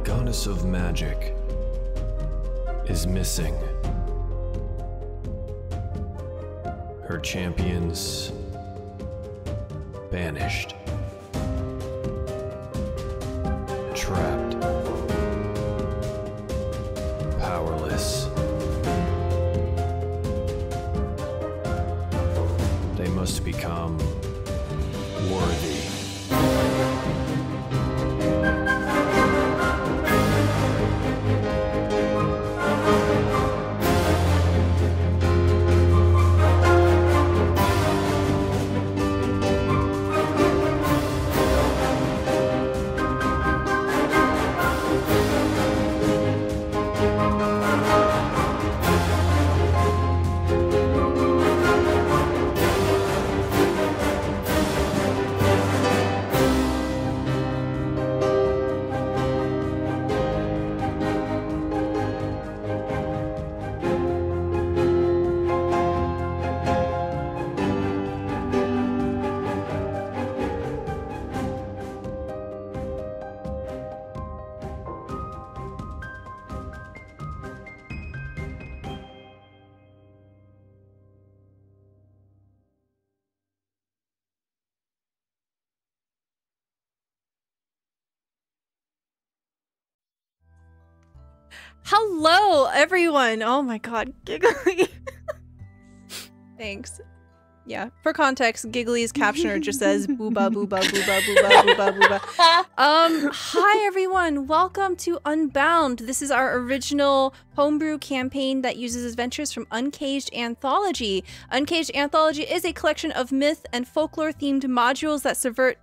goddess of magic is missing. Her champions banished. Trapped. Powerless. They must become worthy. Hello, everyone. Oh my god, Giggly. Thanks. Yeah, for context, Giggly's captioner just says booba booba booba booba booba booba. Hi everyone, welcome to Unbound. This is our original homebrew campaign that uses adventures from Uncaged Anthology. Uncaged Anthology is a collection of myth and folklore themed modules that subvert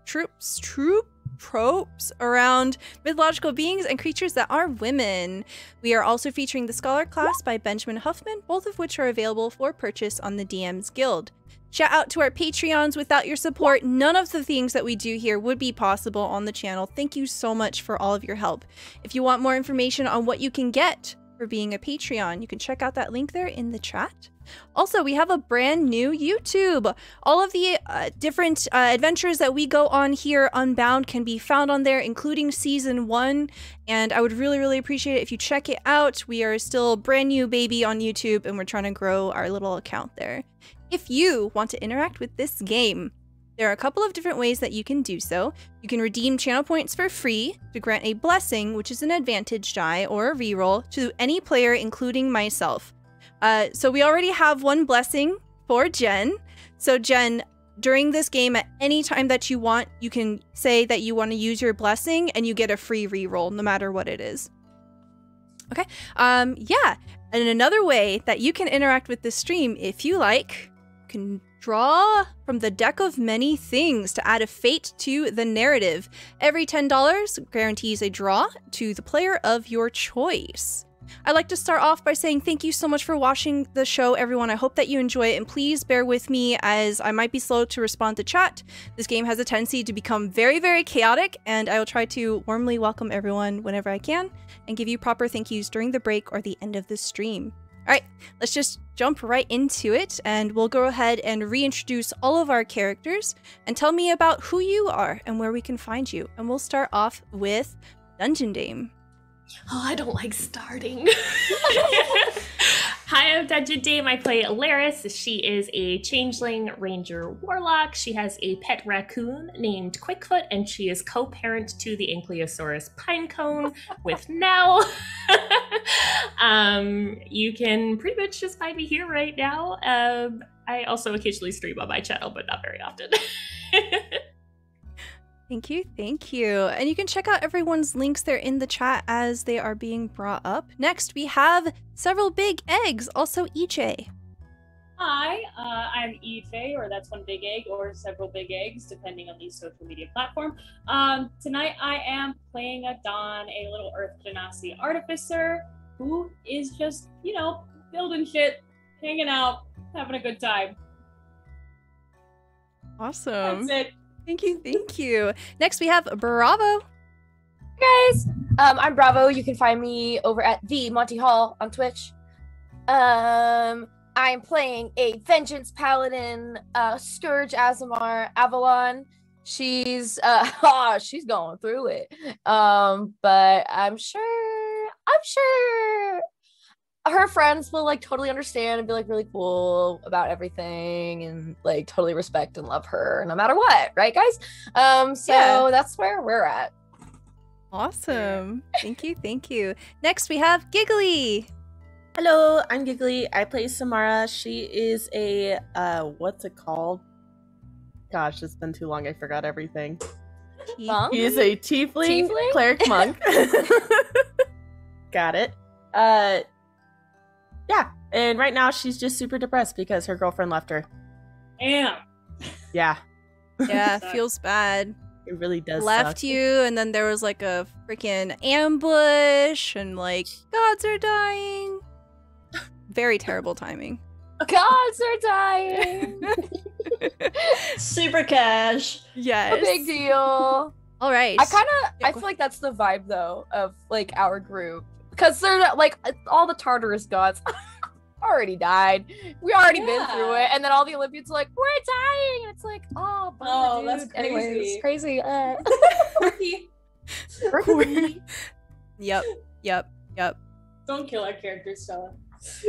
tropes around mythological beings and creatures that are women. We are also featuring the Scholar class by Benjamin Huffman, both of which are available for purchase on the DM's Guild. Shout out to our Patreons. Without your support, none of the things that we do here would be possible on the channel. Thank you so much for all of your help. If you want more information on what you can get for being a Patreon, you can check out that link there in the chat. Also, we have a brand new YouTube. All of the different adventures that we go on here, Unbound, can be found on there, including Season 1. And I would really, really appreciate it if you check it out. We are still brand new baby on YouTube, and we're trying to grow our little account there. If you want to interact with this game, there are a couple of different ways that you can do so. You can redeem channel points for free to grant a blessing, which is an advantage die or a reroll, to any player, including myself. So we already have one blessing for Jen. So Jen, during this game, at any time that you want, you can say that you want to use your blessing and you get a free reroll, no matter what it is. Okay, yeah. And another way that you can interact with this stream, if you like, you can draw from the deck of many things to add a fate to the narrative. Every $10 guarantees a draw to the player of your choice. I'd like to start off by saying thank you so much for watching the show, everyone. I hope that you enjoy it, and please bear with me as I might be slow to respond to chat. This game has a tendency to become very, very chaotic, and I will try to warmly welcome everyone whenever I can and give you proper thank yous during the break or the end of the stream. All right, let's just jump right into it, and we'll go ahead and reintroduce all of our characters and tell me about who you are and where we can find you. And we'll start off with Dungeon Dame. Oh, I don't like starting. Hi, I'm Dungeon Dame. I play Alaris. She is a changeling ranger warlock. She has a pet raccoon named Quickfoot, and she is co-parent to the Ankylosaurus pinecone with Nell. You can pretty much just find me here right now. I also occasionally stream on my channel, but not very often. Thank you, thank you. And you can check out everyone's links there in the chat as they are being brought up. Next, we have several big eggs, also EJ. Hi, I'm EJ, or that's one big egg, or several big eggs, depending on the social media platform. Tonight I am playing Dawn, a little Earth Genasi artificer, who is just, you know, building shit, hanging out, having a good time. Awesome. That's it. Thank you, thank you. Next, we have Bravo. Hey guys, I'm Bravo. You can find me over at the Monty Hall on Twitch. I'm playing a Vengeance Paladin, Scourge Azamar Avalon. she's she's going through it. But I'm sure her friends will like totally understand and be like really cool about everything and like totally respect and love her no matter what, right guys? So that's where we're at. Awesome. Thank you. Next we have Giggly. Hello, I'm Giggly. I play Samara. She is a what's it called? Gosh, it's been too long. I forgot everything. Monk? He is a tiefling cleric monk. Got it. Yeah, and right now she's just super depressed because her girlfriend left her. Damn. Yeah. Yeah, feels bad. It really does Left suck. you, and then there was like a freaking ambush, and like gods are dying. Very terrible timing. Gods are dying. Super cash. Yes. A big deal. All right. I feel like that's the vibe though of like our group, because they're not, like all the Tartarus gods already died. We already been through it, and then all the Olympians are like, we're dying, and it's like, oh, dude. That's crazy. Anyways, crazy. Quirky. Yep. Don't kill our characters, Stella.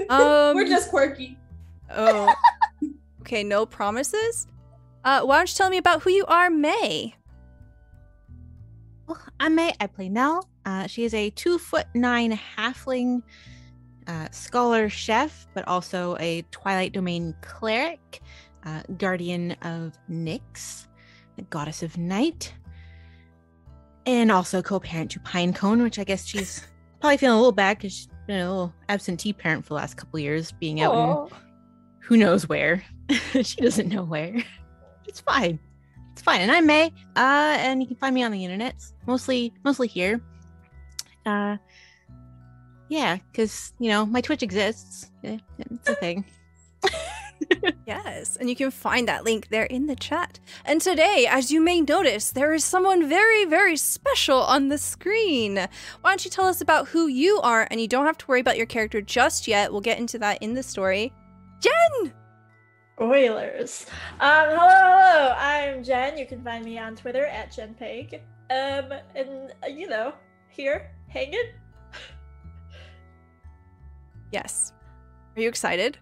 We're We're just quirky. Oh. Okay, no promises. Why don't you tell me about who you are, May? Well, I'm May. I play Nell. She is a 2'9" halfling scholar chef, but also a Twilight Domain cleric, guardian of Nyx, the goddess of night, and also co-parent to Pinecone, which I guess she's probably feeling a little bad because she's been a little absentee parent for the last couple years, being out in who knows where. She doesn't know where. It's fine. It's fine. And I'm May, and you can find me on the internet, mostly here. Yeah, because, my Twitch exists. It's a thing. Yes, and you can find that link there in the chat. And today, as you may notice, there is someone very, very special on the screen. Why don't you tell us about who you are, and you don't have to worry about your character just yet. We'll get into that in the story. Jen! Oilers. Hello. I'm Jen. You can find me on Twitter at JenPeg. And here, hanging. Yes. Are you excited?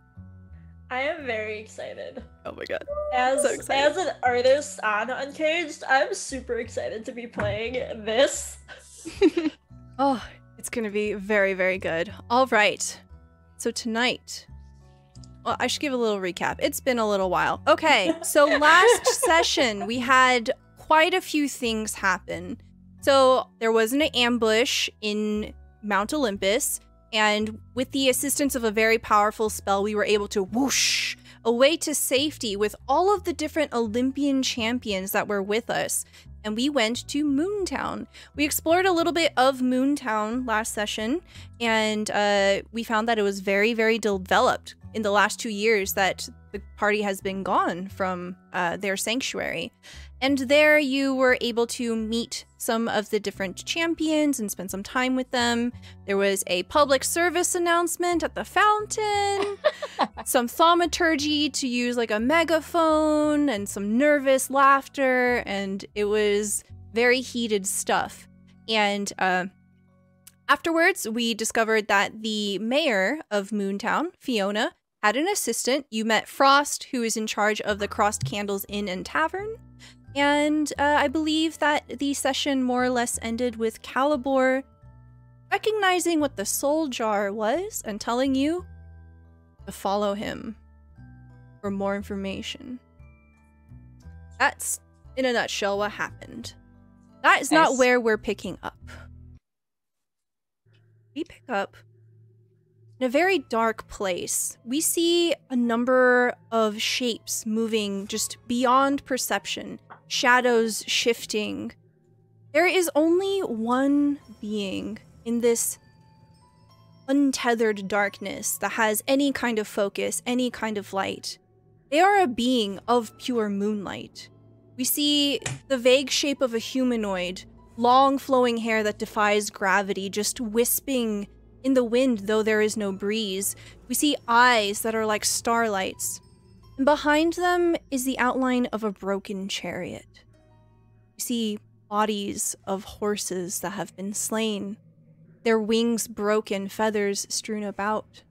I am very excited. Oh my god. As So excited. as an artist on Uncaged, I'm super excited to be playing this. Oh, it's gonna be very, very good. All right. So tonight, well, I should give a little recap. It's been a little while. Okay, so last session, we had quite a few things happen. So there was an ambush in Mount Olympus, and with the assistance of a very powerful spell, we were able to whoosh away to safety with all of the different Olympian champions that were with us. And we went to Moontown. We explored a little bit of Moontown last session, and we found that it was very, very developed in the last 2 years that the party has been gone from their sanctuary. And there you were able to meet some of the different champions and spend some time with them. There was a public service announcement at the fountain, some thaumaturgy to use like a megaphone, and some nervous laughter, and it was very heated stuff. And afterwards, we discovered that the mayor of Moontown, Fiona, had an assistant. You met Frost, who is in charge of the Crossed Candles Inn and Tavern. And I believe that the session more or less ended with Calibor recognizing what the soul jar was and telling you to follow him for more information. That's, in a nutshell, what happened. That is not where we're picking up. We pick up in a very dark place. We see a number of shapes moving just beyond perception. Shadows shifting. There is only one being in this untethered darkness that has any kind of focus, any kind of light. They are a being of pure moonlight. We see the vague shape of a humanoid, long flowing hair that defies gravity, just wisping in the wind though there is no breeze. We see eyes that are like starlights. And behind them is the outline of a broken chariot. You see bodies of horses that have been slain, their wings broken, feathers strewn about.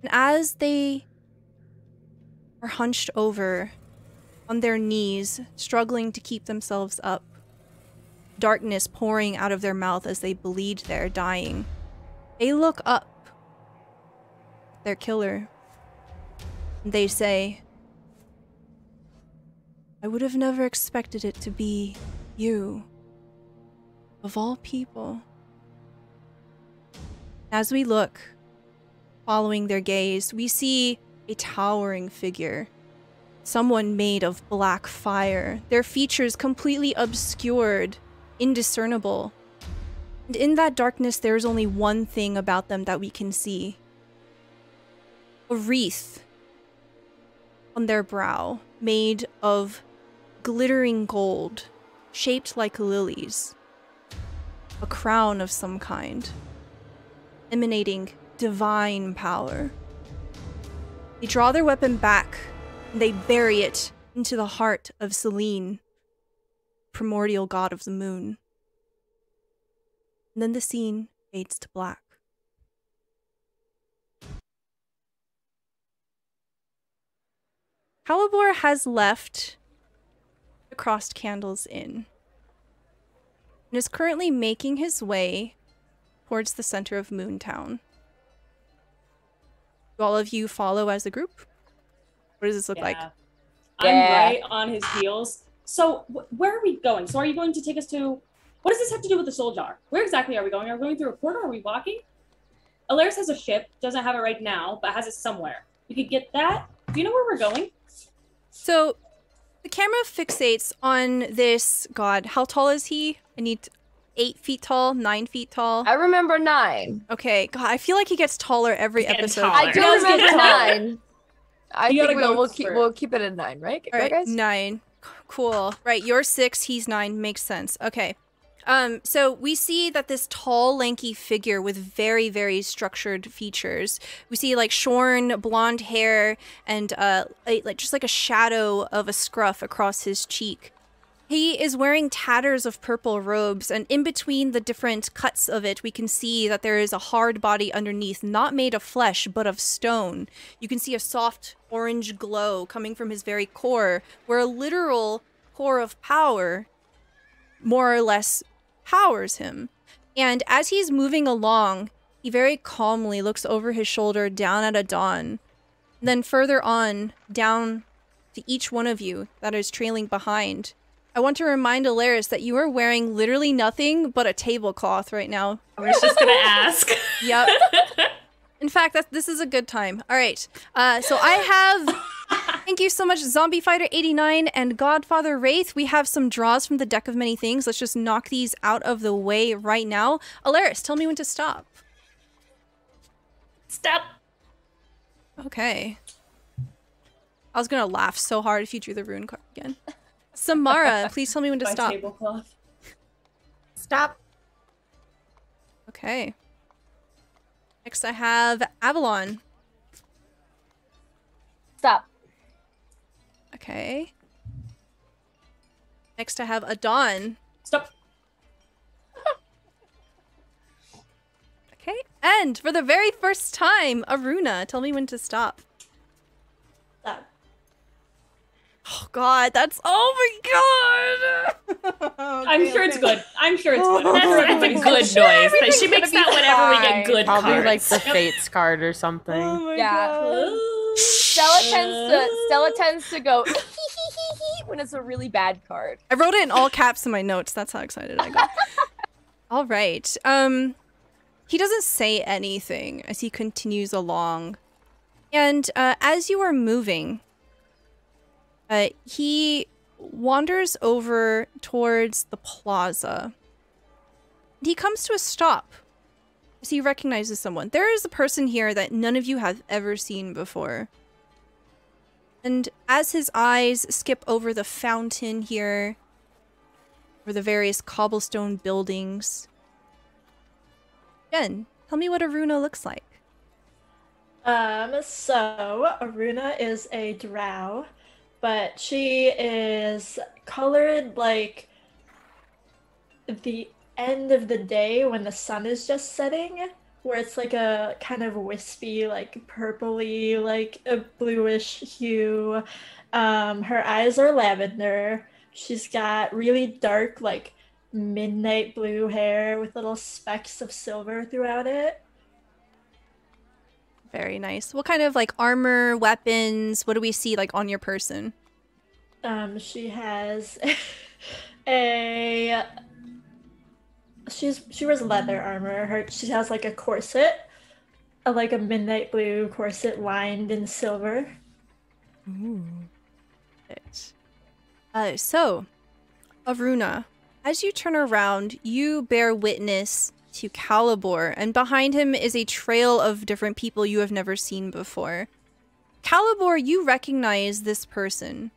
And as they are hunched over on their knees, struggling to keep themselves up, darkness pouring out of their mouth as they bleed there, dying, they look up at their killer. And they say, I would have never expected it to be you, of all people. As we look, following their gaze, we see a towering figure, someone made of black fire, their features completely obscured, indiscernible. And in that darkness, there is only one thing about them that we can see. A wreath on their brow, made of glittering gold, shaped like lilies. A crown of some kind, emanating divine power. They draw their weapon back, and they bury it into the heart of Selene, primordial god of the moon. And then the scene fades to black. Calibor has left the Crossed Candles Inn and is currently making his way towards the center of Moontown. Do all of you follow as a group? What does this look like? I'm right on his heels. So where are we going? So are you going to take us to... What does this have to do with the soul jar? Where exactly are we going? Are we going through a portal? Are we walking? Alaris has a ship. Doesn't have it right now, but has it somewhere. We could get that. Do you know where we're going? So the camera fixates on this god. How tall is he? I need 8 feet tall, 9 feet tall. I remember 9. Okay, God, I feel like he gets taller every episode. taller. I do remember 9. I You think gotta go we'll keep it at 9, right? All right, guys? 9. Cool. Right, you're 6, he's 9. Makes sense. Okay. So we see that this tall, lanky figure with very, very structured features. We see like shorn blonde hair and like just like a shadow of a scruff across his cheek. He is wearing tatters of purple robes, and in between the different cuts of it, we can see that there is a hard body underneath, not made of flesh, but of stone. You can see a soft orange glow coming from his very core, where a literal core of power more or less powers him. And as he's moving along, he very calmly looks over his shoulder down at Adon, then further on down to each one of you that is trailing behind. I want to remind Alaris that you are wearing literally nothing but a tablecloth right now. I was just gonna ask. Yep. In fact, this is a good time. All right. So I have... Thank you so much, Zombie Fighter 89 and Godfather Wraith. We have some draws from the deck of many things. Let's just knock these out of the way right now. Alaris, tell me when to stop. Stop. Okay. I was gonna laugh so hard if you drew the rune card again. Samara, please tell me when to My stop. tablecloth. Stop. Okay. Next I have Avalon. Stop. Okay. Next I have Adon. Stop. Okay. And for the very first time, Aruna, tell me when to stop. Stop. Oh god, that's... Oh my god! I'm sure it's good. I'm sure it's good. That's a good noise. But she makes that whenever we get good Probably cards. like the Fates card or something. Oh my Yeah. god. Stella tends to go when it's a really bad card. I wrote it in all caps in my notes. That's how excited I got. All right. He doesn't say anything as he continues along. And as you are moving, he wanders over towards the plaza. And he comes to a stop as he recognizes someone. There is a person here that none of you have ever seen before. And as his eyes skip over the fountain here, over the various cobblestone buildings, Jen, tell me what Aruna looks like. So Aruna is a drow, but she is colored like the end of the day when the sun is just setting, where it's like a kind of wispy, like purpley, like a bluish hue. Her eyes are lavender. She's got really dark, like midnight blue hair with little specks of silver throughout it. Very nice. What kind of like armor, weapons, what do we see like on your person? She has she wears leather armor. She has like a corset, like a midnight blue corset lined in silver. Ooh. So, Aruna, as you turn around, you bear witness to Calibor, and behind him is a trail of different people you have never seen before. Calibor, you recognize this person.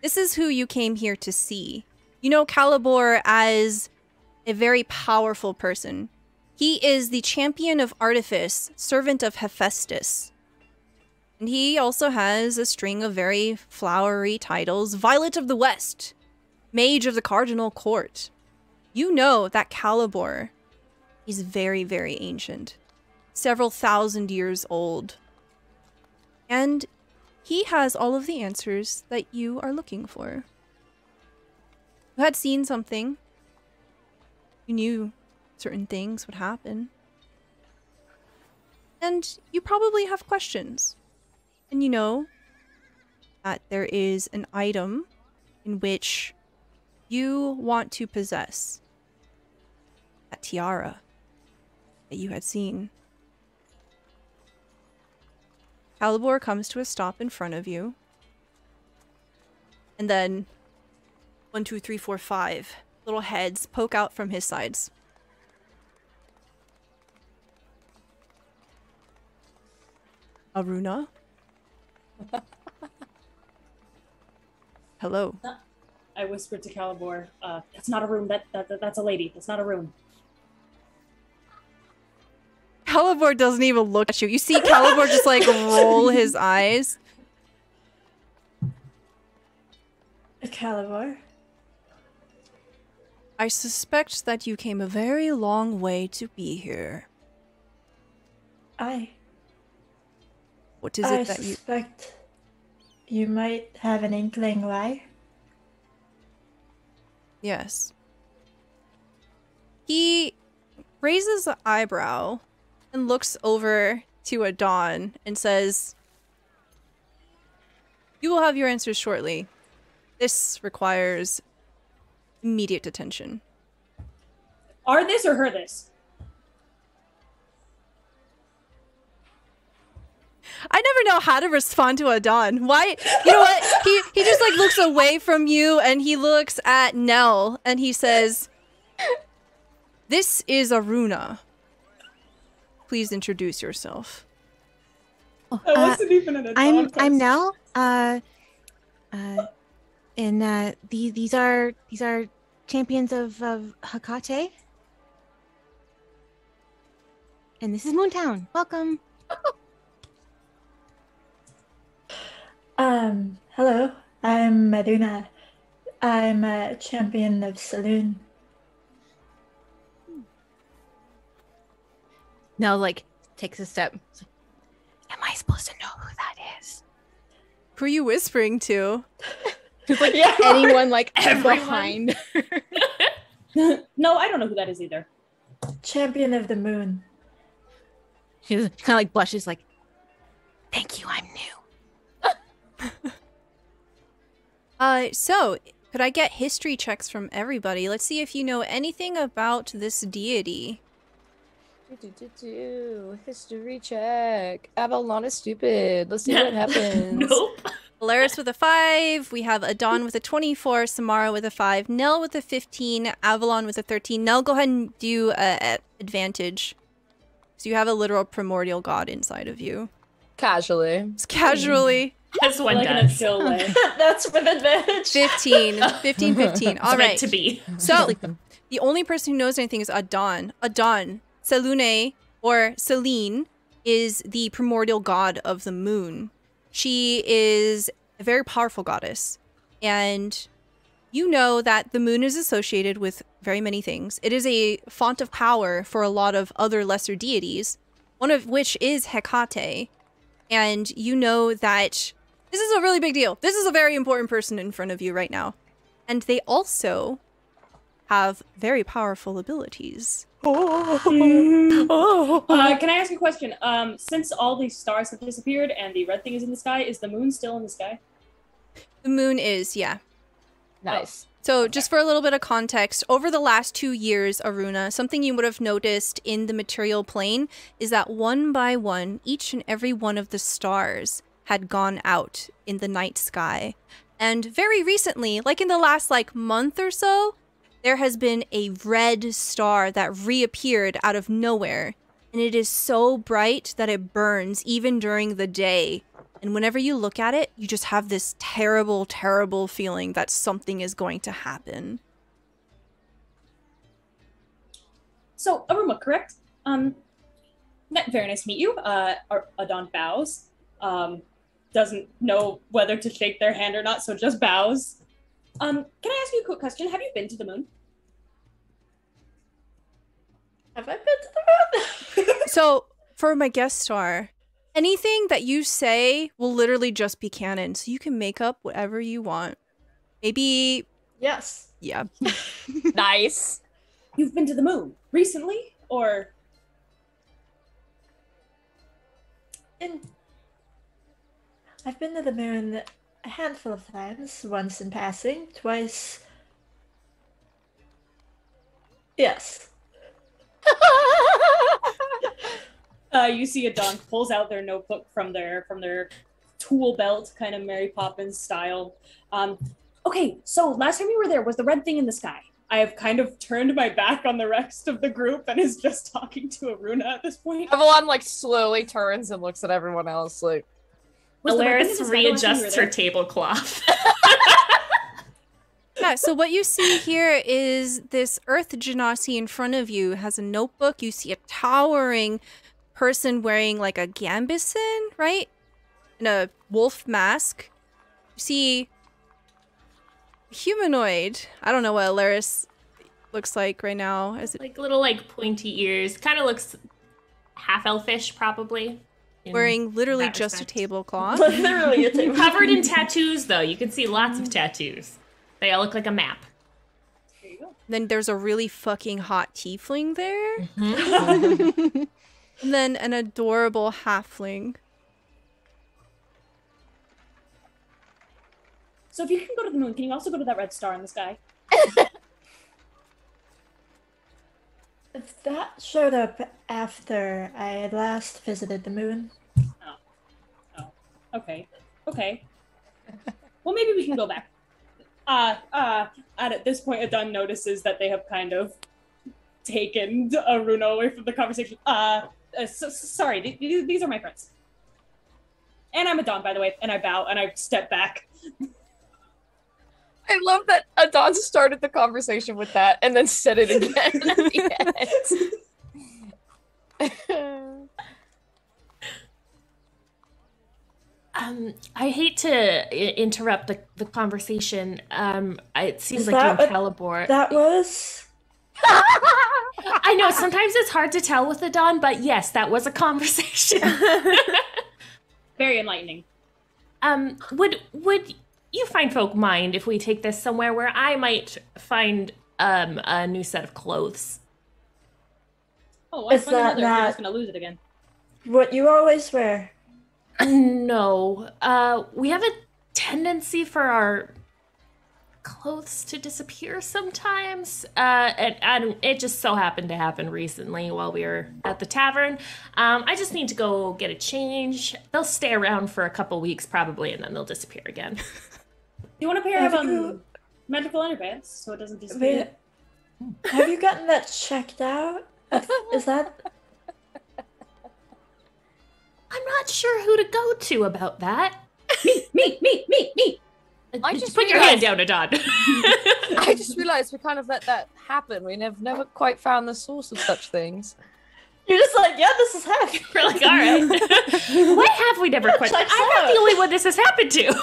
This is who you came here to see. You know Calibor as a very powerful person. He is the champion of artifice, servant of Hephaestus. And he also has a string of very flowery titles. Violet of the West, Mage of the Cardinal Court. You know that Calibor is very, very ancient. Several thousand years old. And he has all of the answers that you are looking for. You had seen something. You knew certain things would happen. And you probably have questions. And you know that there is an item in which you want to possess. That tiara that you had seen. Calibor comes to a stop in front of you. And then 1, 2, 3, 4, 5 little heads poke out from his sides. Aruna? Hello. I whispered to Calibor, that's not a room. That's a lady. That's not a room. Calibor doesn't even look at you. You see Calibor just like roll his eyes. Calibor? I suspect that you came a very long way to be here. What is it that you... I suspect you might have an inkling why. Yes. He raises an eyebrow and looks over to Adon and says, "You will have your answers shortly. This requires immediate attention." Are this or her this? I never know how to respond to Adon. Why? You know what? He just like looks away from you and he looks at Nell and he says, "This is Aruna. Please introduce yourself." Oh, I wasn't even in a I'm Nell. And these are champions of Hecate. And this is Moontown. Welcome. Hello. I'm Maduna. I'm a champion of Saloon. Nell like takes a step. Am I supposed to know who that is? Who are you whispering to? It's like anyone like behind. No, I don't know who that is either. Champion of the Moon. She kind of like blushes like, "Thank you, I'm new." So, could I get history checks from everybody? Let's see if you know anything about this deity. History check. Avalon is stupid. Let's see what happens. Nope. Alaris with a 5. We have Adon with a 24. Samara with a 5. Nell with a 15. Avalon with a 13. Nell, go ahead and do advantage. So you have a literal primordial god inside of you. Casually. Just casually. As one Like in a does. chill way. That's with advantage. 15. 15, 15. All It's meant right. to be. So, the only person who knows anything is Adon. Adon, Selune, or Selene, is the primordial god of the moon. She is a very powerful goddess. And you know that the moon is associated with very many things. It is a font of power for a lot of other lesser deities, one of which is Hecate. And you know that this is a really big deal. This is a very important person in front of you right now. And they also have very powerful abilities. Can I ask a question? Since all these stars have disappeared and the red thing is in the sky, is the moon still in the sky? The moon is, yeah. Nice. So just for a little bit of context, over the last 2 years, Aruna, something you would have noticed in the material plane is that one by one, each and every one of the stars had gone out in the night sky. And very recently, like in the last month or so, there has been a red star that reappeared out of nowhere. And it is so bright that it burns even during the day. And whenever you look at it, you just have this terrible, terrible feeling that something is going to happen. So, Aruma, correct? Very nice to meet you. Adon bows. Doesn't know whether to shake their hand or not, so just bows. Can I ask you a quick question? Have you been to the moon? Have I been to the moon? So, for my guest star, anything that you say will literally just be canon, so you can make up whatever you want. Maybe... Yes. Yeah. Nice. You've been to the moon recently, or? I've been to the moon a handful of times, once in passing, twice. Yes. You see Adon pulls out their notebook from their tool belt, kind of Mary Poppins style. Okay, so last time you were there was the red thing in the sky. I have kind of turned my back on the rest of the group and is just talking to Aruna at this point. Evelyn slowly turns and looks at everyone else like. Alaris readjusts her tablecloth. Yeah, so what you see here is this Earth Genasi in front of you has a notebook. You see a towering person wearing a gambeson, right? And a wolf mask. You see a humanoid. I don't know what Alaris looks like right now. Is it Little pointy ears. Kind of looks half elfish, probably. Wearing literally just respect. a tablecloth. Literally a tablecloth. Covered in tattoos, though. You can see lots of tattoos. They all look like a map. There you go. Then there's a really fucking hot tiefling there. Mm-hmm. And then an adorable halfling. So if you can go to the moon, can you also go to that red star in the sky? If that showed up after I had last visited the moon. Oh. Okay. Well, maybe we can go back. And at this point, Adon notices that they have kind of taken Aruna away from the conversation. Sorry, these are my friends. And I'm Adon, by the way, and I bow and I step back. I love that Adon started the conversation with that and then said it again at the end. I hate to interrupt the conversation. It seems Is like that you're in what Calibor. that was? I know, sometimes it's hard to tell with Adon, but yes, that was a conversation. Very enlightening. Would you fine folk mind if we take this somewhere where I might find a new set of clothes? Oh, why Is find another if you're that just gonna lose it again? What you always wear? No. We have a tendency for our clothes to disappear sometimes. And it just so happened to happen recently while we were at the tavern. I just need to go get a change. They'll stay around for a couple weeks probably, and then they'll disappear again. You want a pair of magical underpants so it doesn't disappear? Have you gotten that checked out? Is that... I'm not sure who to go to about that. Me! I just put your hand down, Adon. I just realized we kind of let that happen. We never quite found the source of such things. You're just like, yeah, this is happening. We're like, all right. Why have we never quite? I'm not the only one this has happened to.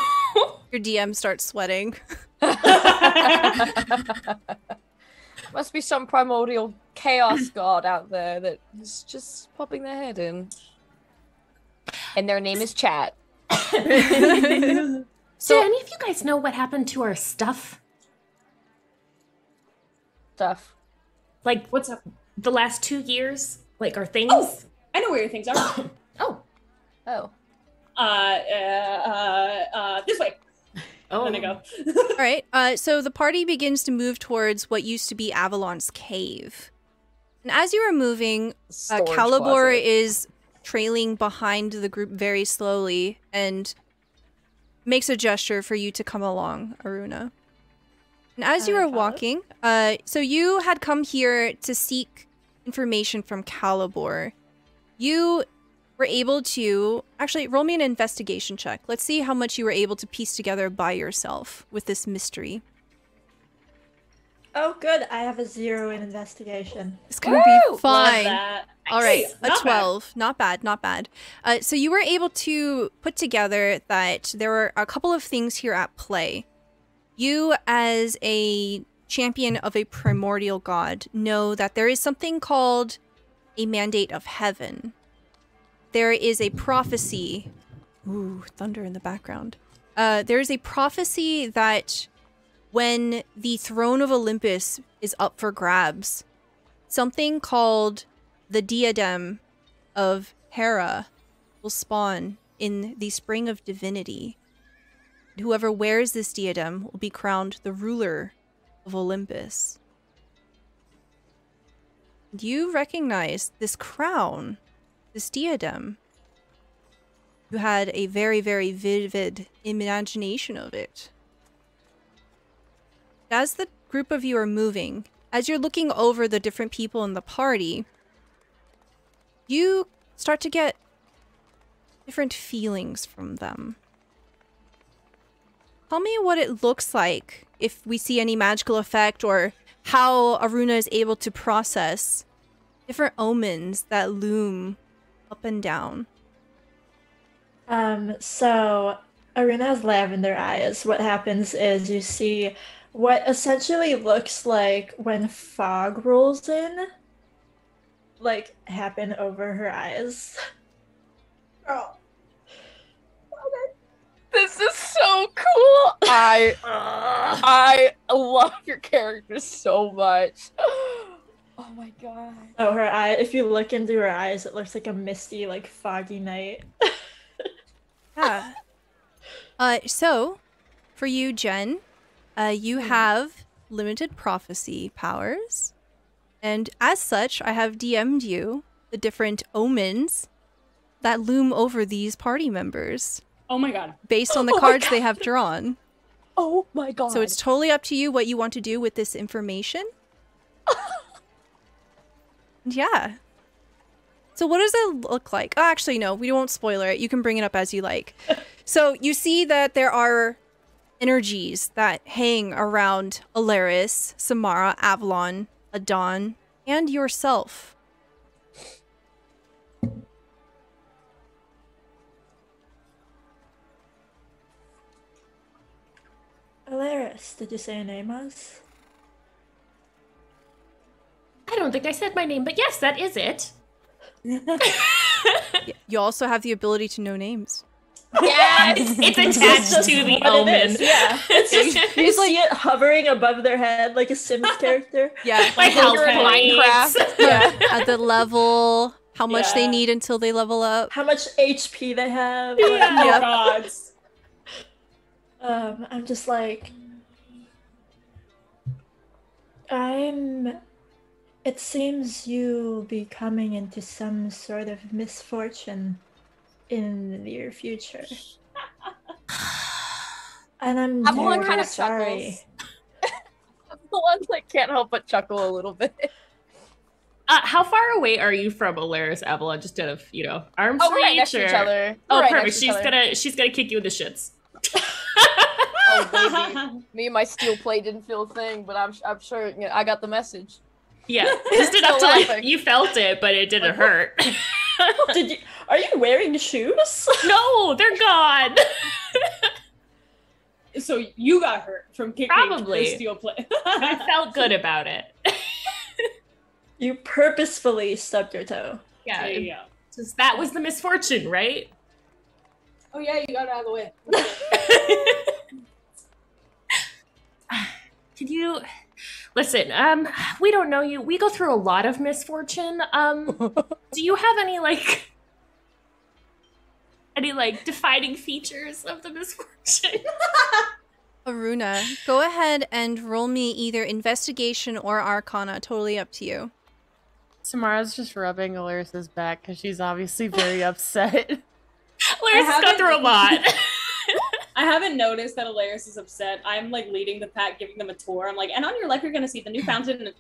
Your DM starts sweating. Must be some primordial chaos god out there that is just popping their head in. And their name is Chat. So, do any of you guys know what happened to our stuff? Like, What's up? the last 2 years? Like, our things? Oh, I know where your things are. Oh. This way. Oh. Then I go. All right. So the party begins to move towards what used to be Avalon's cave. And as you are moving, Storage Calibor closet. is trailing behind the group very slowly and makes a gesture for you to come along, Aruna. And as you are walking, so you had come here to seek information from Calibor. You were able to... Actually, roll me an investigation check. Let's see how much you were able to piece together by yourself with this mystery. Oh, good. I have a 0 in investigation. It's gonna be Love fine. that. All right, a Not bad. 12. Not bad, not bad. So you were able to put together that there were a couple of things here at play. You, as a champion of a primordial god, know that there is something called a mandate of heaven. There is a prophecy. Ooh, thunder in the background. There is a prophecy that when the throne of Olympus is up for grabs, something called the diadem of Hera will spawn in the spring of divinity. Whoever wears this diadem will be crowned the ruler of Olympus. Do you recognize this crown, this diadem? You had a very, very vivid imagination of it. As the group of you are moving, as you're looking over the different people in the party, you start to get different feelings from them. Tell me what it looks like, if we see any magical effect, or how Aruna is able to process different omens that loom up and down. So Aruna has lavender eyes. What happens is you see what essentially looks like when fog rolls in, like, happen over her eyes. Oh. This is so cool. I love your character so much. Oh my god. Oh, her eye. If you look into her eyes, it looks like a misty, like, foggy night. Yeah. So, for you, Jen, you have limited prophecy powers. And as such, I have DM'd you the different omens that loom over these party members Oh my god. based on the Oh my cards they God. have drawn. Oh my god. So it's totally up to you what you want to do with this information. Yeah. So what does it look like? Oh, actually, no, we won't spoiler it. You can bring it up as you like. So you see that there are energies that hang around Alaris, Samara, Avalon, Adon, and yourself. Alaris, did you say your name was? I don't think I said my name, but yes, that is it. You also have the ability to know names. Yes! It's attached to the What it omen. is, yeah. It's just, you see it hovering above their head like a Sims character. Yeah. Like You're in health Minecraft. Yeah. At the level, how much they Yeah. need until they level up. How much HP they have. Oh Yep. gods. I'm just like, it seems you'll be coming into some sort of misfortune in the near future. And I'm Avalon very kind of sorry. chuckles. The one that can't help but chuckle a little bit. How far away are you from Alaris, Avalon? Just out of, arms Oh, we're right reach, next to each or- other. Oh, We're right perfect. next to each other. She's gonna kick you in the shits. Oh, baby. Me and my steel plate didn't feel a thing, but I'm sure I got the message. Yeah, just enough to Still laughing. you felt it, but it didn't hurt. Are you wearing shoes? No, they're gone. So you got hurt from kicking Probably. the steel plate. I felt good about it. You purposefully stubbed your toe. Yeah, There you go. just that was the misfortune, right? Oh yeah, you got it out of the way. Could you listen? We don't know you. We go through a lot of misfortune. Do you have any defining features of the misfortune? Aruna, go ahead and roll me either investigation or arcana. Totally up to you. Samara's just rubbing Alaris's back because she's obviously very upset. Laris has gone through a lot. I haven't noticed that Alaris is upset. I'm like leading the pack, giving them a tour. I'm like, and on your left, you're gonna see the new fountain.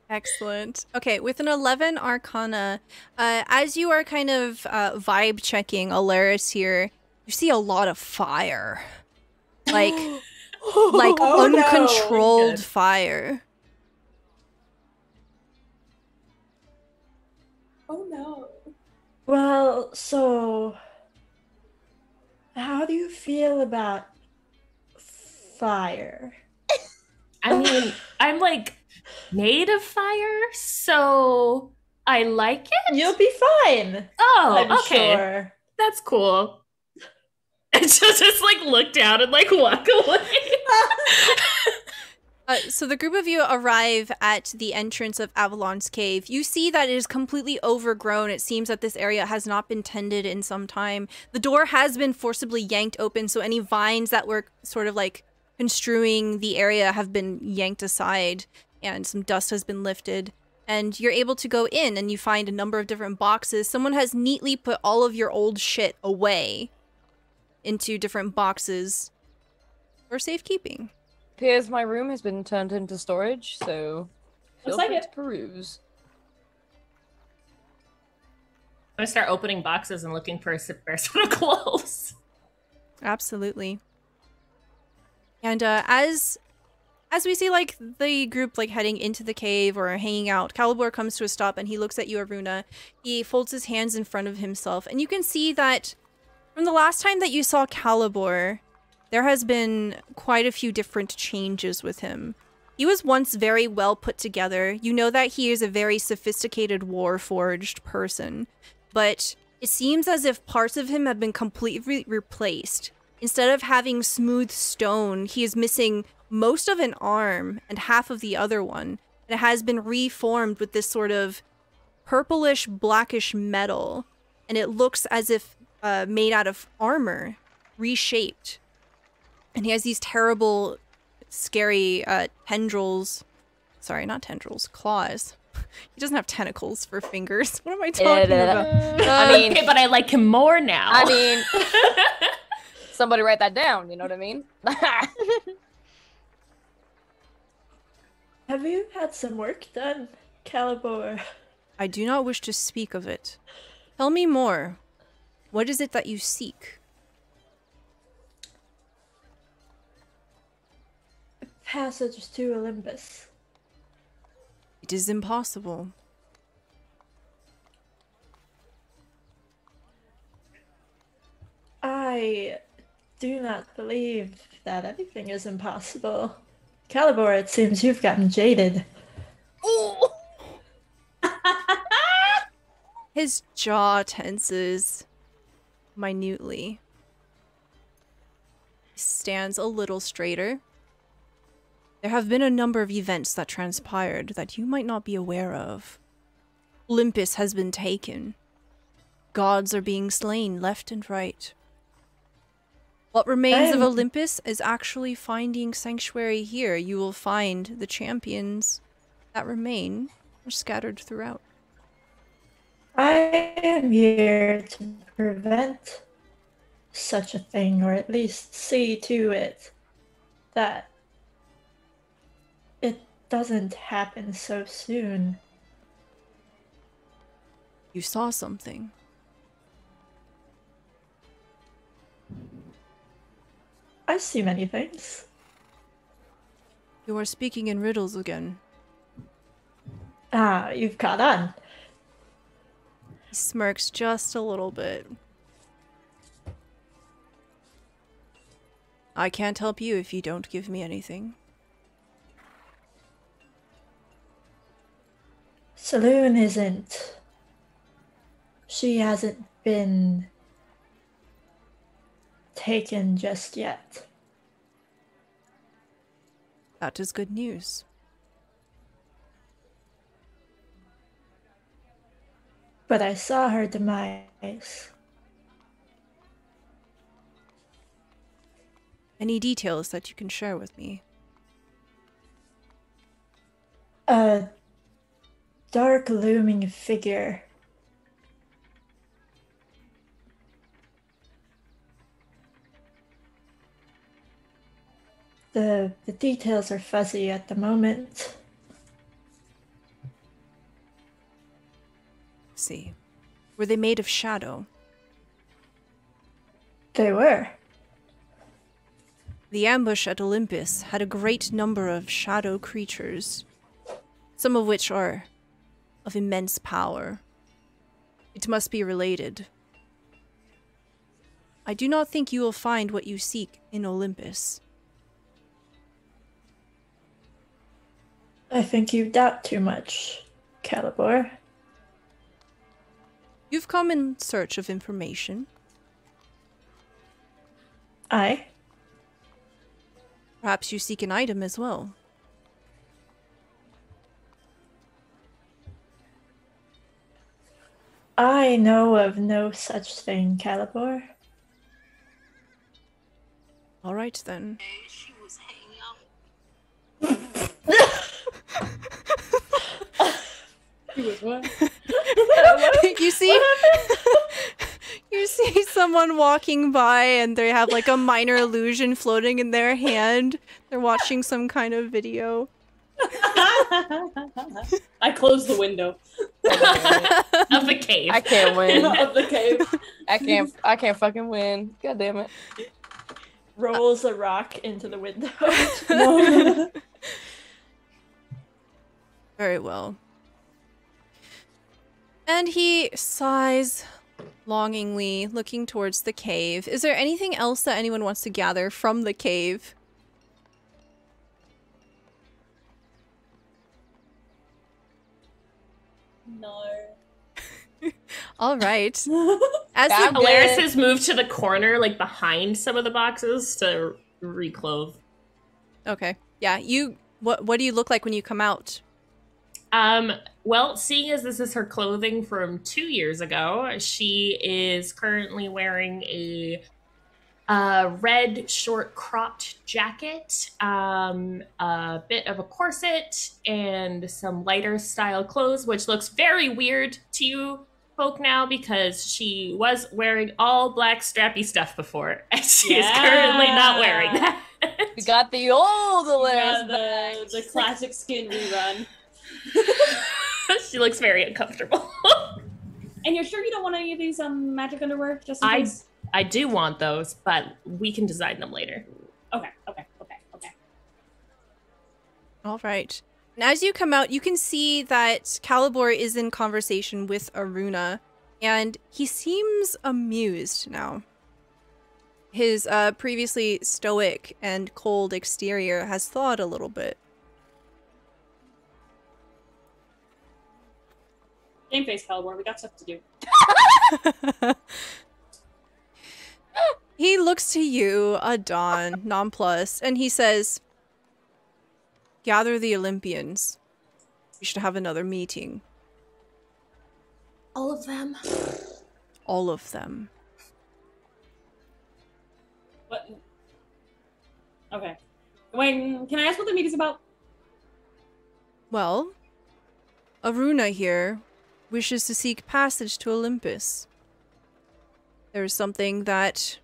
Excellent. Okay, with an 11 arcana, as you are kind of vibe checking Alaris here, you see a lot of fire. Like uncontrolled fire. Oh no. Well, so how do you feel about fire? I mean, I'm made of fire, so I like it. You'll be fine. Oh, I'm okay. sure. That's cool. And she'll just look down and walk away. So the group of you arrive at the entrance of Avalon's cave. You see that it is completely overgrown. It seems that this area has not been tended in some time. The door has been forcibly yanked open, so any vines that were sort of construing the area have been yanked aside, and some dust has been lifted. And you're able to go in, and you find a number of different boxes. Someone has neatly put all of your old shit away into different boxes for safekeeping. Appears my room has been turned into storage, so feel Looks free like to peruse. I'm gonna start opening boxes and looking for a spare set of clothes. Absolutely. And as we see the group heading into the cave or hanging out, Calibor comes to a stop and he looks at you, Aruna. He folds his hands in front of himself, and you can see that from the last time that you saw Calibor, there has been quite a few different changes with him. He was once very well put together. You know that he is a very sophisticated war-forged person, but it seems as if parts of him have been completely replaced. Instead of having smooth stone, he is missing most of an arm and half of the other one. It has been reformed with this sort of purplish, blackish metal, and it looks as if made out of armor, reshaped. And he has these terrible, scary tendrils. Sorry, not tendrils, claws. He doesn't have tentacles for fingers. What am I talking about? I mean, Okay, but I like him more now. I mean, somebody write that down. You know what I mean? Have you had some work done, Calibor? I do not wish to speak of it. Tell me more. What is it that you seek? Passage to Olympus. It is impossible. I do not believe that anything is impossible. Calibor, it seems you've gotten jaded. His jaw tenses minutely. He stands a little straighter. There have been a number of events that transpired that you might not be aware of. Olympus has been taken. Gods are being slain left and right. What remains of Olympus is actually finding sanctuary here. You will find the champions that remain are scattered throughout. I am here to prevent such a thing, or at least see to it that it doesn't happen so soon. You saw something. I see many things. You are speaking in riddles again. Ah, you've caught on. He smirks just a little bit. I can't help you if you don't give me anything. Saloon isn't. She hasn't been taken just yet. That is good news. But I saw her demise. Any details that you can share with me? A dark looming figure. The details are fuzzy at the moment. See. Were they made of shadow? They were. The ambush at Olympus had a great number of shadow creatures, some of which are of immense power. It must be related. I do not think you will find what you seek in Olympus. I think you doubt too much, Calibor. You've come in search of information. Aye. Perhaps you seek an item as well. I know of no such thing, Calibor. All right, then. He was what? You see? You see someone walking by and they have like a minor illusion floating in their hand. They're watching some kind of video. I closed the window Of the cave. I can't win. of the cave. I can't fucking win. God damn it. Rolls a rock into the window. Very well. And he sighs longingly, looking towards the cave. Is there anything else that anyone wants to gather from the cave? No. All right. As I'm he, Alaris has moved to the corner, like behind some of the boxes to reclothe. okay, yeah. What do you look like when you come out? Well, seeing as this is her clothing from 2 years ago, she is currently wearing a red short cropped jacket, a bit of a corset, and some lighter style clothes, which looks very weird to you folk now because she was wearing all black strappy stuff before, and she is currently not wearing that. We got the old Yeah, Alaris back. the classic skin rerun. She looks very uncomfortable. And you're sure you don't want any of these magic underwear? Just in case? I do want those, but we can design them later. Okay. All right. And as you come out, you can see that Calibor is in conversation with Aruna, and he seems amused now. His previously stoic and cold exterior has thawed a little bit. Game face, Calibor. We got stuff to do. He looks to you, Adon, nonplussed, and he says, "Gather the Olympians. We should have another meeting." All of them? All of them. What? Okay. Wait, can I ask what the meeting's about? Well, Aruna here wishes to seek passage to Olympus. There is something that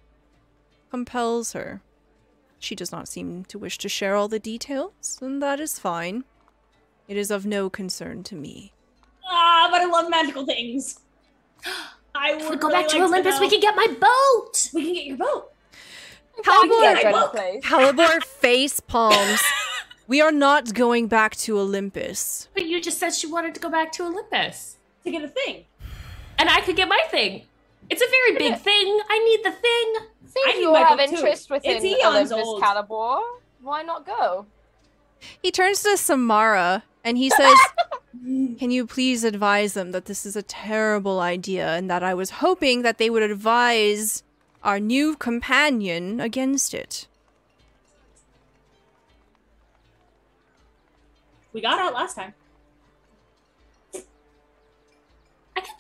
compels her. She does not seem to wish to share all the details, and that is fine. It is of no concern to me. Ah, but I love magical things. I If we would go really back to like Olympus, know. we can get my boat! We can get your boat. Calibor, Calibor face palms. We are not going back to Olympus. But you just said she wanted to go back to Olympus. To get a thing. And I could get my thing. It's a very big thing. I need the thing. Seems I need you my have book too. interest within It's eons Olympus old. Calibur. Why not go? He turns to Samara and he says, "Can you please advise them that this is a terrible idea and that I was hoping that they would advise our new companion against it?" We got out last time. We can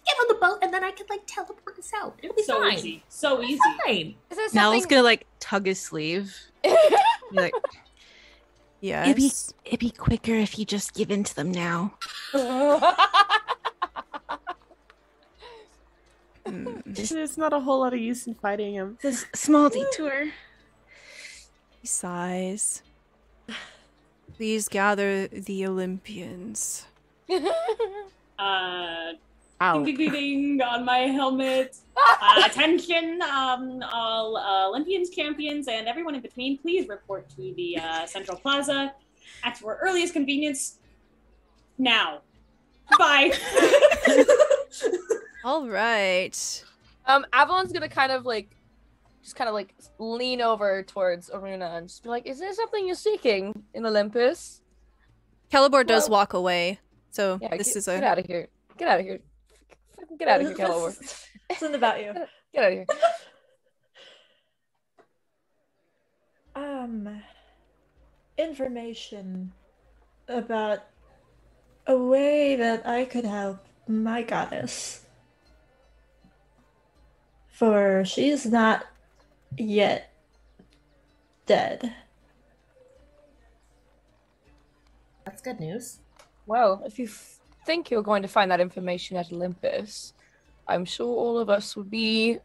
get on the boat and then I could like teleport us out. It'll be So fine. easy. So easy. Fine. Is there Mel's something? gonna like tug his sleeve. Be like, Yes. it'd be quicker if you just give in to them now. There's not a whole lot of use in fighting him. This small detour. He sighs. "Please gather the Olympians." Ow. Ding, ding, ding, ding, on my helmet. Attention, all Olympians, champions, and everyone in between, please report to the Central Plaza at your earliest convenience now. Bye. All right. Avalon's gonna kind of like lean over towards Aruna and just be like, "Is there something you're seeking in Olympus?" Calibur does Well- walk away. So Yeah, this is get a... out of here. Get out of here. Fucking get out of here, Calibur. It's not about you. Get out of here. Information about a way that I could help my goddess. For she is not yet dead. That's good news. Well, if you think you're going to find that information at Olympus, I'm sure all of us would be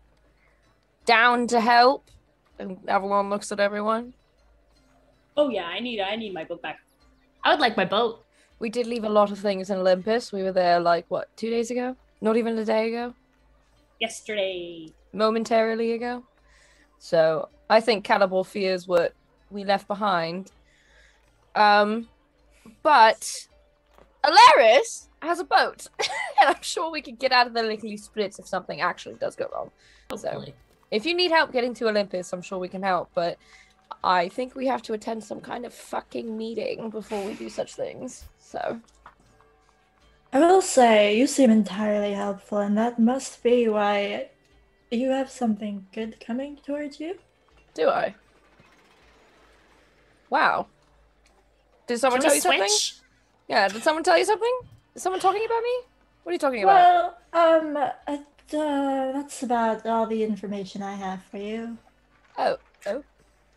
down to help. And Avalon looks at everyone. Oh yeah, I need my book back. I would like my boat. We did leave a lot of things in Olympus. We were there like, what, 2 days ago? Not even a day ago? Yesterday. Momentarily ago. So I think Calibur fears what we left behind. But Alaris has a boat. And I'm sure we could get out of the lickety splits if something actually does go wrong. So Hopefully. if you need help getting to Olympus, I'm sure we can help. But I think we have to attend some kind of fucking meeting before we do such things. So I will say, you seem entirely helpful, and that must be why you have something good coming towards you. do I? Wow. Did someone Can tell we you something? switch? Yeah, did someone tell you something? Is someone talking about me? What are you talking about? Well, that's about all the information I have for you. Oh.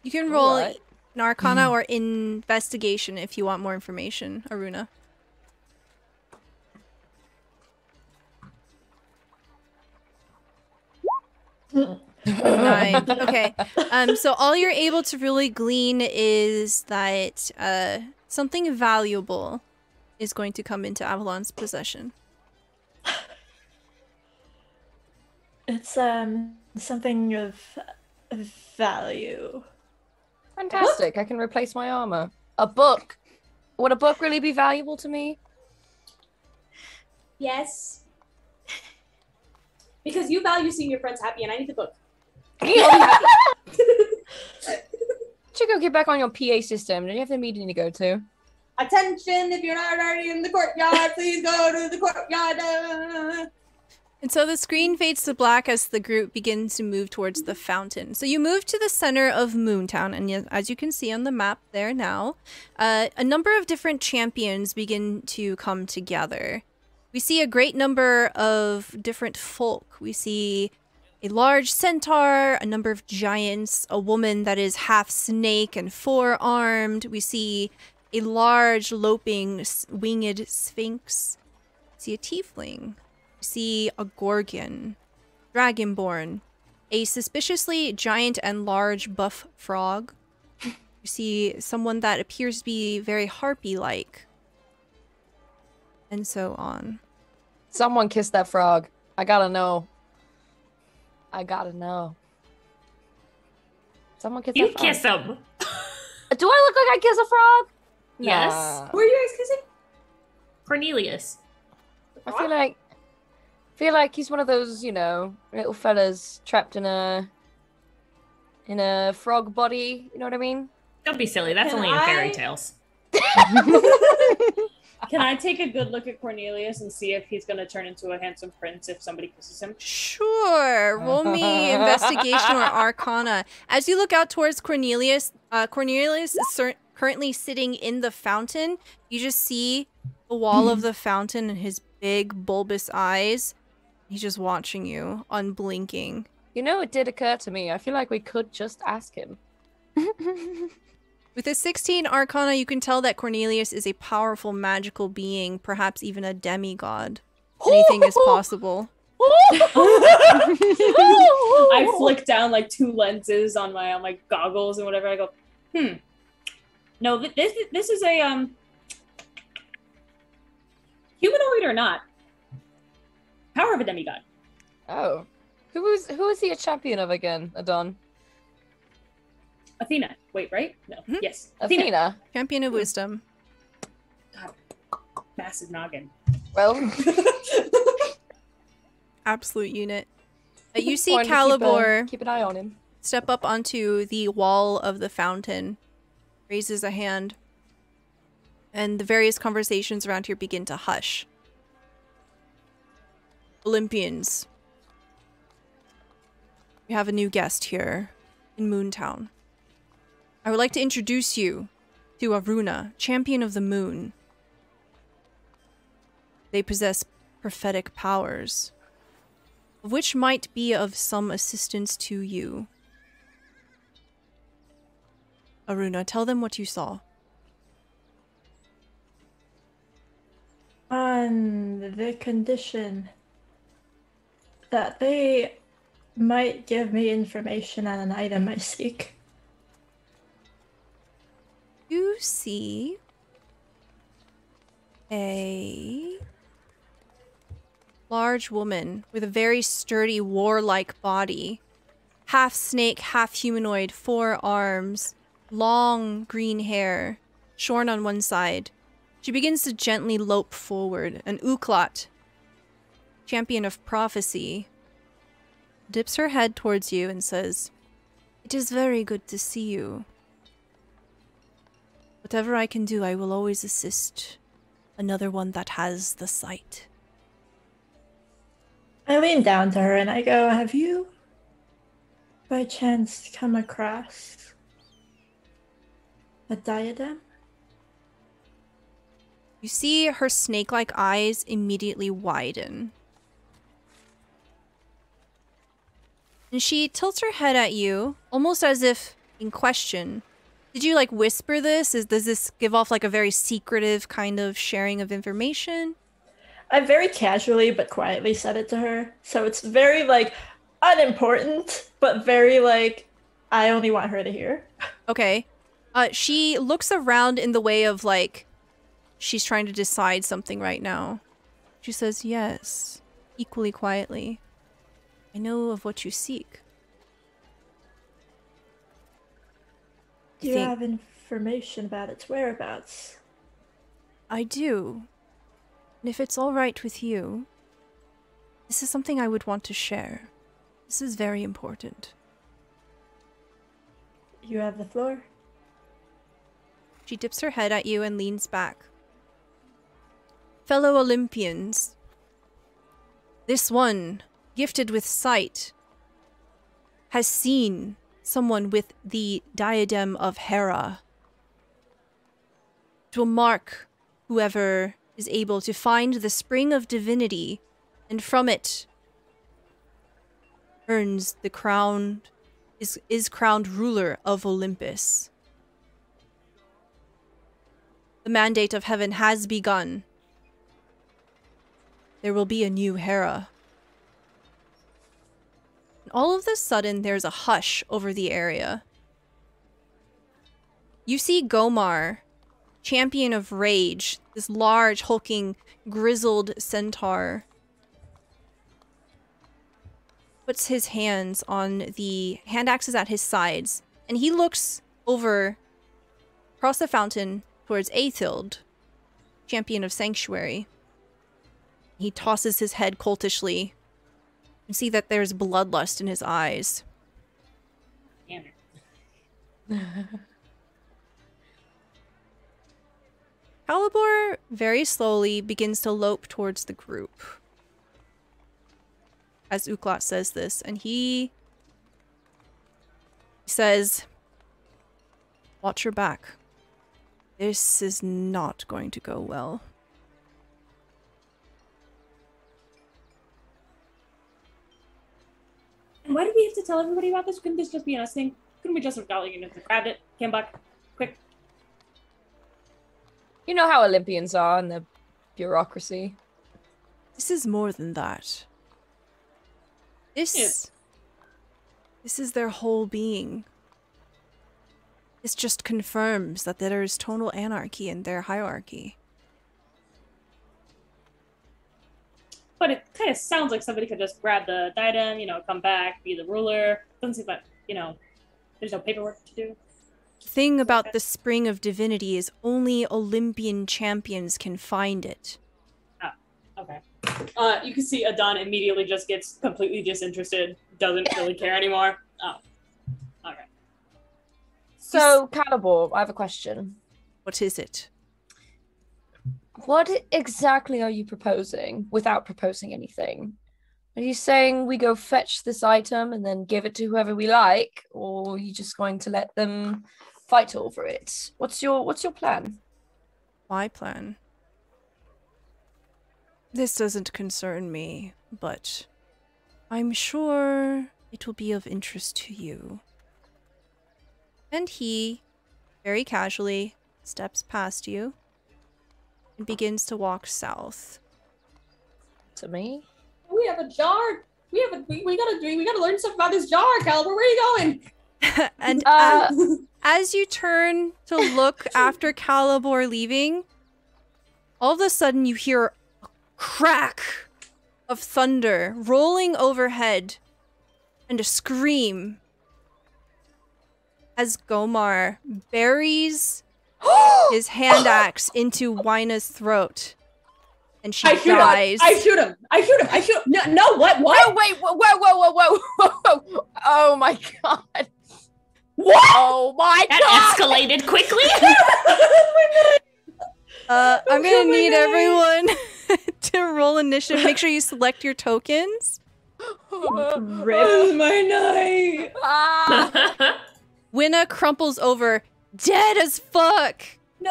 You can roll Alright. an Arcana or Investigation if you want more information, Aruna. Nine. Okay. So all you're able to really glean is that something valuable is going to come into Avalon's possession. It's something of value. Fantastic. I can replace my armor. A book. Would a book really be valuable to me? Yes. Because you value seeing your friends happy, and I need the book. Should go get back on your PA system. Don't you have the meeting to go to? Attention, if you're not already in the courtyard, please go to the courtyard. And so the screen fades to black as the group begins to move towards the fountain. So you move to the center of Moontown, and as you can see on the map there now, a number of different champions begin to come together. We see a great number of different folk. We see a large centaur, a number of giants, a woman that is half snake and four-armed. We see a large loping winged sphinx. We see a tiefling. We see a gorgon, dragonborn, a suspiciously giant and large buff frog. We see someone that appears to be very harpy-like, and so on. Someone kissed that frog. I gotta know. Someone kiss You that frog. kiss him. Do I look like I kiss a frog? Yes. Nah. Who are you guys kissing? Cornelius. I feel like Feel like he's one of those, little fellas trapped in a frog body. You know what I mean? Don't be silly. That's Can only in I- fairy tales. Can I take a good look at Cornelius and see if he's gonna turn into a handsome prince if somebody kisses him? Sure. Roll me investigation or arcana. As you look out towards Cornelius, Cornelius is currently sitting in the fountain. You just see the wall of the fountain and his big bulbous eyes. He's just watching you, unblinking. It did occur to me. I feel like we could just ask him. With a 16 arcana, you can tell that Cornelius is a powerful magical being, perhaps even a demigod. Anything is possible. I flick down like 2 lenses on my goggles and whatever. I go, No, this is a humanoid or not? Power of a demigod. Oh. Who is he a champion of again, Adon? Athena. Wait, right? No. Hmm? Yes. Athena. Champion of wisdom. God. Massive noggin. Well, Absolute unit. You see wanted to Calibor keep an eye on him. step up onto the wall of the fountain, raises a hand, and the various conversations around here begin to hush. Olympians, we have a new guest here in Moontown. I would like to introduce you to Aruna, champion of the moon. They possess prophetic powers, which might be of some assistance to you. Aruna, tell them what you saw. On the condition that they might give me information on an item I seek. You see a large woman with a very sturdy warlike body, half snake, half humanoid, 4 arms, long green hair, shorn on one side. She begins to gently lope forward. An Uklat, champion of prophecy, dips her head towards you and says, "It is very good to see you. Whatever I can do, I will always assist another one that has the sight." I lean down to her and I go, have you by chance come across a diadem? You see her snake-like eyes immediately widen. And she tilts her head at you, almost as if in question. Did you, whisper this? Does this give off, a very secretive kind of sharing of information? I very casually but quietly said it to her. So it's very, unimportant, but very, I only want her to hear. Okay. She looks around in the way of, she's trying to decide something right now. She says, "Yes," equally quietly. "I know of what you seek." Do you have information about its whereabouts? I do. And if it's all right with you, this is something I would want to share. This is very important. You have the floor. She dips her head at you and leans back. "Fellow Olympians, this one, gifted with sight, has seen someone with the diadem of Hera. It will mark whoever is able to find the spring of divinity, and from it earns the crown, is crowned ruler of Olympus. The mandate of heaven has begun. There will be a new Hera." And all of a sudden, there's a hush over the area. You see Gomar, champion of rage, this large, hulking, grizzled centaur, puts his hands on the hand axes at his sides, and he looks over across the fountain towards Aethild, champion of sanctuary. He tosses his head cultishly. You can see that there's bloodlust in his eyes. Damn it. Calibor very slowly begins to lope towards the group. As Uklat says this, and he says, "Watch your back. This is not going to go well." And why do we have to tell everybody about this? Couldn't this just be an us thing? Couldn't we just have grabbed it, came back, quick? You know how Olympians are in the bureaucracy. This is more than that. This is their whole being. This just confirms that there is total anarchy in their hierarchy. But it kind of sounds like somebody could just grab the diadem, come back, be the ruler. Doesn't seem like, there's no paperwork to do. The thing about the Spring of Divinity is only Olympian champions can find it. Oh, okay. You can see Adon immediately just gets completely disinterested, doesn't really care anymore. Oh, okay. So, Calibor, I have a question. What is it? What exactly are you proposing without proposing anything? Are you saying we go fetch this item and then give it to whoever we like, or are you just going to let them fight over it? What's your plan? My plan? This doesn't concern me, but I'm sure it will be of interest to you. And he, very casually, steps past you and begins to walk south. To me? We have a jar. We gotta learn stuff about this jar, Calibor. Where are you going? And as you turn to look after Calibor leaving, all of a sudden you hear a crack of thunder rolling overhead and a scream as Gomar buries his hand axe into Wyna's throat. And she dies. I shoot him. No, what? Oh, wait, whoa. Oh my god. What? Oh my god. That escalated quickly. I'm gonna need everyone to roll initiative. Make sure you select your tokens. Rip my night. Winna crumples over, dead as fuck. No,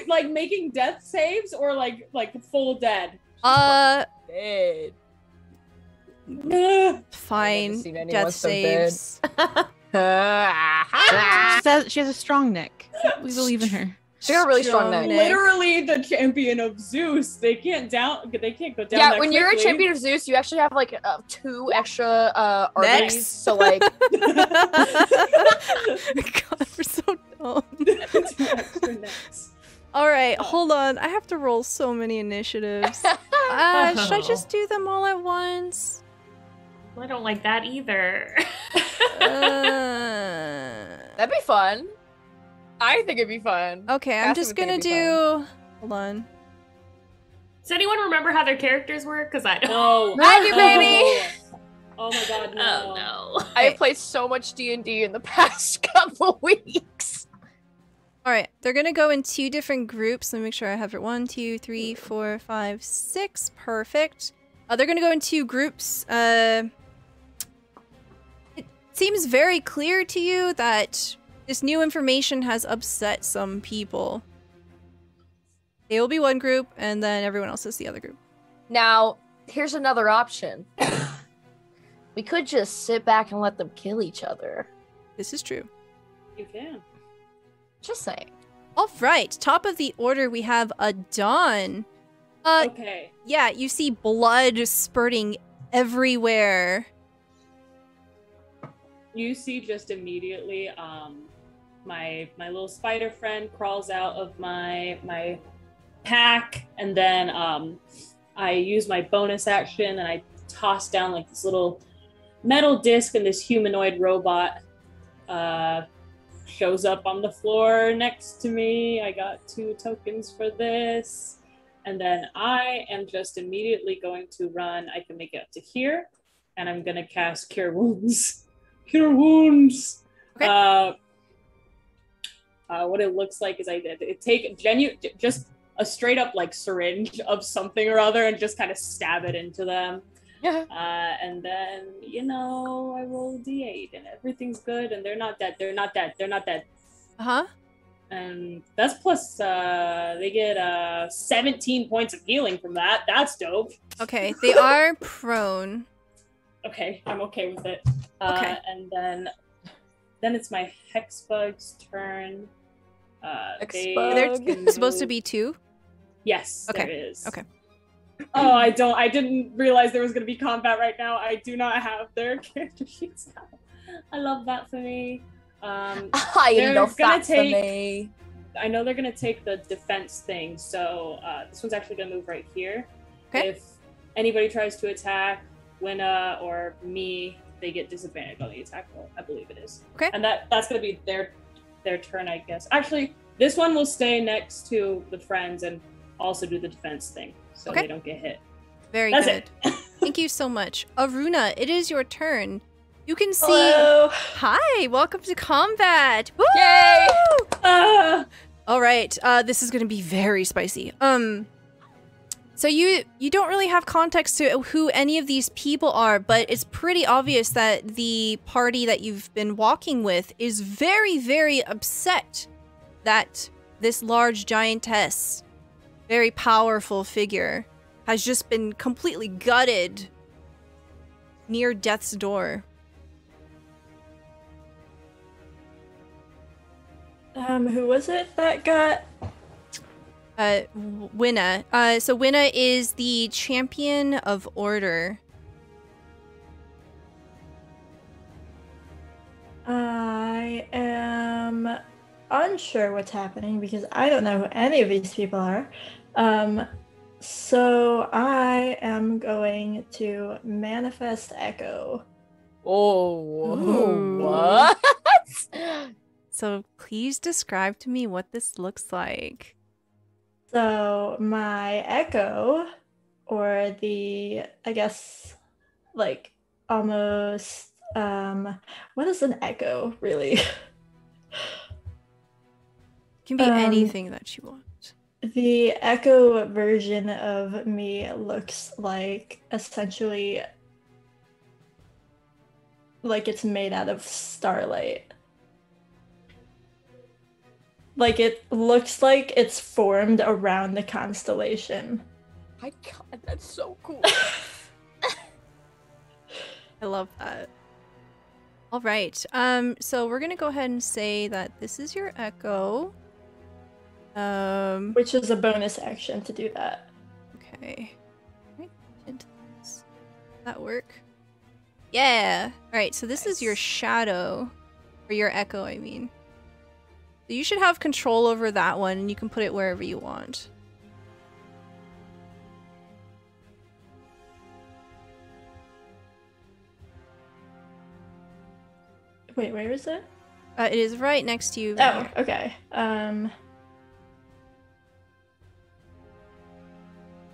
like making death saves or like full dead. Dead. Fine. Anyone Death so saves. She has a strong neck. We believe in her. She got a really strong neck. Literally the champion of Zeus. They can't go down. Yeah, that when you're a quickly. champion of Zeus, you actually have like 2 extra arteries. So like, God, we're so dumb. 2 extra necks. All right, hold on. I have to roll so many initiatives. Should I just do them all at once? I don't like that either. that'd be fun. I think it'd be fun. Okay, I'm Cassie just would think gonna it'd be do. Hold on. Does anyone remember how their characters were? Because I don't. No. I do, baby. Oh my god, no. Oh no. I have played so much D&D in the past couple weeks. All right, they're gonna go in 2 different groups. Let me make sure I have it. 1, 2, 3, 4, 5, 6. Perfect. They're gonna go in 2 groups. It seems very clear to you that this new information has upset some people. They will be one group, and then everyone else is the other group. Now, here's another option. We could just sit back and let them kill each other. This is true. You can. Just saying. All right, top of the order, we have Adon. Okay. Yeah, you see blood spurting everywhere. You see just immediately, my little spider friend crawls out of my pack, and then I use my bonus action and I toss down like this little metal disc, and this humanoid robot shows up on the floor next to me. I got 2 tokens for this. And then I am just immediately going to run. I can make it up to here, and I'm gonna cast Cure Wounds. Cure Wounds. Okay. What it looks like is I take just a straight up like syringe of something or other and just kind of stab it into them. Yeah. And then, I roll D8 and everything's good and they're not dead. They're not dead. Uh-huh. And that's plus, they get 17 points of healing from that. That's dope. Okay, they are prone. Okay, I'm okay with it. Okay. And then it's my Hexbug's turn. They're supposed to be 2? Yes, okay. There is. Okay. Oh, I didn't realize there was going to be combat right now. I do not have their character sheets out. I love that for me. I love that for me. I know they're going to take the defense thing, so this one's actually going to move right here. Okay. If anybody tries to attack Winna or me, they get disadvantage on the attack roll. I believe it is. Okay. And that's going to be their turn, I guess. Actually, this one will stay next to the friends and also do the defense thing, so they don't get hit. Very That's good. it. Thank you so much. Aruna, it is your turn. You can see... Hello. Hi, welcome to combat. Woo! Yay! All right, this is going to be very spicy. So you don't really have context to who any of these people are, but it's pretty obvious that the party that you've been walking with is very, very upset that this large giantess, very powerful figure, has just been completely gutted near death's door. Who was it that got? Winna. So Winna is the champion of order. I am unsure what's happening because I don't know who any of these people are. So I am going to manifest Echo. Oh, what? So please describe to me what this looks like. So my Echo, or the, I guess, like, almost, what is an Echo, really? Can be anything that you want. The Echo version of me looks like, essentially, like it's made out of starlight. Like, it looks like it's formed around the constellation. My God, that's so cool. I love that. All right. So we're gonna go ahead and say that this is your Echo. Which is a bonus action to do that. Okay. Right. Does that work? Yeah. All right. So this is your shadow, or your Echo, I mean. So you should have control over that one, and you can put it wherever you want. Wait, where is it? It is right next to you. Oh, okay.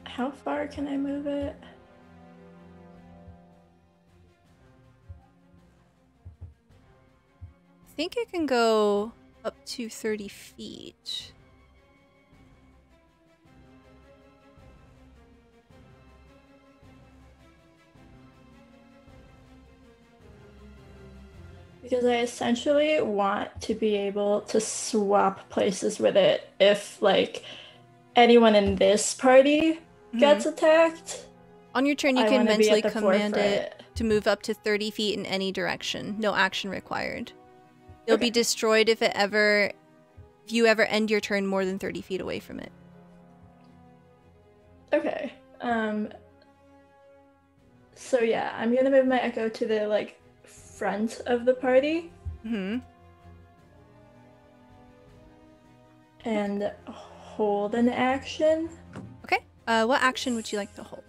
How far can I move it? I think it can go up to 30 feet. Because I essentially want to be able to swap places with it if, like, anyone in this party gets attacked. On your turn, you I can wanna be mentally at the command it forefront. to move up to 30 feet in any direction. No action required. It'll be destroyed if you ever end your turn more than 30 feet away from it. Okay. So yeah, I'm gonna move my Echo to the, like, front of the party. And hold an action. Okay. What action would you like to hold?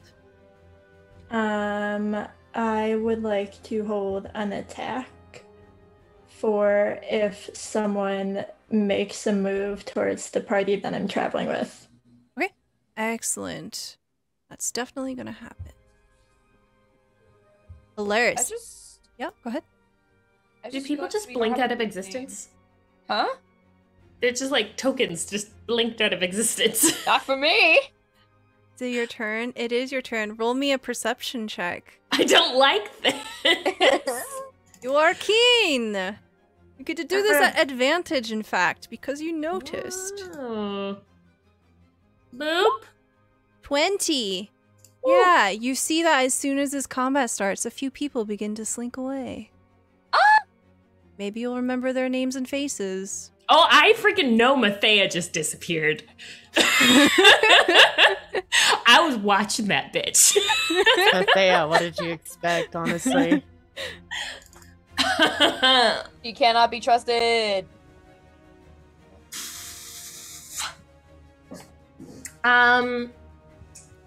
I would like to hold an attack for if someone makes a move towards the party that I'm traveling with. Okay. Excellent. That's definitely gonna happen. Hilarious. Yeah, go ahead. Do people just blink out of existence? Huh? They're just like tokens just blinked out of existence. Not for me. Is it your turn? It is your turn. Roll me a perception check. I don't like this. You are keen. You get to do this at advantage, in fact, because you noticed. Oh. Boop. 20. Yeah, you see that as soon as this combat starts, a few people begin to slink away. Maybe you'll remember their names and faces. Oh, I freaking know Mathea just disappeared. I was watching that bitch. Mathea, what did you expect, honestly? You cannot be trusted.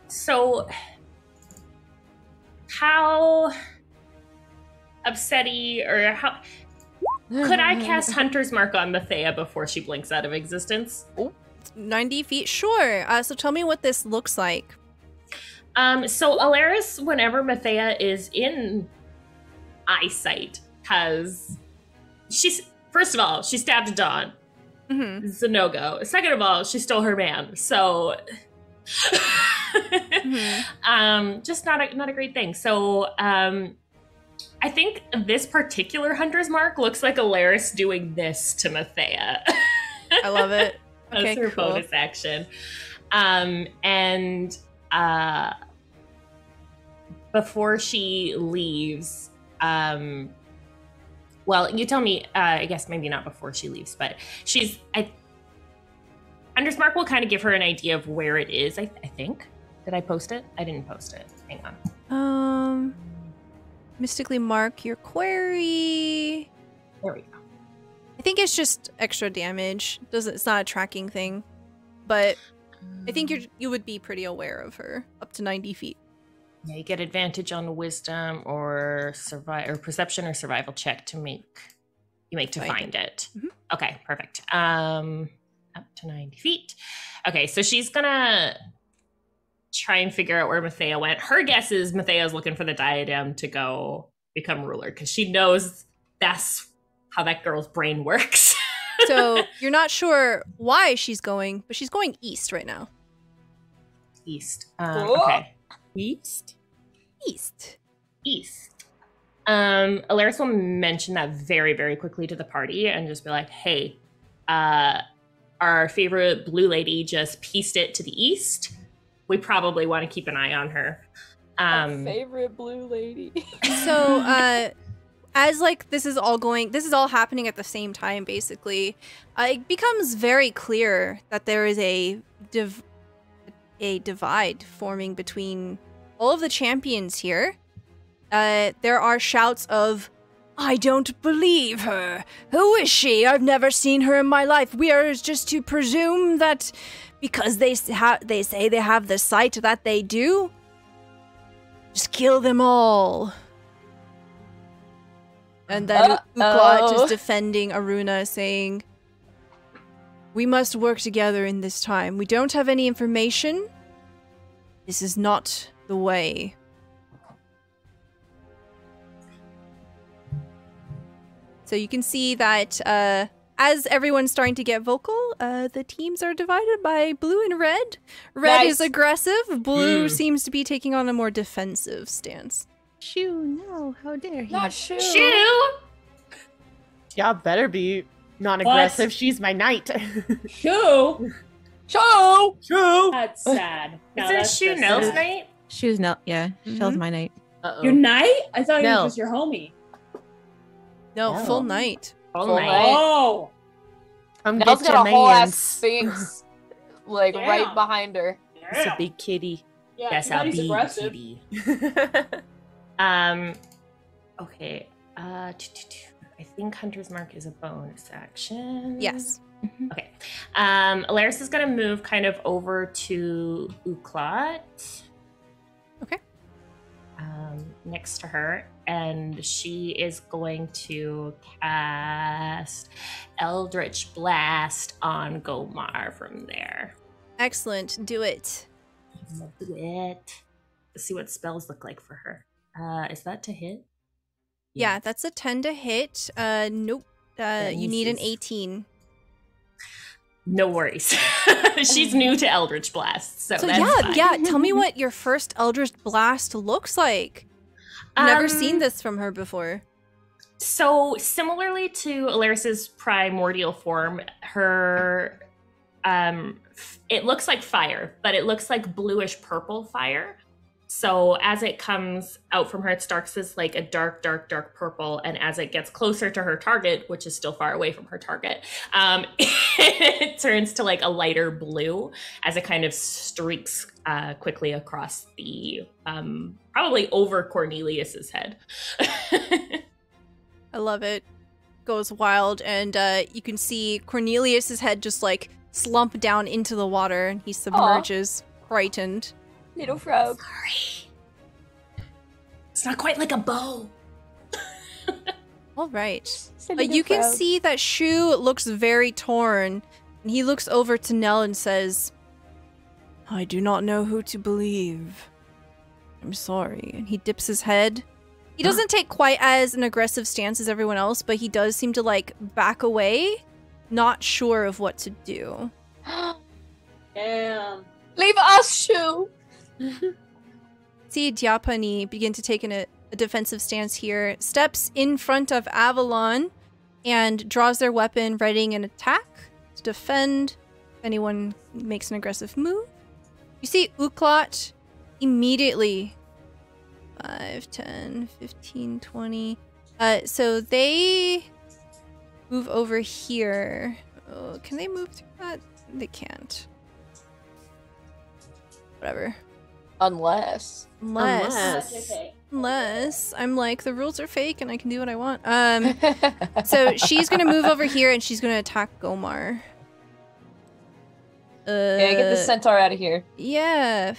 So how upsetty or how could I cast Hunter's Mark on Mathea before she blinks out of existence? 90 feet? Sure. So tell me what this looks like. So Alaris, whenever Mathea is in eyesight, first of all, she stabbed a Dawn. Mm-hmm. It's a no-go. Second of all, she stole her man. So just not a great thing. So I think this particular Hunter's Mark looks like Alaris doing this to Mathea. I love it. Okay, That's her cool. bonus action. Before she leaves, well, you tell me, I guess maybe not before she leaves, but Hunter's Mark will kind of give her an idea of where it is, I think. Did I post it? I didn't post it. Hang on. Mystically mark your query. There we go. I think it's just extra damage. It's not a tracking thing, but I think you would be pretty aware of her up to 90 feet. Yeah, you get advantage on wisdom or perception or survival check to find it. Mm-hmm. Okay, perfect. Up to 90 feet. Okay, so she's gonna try and figure out where Mathea went. Her guess is Mathea's looking for the diadem to go become ruler because she knows that's how that girl's brain works. So you're not sure why she's going, but she's going east right now. East. Okay. East? East. Alaris will mention that very, very quickly to the party and just be like, hey, our favorite blue lady just pieced it to the east. We probably want to keep an eye on her. Our favorite blue lady. So, as like this is all happening at the same time, basically, it becomes very clear that there is a divide forming between all of the champions here. There are shouts of, "I don't believe her. Who is she? I've never seen her in my life. We are just to presume that because they say they have the sight that they do, just kill them all." And then Uklot is defending Aruna, saying, "We must work together in this time. We don't have any information. This is not the way." So you can see that as everyone's starting to get vocal, the teams are divided by blue and red. Red is aggressive. Blue seems to be taking on a more defensive stance. Shoo, no, how dare he? Not Shoo. Shoo! Y'all better be non-aggressive. She's my knight. Shoo! Show! True. That's sad. No, Is it that's Shoo just Nell's sad. night? Shoo's no, yeah, Shell's my knight. Your knight? I thought he No. was just your homie. No, No. full night. Full Full night. night. Oh! Come Nell's get got your a whole ass mans. sphinx, like Damn. right behind her. It's a Yeah. big kitty. Yeah, Yes, now I'll he's be aggressive. kitty. Okay. I think Hunter's Mark is a bonus action. Yes. Okay. Alaris is going to move kind of over to Uklot. Okay. Next to her. And she is going to cast Eldritch Blast on Gomar from there. Excellent. Do it. We'll do it. Let's see what spells look like for her. Is that to hit? Yeah, that's a 10 to hit. Nope. You need an 18. No worries. She's new to Eldritch Blast, so that's fine. Yeah. Tell me what your first Eldritch Blast looks like. I've never seen this from her before. So similarly to Alaris's primordial form, her it looks like fire, but it looks like bluish purple fire. So as it comes out from her, it starts as like a dark purple, and as it gets closer to her target, which is still far away from her target, it turns to like a lighter blue as it kind of streaks quickly across the probably over Cornelius's head. I love it. Goes wild, and you can see Cornelius's head just like slump down into the water, and he submerges, frightened. Little frog. Sorry. It's not quite like a bow. All right. You can see that Shu looks very torn, and he looks over to Nell and says, I do not know who to believe. I'm sorry. And he dips his head. He doesn't take quite as an aggressive stance as everyone else, but he does seem to like back away, not sure of what to do. Damn. Leave us, Shu. See Diapani begin to take a defensive stance here, steps in front of Avalon and draws their weapon, readying an attack to defend if anyone makes an aggressive move. You see Uklot immediately 5, 10, 15, 20. So they move over here. Oh, can they move through that? They can't. Whatever. Unless I'm like, the rules are fake and I can do what I want. So she's gonna move over here and she's gonna attack Gomar. Yeah, get the centaur out of here. Yeah,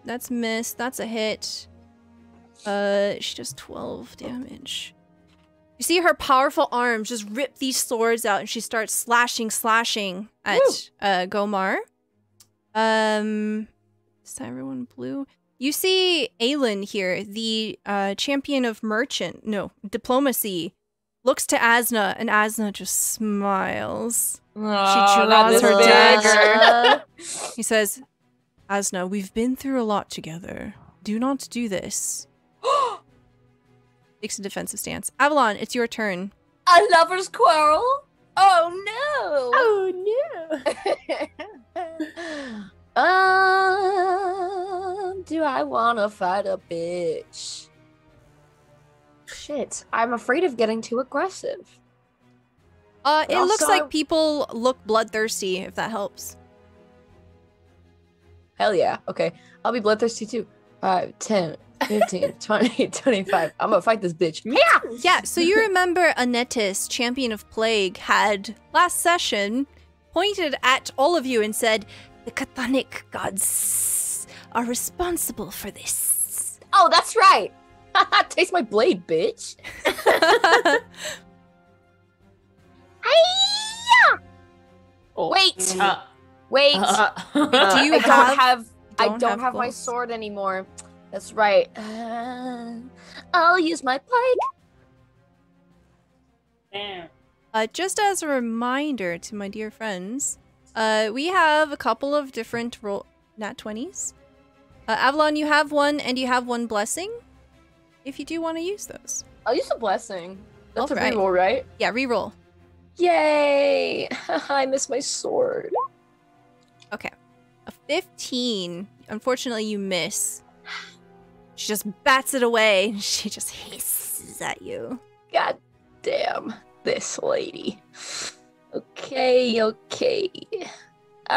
that's miss. That's a hit. She does 12 damage. You see her powerful arms just rip these swords out, and she starts slashing at Gomar. Is everyone blue? You see Aelin here, the champion of diplomacy, looks to Asna, and Asna just smiles. She draws her dagger. He says, Asna, we've been through a lot together. Do not do this. Takes a defensive stance. Avalon, it's your turn. A lover's quarrel? Oh no! Do I want to fight a bitch? Shit, I'm afraid of getting too aggressive. It looks like people look bloodthirsty, if that helps. Hell yeah. Okay, I'll be bloodthirsty too. 5, 10, 15, 20, 25. I'm gonna fight this bitch. Yeah, so you remember Anetis, champion of plague, had last session pointed at all of you and said, the chthonic gods are responsible for this. Oh, that's right. Taste my blade, bitch. Wait. Wait. I don't have my sword anymore. That's right. I'll use my pike. Damn. Just as a reminder to my dear friends, we have a couple of different nat 20s. Avalon, you have one, and you have one blessing. If you do want to use those. I'll use a blessing. That's All right. a reroll, right? Yeah, reroll. Yay! I miss my sword. Okay. A 15. Unfortunately, you miss. She just bats it away. She just hisses at you. God damn this lady. Okay. All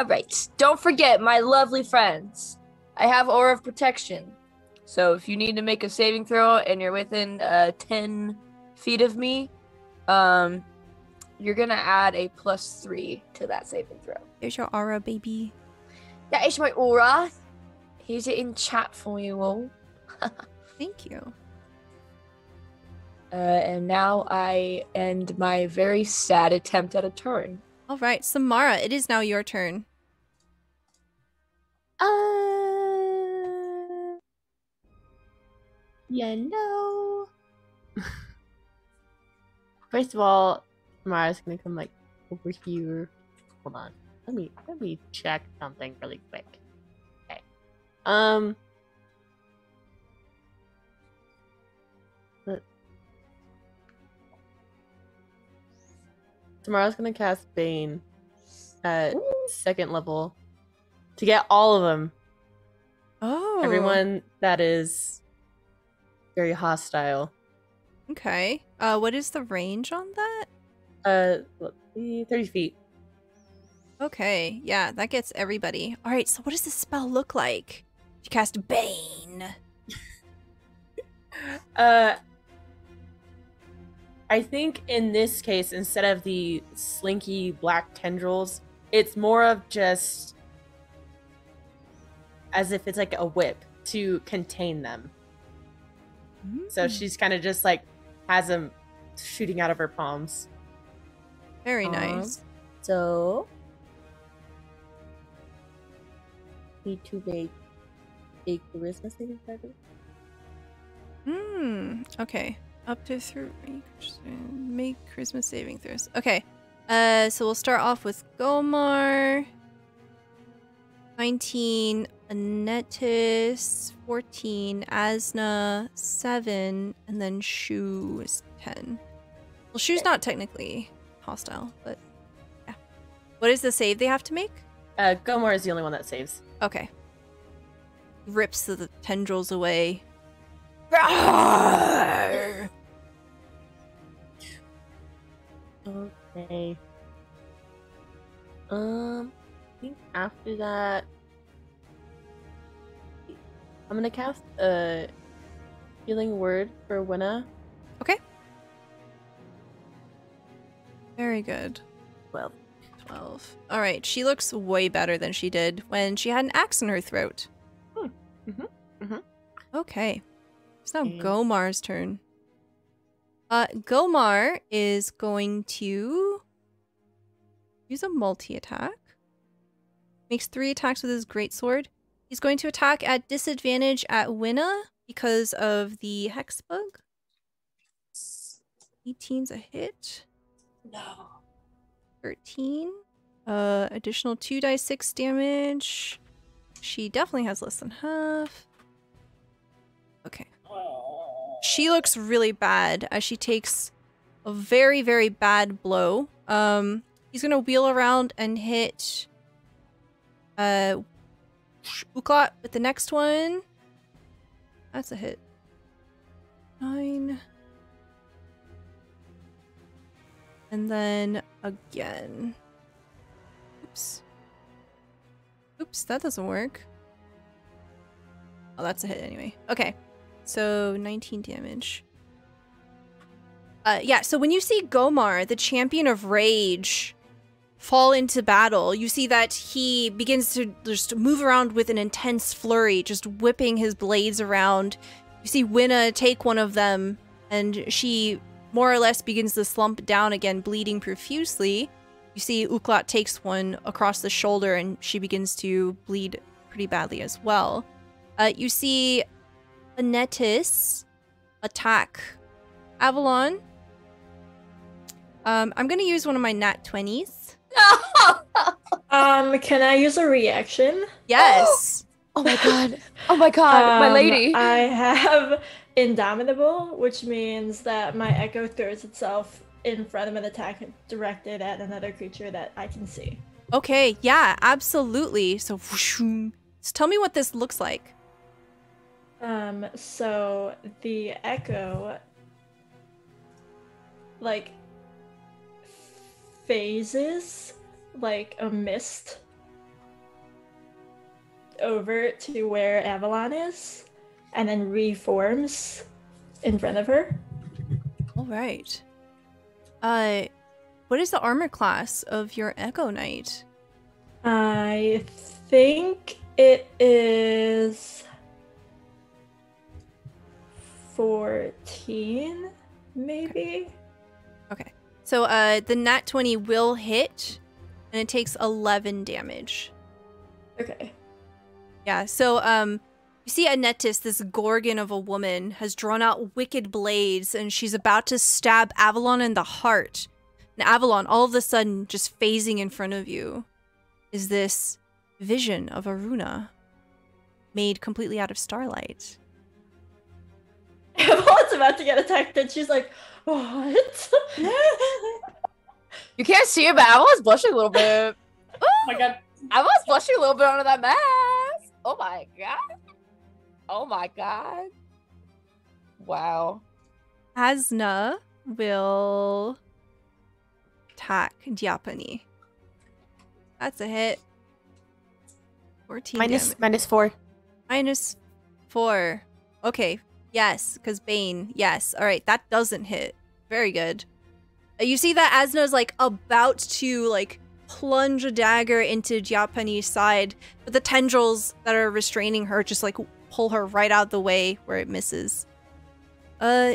right. Don't forget, my lovely friends. I have Aura of Protection. So if you need to make a saving throw and you're within 10 feet of me, you're gonna add a +3 to that saving throw. Here's your aura, baby. That is my aura. Here's it in chat for you all. Thank you. And now I end my very sad attempt at a turn. All right, Samara, it is now your turn. Yeah, no. First of all, Mara's gonna come like over here. Hold on. Let me check something really quick. Okay. Tomorrow's gonna cast Bane at 2nd level to get all of them. Oh. Everyone that is very hostile. Okay. What is the range on that? 30 feet. Okay. Yeah, that gets everybody. All right. So what does this spell look like? You cast Bane. I think in this case, instead of the slinky black tendrils, it's more of just as if it's like a whip to contain them. So she's kind of just like has them shooting out of her palms. Very nice. So need to make a charisma saving throw. Okay. Up to 3. Make charisma saving throws. Okay. So we'll start off with Gomar. 19, Anetis, 14, Asna, 7, and then Shu is 10. Well, Shu's not technically hostile, but yeah. What is the save they have to make? Gomar is the only one that saves. Okay. Rips the tendrils away. Okay. I think after that, I'm gonna cast a healing word for Winna. Okay. Very good. 12. 12. All right. She looks way better than she did when she had an axe in her throat. Okay. It's now Gomar's turn. Gomar is going to use a multi-attack. Makes 3 attacks with his greatsword. He's going to attack at disadvantage at Winna because of the hex bug. 18's a hit. No. 13. Additional 2d6 damage. She definitely has less than half. Okay. She looks really bad as she takes a very, very bad blow. He's gonna wheel around and hit Uklat with the next one. That's a hit. 9. And then again. Oops. Oops, that doesn't work. Oh, that's a hit anyway. Okay. So 19 damage. Yeah, so when you see Gomar, the champion of rage, fall into battle, you see that he begins to just move around with an intense flurry, just whipping his blades around. You see Winna take one of them, and she more or less begins to slump down again, bleeding profusely. You see Uklat takes one across the shoulder, and she begins to bleed pretty badly as well. You see Anetis attack Avalon. I'm gonna use one of my nat 20s. Can I use a reaction? Yes. Oh my god. Oh my god, my lady. I have Indomitable, which means that my echo throws itself in front of an attack directed at another creature that I can see. Okay, yeah, absolutely. So tell me what this looks like. So the echo, like, phases like a mist over to where Avalon is, and then reforms in front of her. All right. What is the armor class of your Echo Knight? I think it is 14, maybe. Okay. So the nat 20 will hit, and it takes 11 damage. Okay. Yeah, so you You see Anetis, this gorgon of a woman, has drawn out wicked blades, and she's about to stab Avalon in the heart. And Avalon, all of a sudden, just phasing in front of you, is this vision of a runa made completely out of starlight. Evelyn's about to get attacked, and she's like, what? You can't see it, but Avalon's blushing a little bit. Oh my god. Avalon's blushing a little bit under that mask. Oh my god. Oh my god. Wow. Asna will attack Diapani. That's a hit. 14 damage. -4. -4. Okay. Yes, because Bane. Yes. All right. That doesn't hit. Very good. You see that Asna's like about to like plunge a dagger into Diapani's side, but the tendrils that are restraining her just like pull her right out the way where it misses.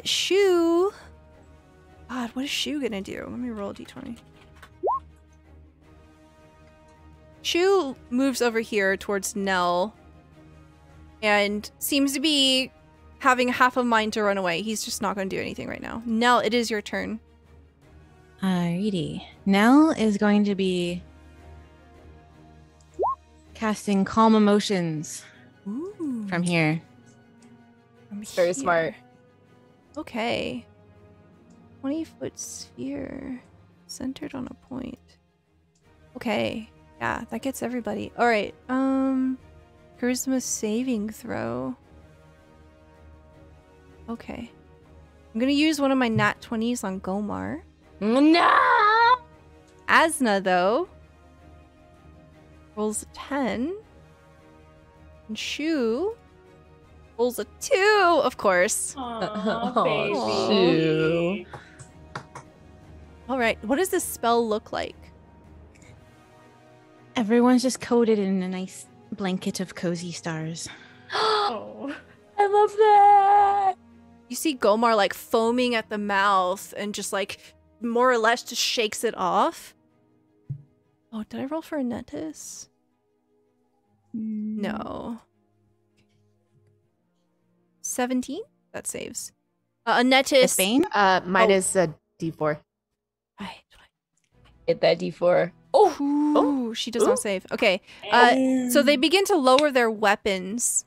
Shu. God, what is Shu gonna do? Let me roll a d20. Shu moves over here towards Nell and seems to be having half a mind to run away. He's just not going to do anything right now. Nell, it is your turn. Alrighty. Nell is going to be casting Calm Emotions Ooh. from here. Very smart. Okay. 20-foot sphere centered on a point. Okay. Yeah, that gets everybody. All right. Charisma saving throw. Okay. I'm going to use one of my nat 20s on Gomar. No! Asna, though, rolls a 10. And Shu rolls a 2, of course. Aw, baby. Shu. All right. What does this spell look like? Everyone's just coated in a nice blanket of cozy stars. Oh. I love that! You see Gomar like foaming at the mouth and just like more or less just shakes it off. Oh, did I roll for Anetis? No. 17? That saves. Anetis. Bane? Mine is a D4. Right. Hit that D4. Ooh, she does not save. Okay. So they begin to lower their weapons.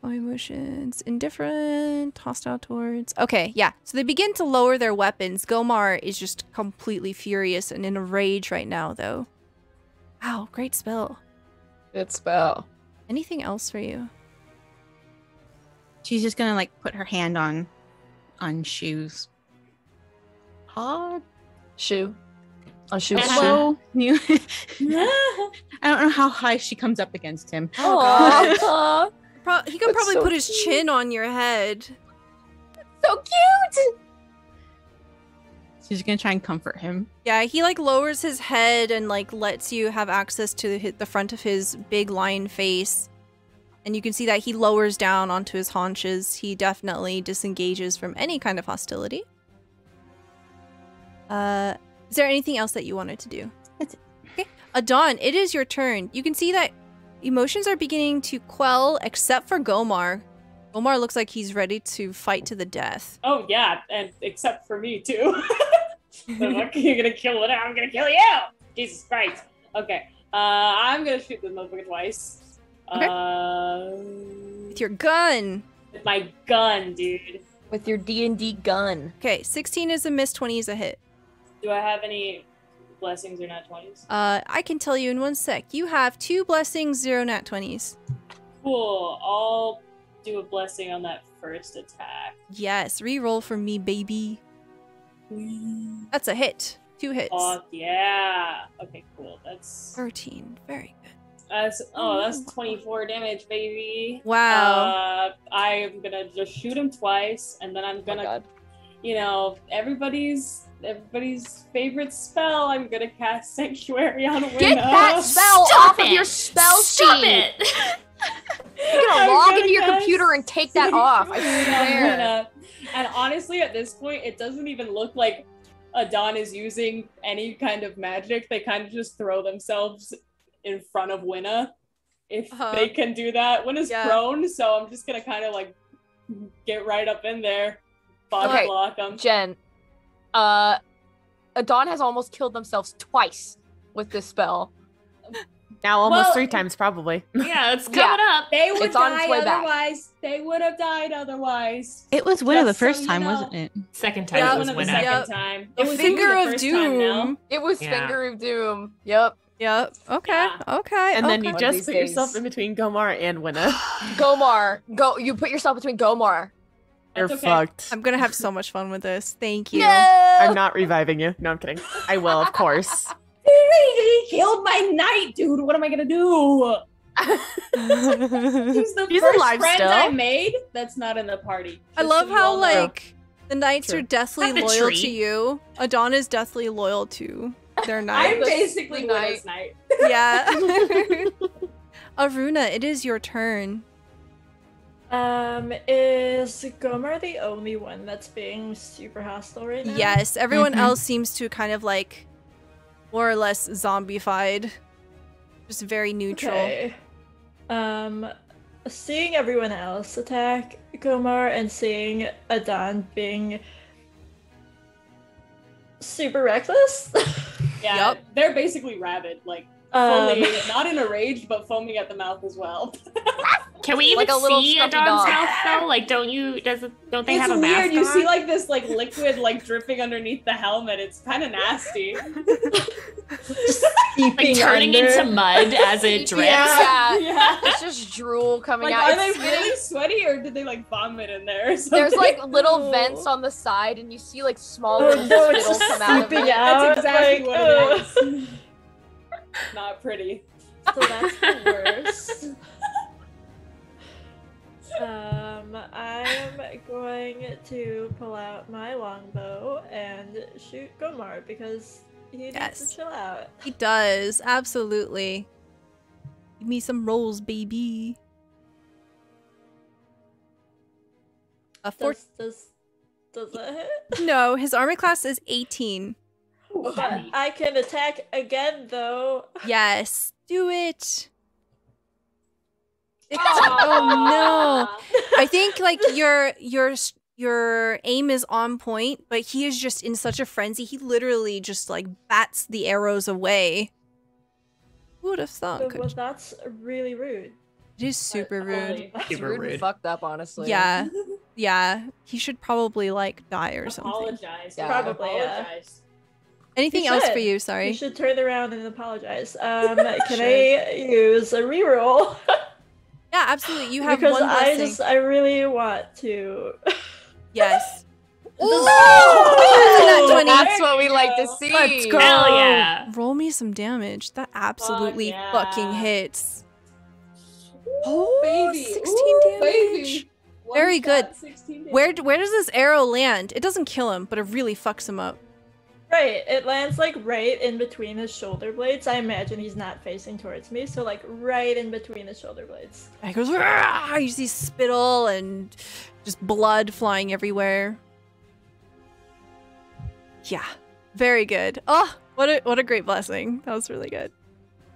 Oh, emotions. Indifferent. Hostile towards. Okay, yeah. So they begin to lower their weapons. Gomar is just completely furious and in a rage right now, though. Wow, great spell. Good spell. Anything else for you? She's just gonna like put her hand on Shu's pod. Shoe. On Shoe. Elbow. You- I don't know how high she comes up against him. Aw. He can That's probably so put his cute. chin on your head. So cute! She's gonna try and comfort him. Yeah, he like lowers his head and like lets you have access to the front of his big lion face. And you can see that he lowers down onto his haunches. He definitely disengages from any kind of hostility. Is there anything else that you wanted to do? That's it. Okay. Adon, it is your turn. You can see that emotions are beginning to quell except for Gomar. Gomar looks like he's ready to fight to the death. Oh yeah, and except for me too. You're gonna kill it. I'm gonna kill you. Jesus Christ. Okay. I'm gonna shoot the motherfucker twice. With your gun. With my gun, dude. With your D&D gun. Okay, 16 is a miss, 20 is a hit. Do I have any blessings or nat 20s? I can tell you in 1 sec. You have 2 blessings, 0 nat 20s. Cool. I'll do a blessing on that first attack. Yes, re-roll for me, baby. That's a hit. 2 hits. Fuck yeah. Okay, cool. That's 13. Very good. that's 24 damage, baby. Wow. I'm gonna just shoot him twice, and then I'm gonna, everybody's favorite spell. I'm gonna cast Sanctuary on Winnow. Get that spell off of your spell Stop sheet! it! You're gonna log into your computer and take that off. I swear. And honestly, at this point, it doesn't even look like Adon is using any kind of magic. They kind of just throw themselves in front of Winna if they can do that. Winna's prone, so I'm just gonna kind of like get right up in there, body block them. Jen, Dawn has almost killed themselves twice with this spell. Now almost 3 times probably. Yeah, it's coming up. They would It's on its die way back. otherwise. They would have died otherwise. It was Winna the Just so first you time, know. wasn't it? Second time it was One of the Winna. second time. The It was finger you the of first time now. doom. It was Yeah. Finger of Doom. Yep. Yep. Okay. Yeah. Okay. And then you One of just these put days. yourself in between Gomar and Winna. Gomar. You put yourself between Gomar. You're That's okay. fucked. I'm gonna have so much fun with this. Thank you. I'm not reviving you. No, I'm kidding. I will, of course. He killed my knight, dude. What am I gonna do? He's the He's first alive friend still. I made that's not in the party. I Just love so you how all know. like the knights are deathly Have a loyal treat. to you. Adon is deathly loyal to their I'm knight. basically the Winna's knight. Yeah. Aruna, it is your turn. Is Gomer the only one that's being super hostile right now? Yes, everyone Mhm. else seems to kind of like more or less zombified. Just very neutral. Okay. Seeing everyone else attack Gomer and seeing Adon being super reckless. Yeah, Yep. they're basically rabid, like fully, not in a rage, but foaming at the mouth as well. Can we even Like a little see scruffy Adon's dog. mouth though? Like, don't they It's have a mask weird. You on? see like this like liquid like dripping underneath the helmet. It's kind of nasty. Like turning into mud as it drips. Yeah. Yeah. It's just drool coming Like, out. are they It's really sweaty or did they like vomit in there? Or something? There's like little vents on the side, and you see like small Oh, little no, it's spittles just come out of seeping it. out. That's exactly like, what it is. Not pretty. So that's the worst. I'm going to pull out my longbow and shoot Gomar because he needs Yes. to chill out. He does, absolutely. Give me some rolls, baby. A four. Does that hit? No, his armor class is 18. But I can attack again though. Yes, do it. Oh no! I think like your aim is on point, but he is just in such a frenzy. He literally just like bats the arrows away. Who would have thought? Well, that's really rude. It is super rude. Holy- That's Super rude rude. and fucked up, honestly. Yeah, yeah. He should probably like die or something. Apologize. Yeah. Probably, yeah. Apologize. Anything You else for should. you? You Sorry. should turn around and apologize. Can I use a reroll? Yeah, absolutely. You have because one blessing. I really want to. Yes. Oh! That's a nat 20. That's what we like to see. Let's go. Hell yeah. Roll me some damage. That absolutely yeah. fucking hits. Oh, baby. 16 Ooh, damage. baby. Very One good. shot, 16 damage. Where does this arrow land? It doesn't kill him, but it really fucks him up. Right, it lands like right in between his shoulder blades. I imagine he's not facing towards me, so like right in between his shoulder blades. And he goes, "Rah!" You see spittle and just blood flying everywhere. Yeah, very good. Oh, what a great blessing. That was really good.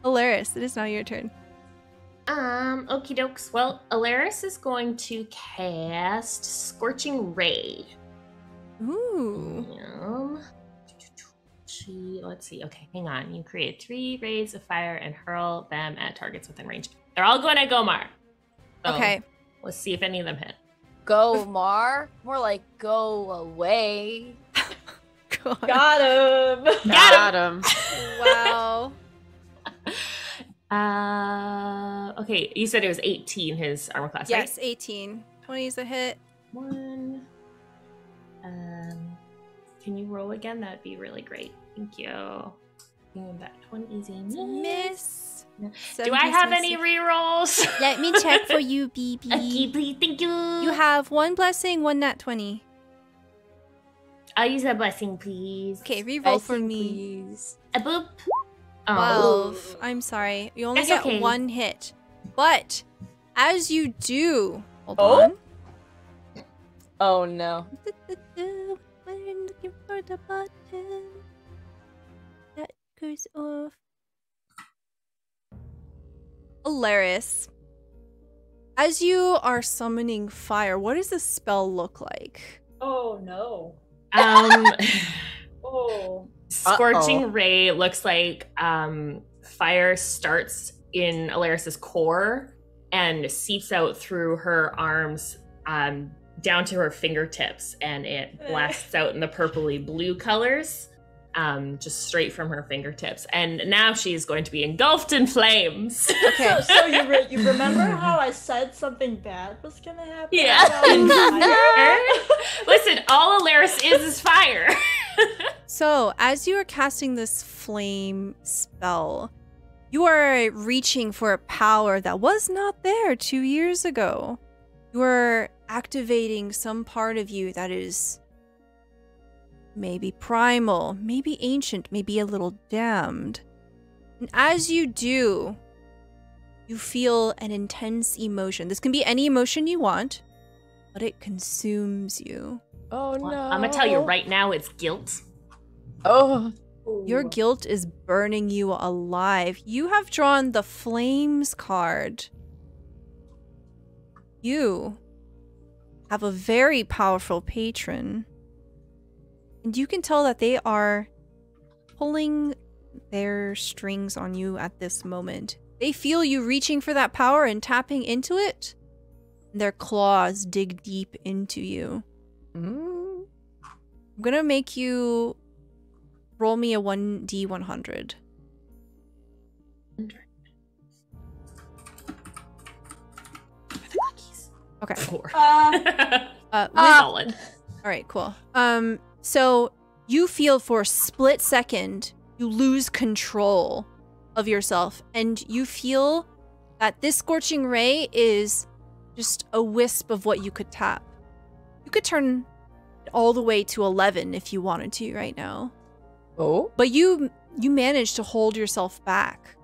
Alaris, it is now your turn. Okie dokes. Well, Alaris is going to cast Scorching Ray. Ooh. Let's see. Okay, hang on. You create 3 rays of fire and hurl them at targets within range. They're all going at Gomar. So, Okay. Let's see if any of them hit. Go, Mar. More like go away. God. Got him! Got him. Wow. Okay, you said it was 18 his armor class, right? Yes, 18. 20 is a hit. 1. Can you roll again? That'd be really great. Thank you. And that 20 is a miss. Miss. Do I have any rerolls? Let me check for you, BB. Okay, please, thank you. You have 1 blessing, 1 nat 20. I'll use a blessing, please. Okay, reroll for me. A boop. 12. I'm sorry. You only That's get okay. 1 hit. But as you do, hold Oh? on. Oh no. I'm looking for the button that goes off. Alaris, as you are summoning fire, what does this spell look like? Oh no. Oh. Scorching Ray looks like fire starts in Alaris's core and seeps out through her arms down to her fingertips, and it blasts out in the purpley blue colors, just straight from her fingertips. And now she's going to be engulfed in flames. Okay. So you remember how I said something bad was gonna happen? Yeah. Listen, all Alaris is fire. So, as you are casting this flame spell, you are reaching for a power that was not there 2 years ago. You are activating some part of you that is maybe primal, maybe ancient, maybe a little damned. And as you do, you feel an intense emotion. This can be any emotion you want, but it consumes you. Oh no. I'm gonna tell you right now, it's guilt. Oh. Your guilt is burning you alive. You have drawn the Flames card. You have a very powerful patron. And you can tell that they are pulling their strings on you at this moment. They feel you reaching for that power and tapping into it. Their claws dig deep into you. I'm gonna make you roll me a 1d100. Okay. 4. Solid. All right, cool. So you feel for a split second, you lose control of yourself, and you feel that this scorching ray is just a wisp of what you could tap. You could turn it all the way to 11 if you wanted to right now. Oh? But you managed to hold yourself back.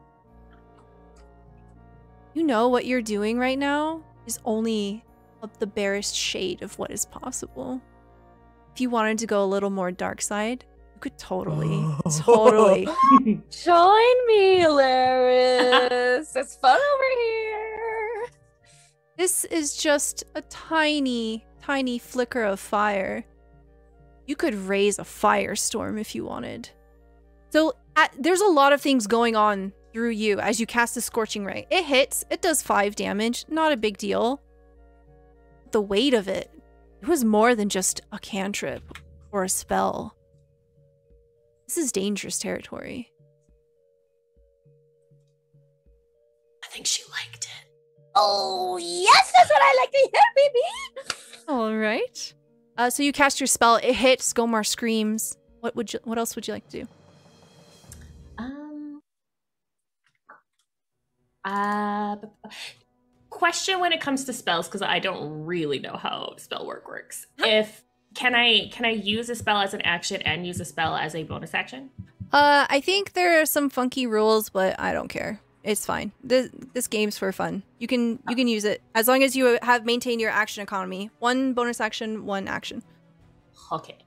You know what you're doing right now is only the barest shade of what is possible. If you wanted to go a little more dark side, you could totally. Join me, Alaris. It's fun over here. This is just a tiny, tiny flicker of fire. You could raise a firestorm if you wanted. So there's a lot of things going on through you as you cast the Scorching Ray. It hits. It does 5 damage. Not a big deal. The weight of it was more than just a cantrip or a spell. This is dangerous territory. I think she liked it. Oh, yes, that's what I like to hear, baby. All right. So you cast your spell. It hits. Gomar screams. What else would you like to do? Question when it comes to spells, because I don't really know how spell works. Can I use a spell as an action and use a spell as a bonus action? I think there are some funky rules, but I don't care. It's fine. This game's for fun. You can use it as long as you have maintained your action economy. 1 bonus action, 1 action. Okay.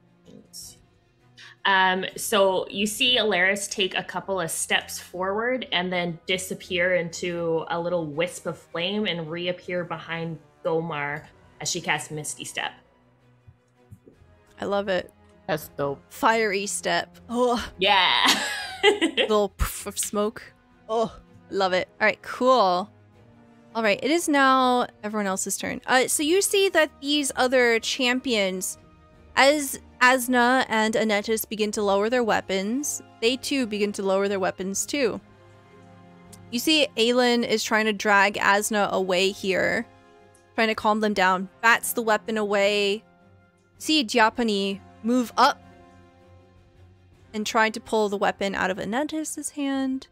So you see Alaris take a couple of steps forward and then disappear into a little wisp of flame and reappear behind Gomar as she casts Misty Step. I love it. That's dope. Fiery step. Oh, yeah. little puff of smoke. Oh, love it. All right, cool. All right, it is now everyone else's turn. So you see that these other champions, as Asna and Anetis begin to lower their weapons, they too begin to lower their weapons too. You see Aelin is trying to drag Asna away here, trying to calm them down, bats the weapon away. See Diapani move up and trying to pull the weapon out of Anetis' hand.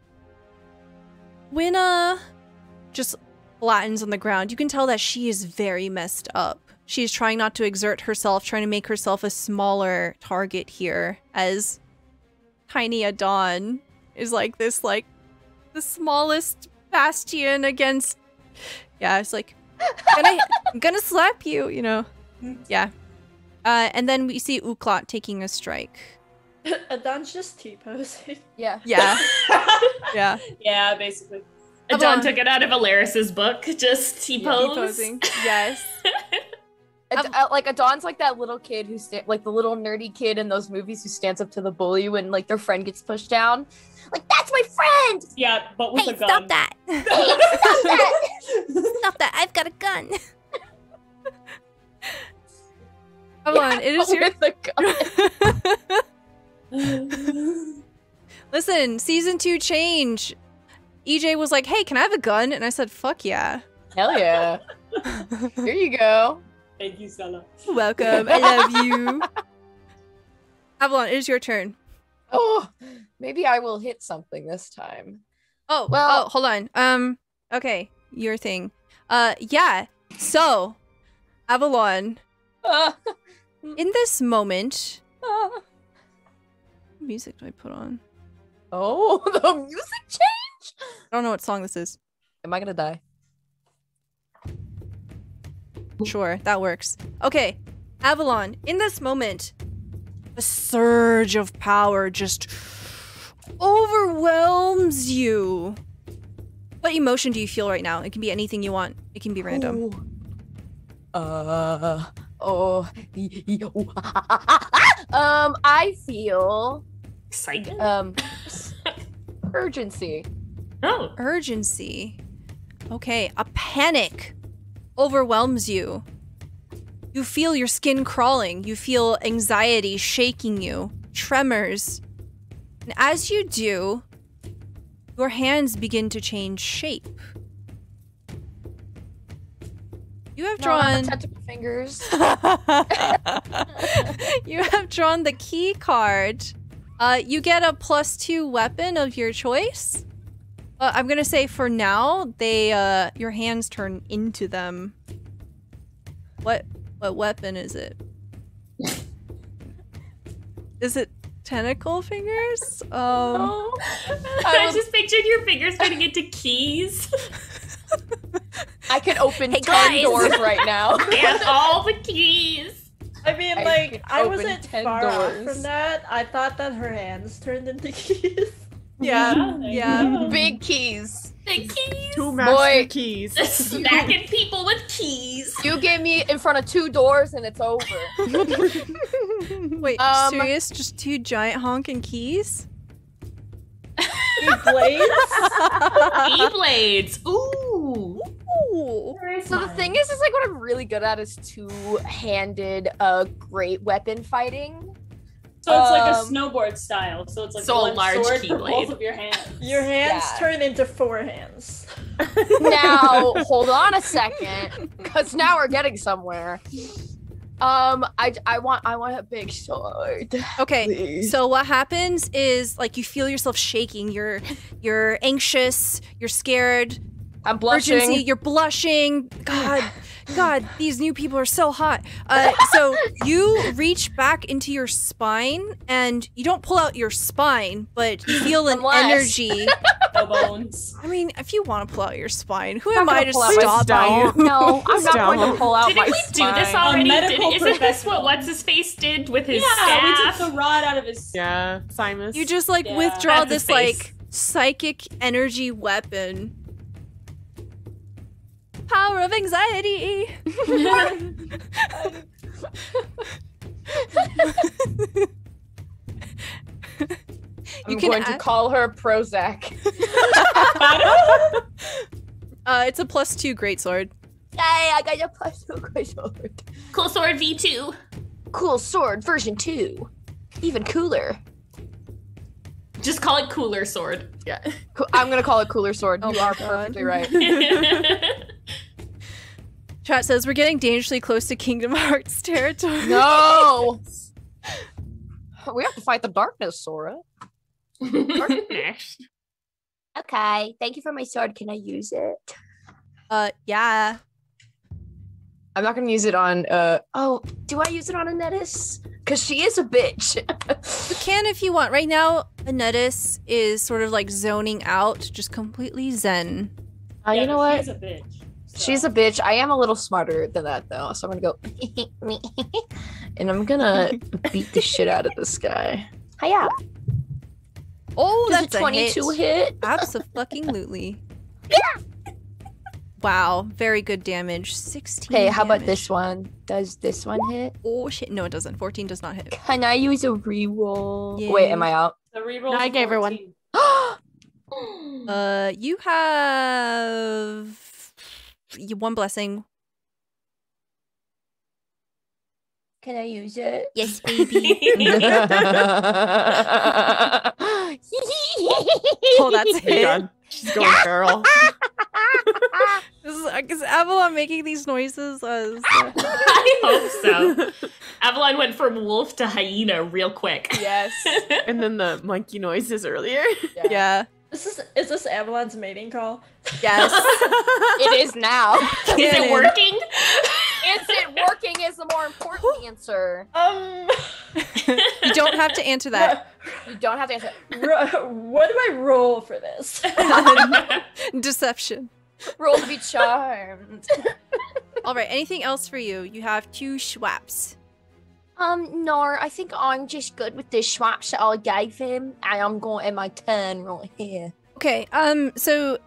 Winna just flattens on the ground. You can tell that she is very messed up. She's trying not to exert herself, trying to make herself a smaller target here, as Tiny Adon is like this, like, the smallest bastion against... Yeah, it's like, I'm gonna slap you, you know? Yeah. And then we see Uklot taking a strike. Adon's just T-posing. Yeah. Yeah. Yeah. Yeah, basically. Dawn took it out of Alaris's book. Just T-pose. T-posing. Yes. Like Adon's like that little kid like the little nerdy kid in those movies who stands up to the bully when like their friend gets pushed down. Like, that's my friend! Yeah, but with a gun. Stop that! Hey, stop that! Stop that! I've got a gun. Come on, it is your. With a gun. Listen, season 2 change. EJ was like, "Hey, can I have a gun?" And I said, "Fuck yeah." Hell yeah. Here you go. Thank you, Stella. Welcome. I love you. Avalon, it is your turn. Oh, maybe I will hit something this time. Oh, Well- hold on. Okay, your thing. Yeah. So, Avalon, in this moment, what music do I put on? Oh, the music change? I don't know what song this is. Am I gonna die? Sure, that works. Okay, Avalon, in this moment, a surge of power just overwhelms you. What emotion do you feel right now? It can be anything you want. It can be random. Ooh. I feel Excitement. urgency. Oh. Urgency. Okay, a panic overwhelms you. You feel your skin crawling. You feel anxiety shaking you, tremors. And as you do, your hands begin to change shape. You have drawn tentacle fingers. You have drawn the key card. You get a +2 weapon of your choice. I'm gonna say for now, your hands turn into them. What weapon is it? Is it tentacle fingers? I just pictured your fingers turning into keys. I can open 10 guys. doors right now. And all the keys. I mean, I like, could I open wasn't 10 far off doors. from that. I thought that her hands turned into keys. Yeah, there you yeah. go. Big keys. The keys. 2 master Boy. keys. Smacking people with keys. You get me in front of 2 doors and it's over. Wait, serious? Just 2 giant honking keys? Blades? E-blades. Ooh. Ooh. So the thing is like what I'm really good at is two-handed great weapon fighting. So it's like a snowboard style. So it's like So a one large sword for keyblade. both of your hands. Your hands Yeah. turn into 4 hands. Now, hold on a second, because now we're getting somewhere. I want a big sword. Okay, Please. so what happens is like you feel yourself shaking. You're anxious. You're scared. I'm blushing. Urgency. You're blushing. God, these new people are so hot. So you reach back into your spine, and you don't pull out your spine, but you feel an Unless. energy. No bones. I mean, if you want to pull out your spine, who I'm am not I gonna to pull out my stop spine. you? No, I'm not going to Don't. pull out Didn't my we do this spine. already? medical Isn't this professional. what what's-his-face did with his Yeah, we staff? took the rod out of his. Yeah, Simus. You just like Yeah. withdraw That's his this face. like psychic energy weapon. Power of anxiety. I'm can going to add- call her Prozac. It's a +2 greatsword. Yay, I got a +2 great sword. Cool Sword V2. Cool sword version 2. Even cooler. Just call it Cooler Sword. Yeah. I'm going to call it cooler sword. Oh You my are God. perfectly right. Chat says we're getting dangerously close to Kingdom Hearts territory. No! We have to fight the darkness, Sora. Next. Okay, thank you for my sword. Can I use it? Yeah. I'm not gonna use it on, do I use it on Anetis? Because she is a bitch. You can if you want. Right now, Anetis is sort of like zoning out, just completely zen. You know what? She's a bitch. so. She's a bitch. I am a little smarter than that, though. So I'm gonna go, and I'm gonna beat the shit out of this guy. Hiya. Oh, Does that's a 22 a hit. hit? Absolutely. Wow, very good damage. 16. Hey, how about damage. this one? Does this one hit? Oh shit! No, it doesn't. 14 does not hit. Can I use a reroll? Yay. Wait, am I out? The reroll. No, I gave her one. You have one blessing. Can I use it? Yes, baby. Oh, that's Hey, it. God. She's going girl. Is Avalon making these noises? I hope so. Avalon went from wolf to hyena real quick. Yes. And then the monkey noises earlier. Yeah. Is this Avalon's mating call? Yes. It is now. Is it working? Is it working is the more important answer. You don't have to answer that. You don't have to answer. What do I roll for this? Deception. Roll to be charmed. All right. Anything else for you? You have 2 schwaps. No, I think I'm just good with the swaps that I gave him. And I'm going in my turn right here. Okay. So,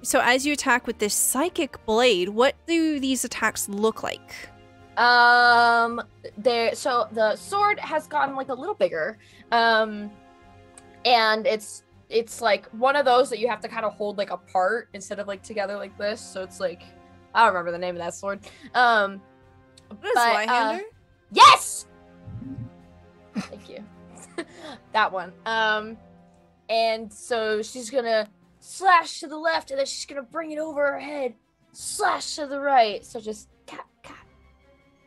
so as you attack with this psychic blade, what do these attacks look like? So the sword has gotten like a little bigger. And it's like one of those that you have to kind of hold like apart instead of like together like this. So it's like I don't remember the name of that sword. What is But, Zweihander? Yes! Thank you. That one. And so she's gonna slash to the left, and then she's gonna bring it over her head. Slash to the right. So just cat.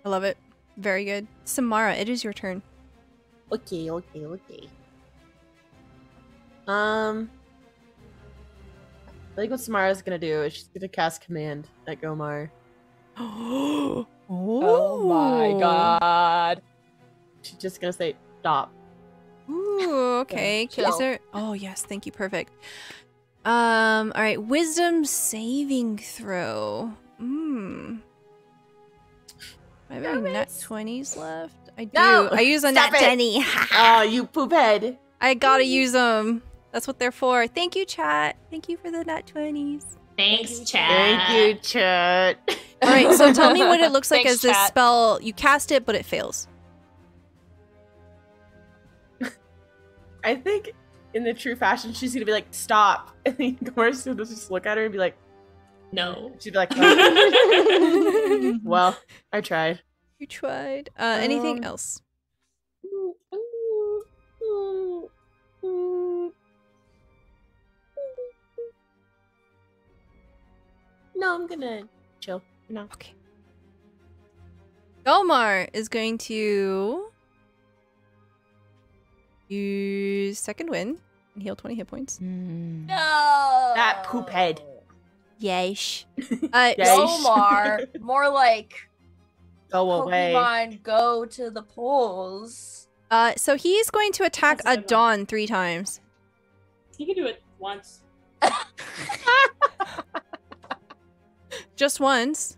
I love it. Very good. Samara, it is your turn. Okay. I think what Samara's gonna do is she's gonna cast command at Gomar. Oh my god. She's just gonna say stop. Ooh, okay. Chill. Is there? Oh yes, thank you. Perfect. All right. Wisdom saving throw. I have any nat 20s left. I do. No! I use a Stop nat it! 20. Oh, you poop head. I gotta use them. That's what they're for. Thank you, chat. Thank you for the nat 20s. Thanks, chat. Thank you, chat. All right. So tell me what it looks like Thanks, as this chat. spell. You cast it, but it fails. I think in the true fashion, she's gonna be like, stop. And then Gomar's gonna just look at her and be like, No. she'd be like, oh. Well, I tried. You tried. Anything else? No, I'm gonna chill. No. Okay. Gomar is going to use second wind and heal 20 hit points. No. That poop head. Yeesh. Yeesh. Gomar. More like Go away. Pokemon go to the polls. So he's going to attack That's a good one. Adon 3 times. You can do it once. Just once.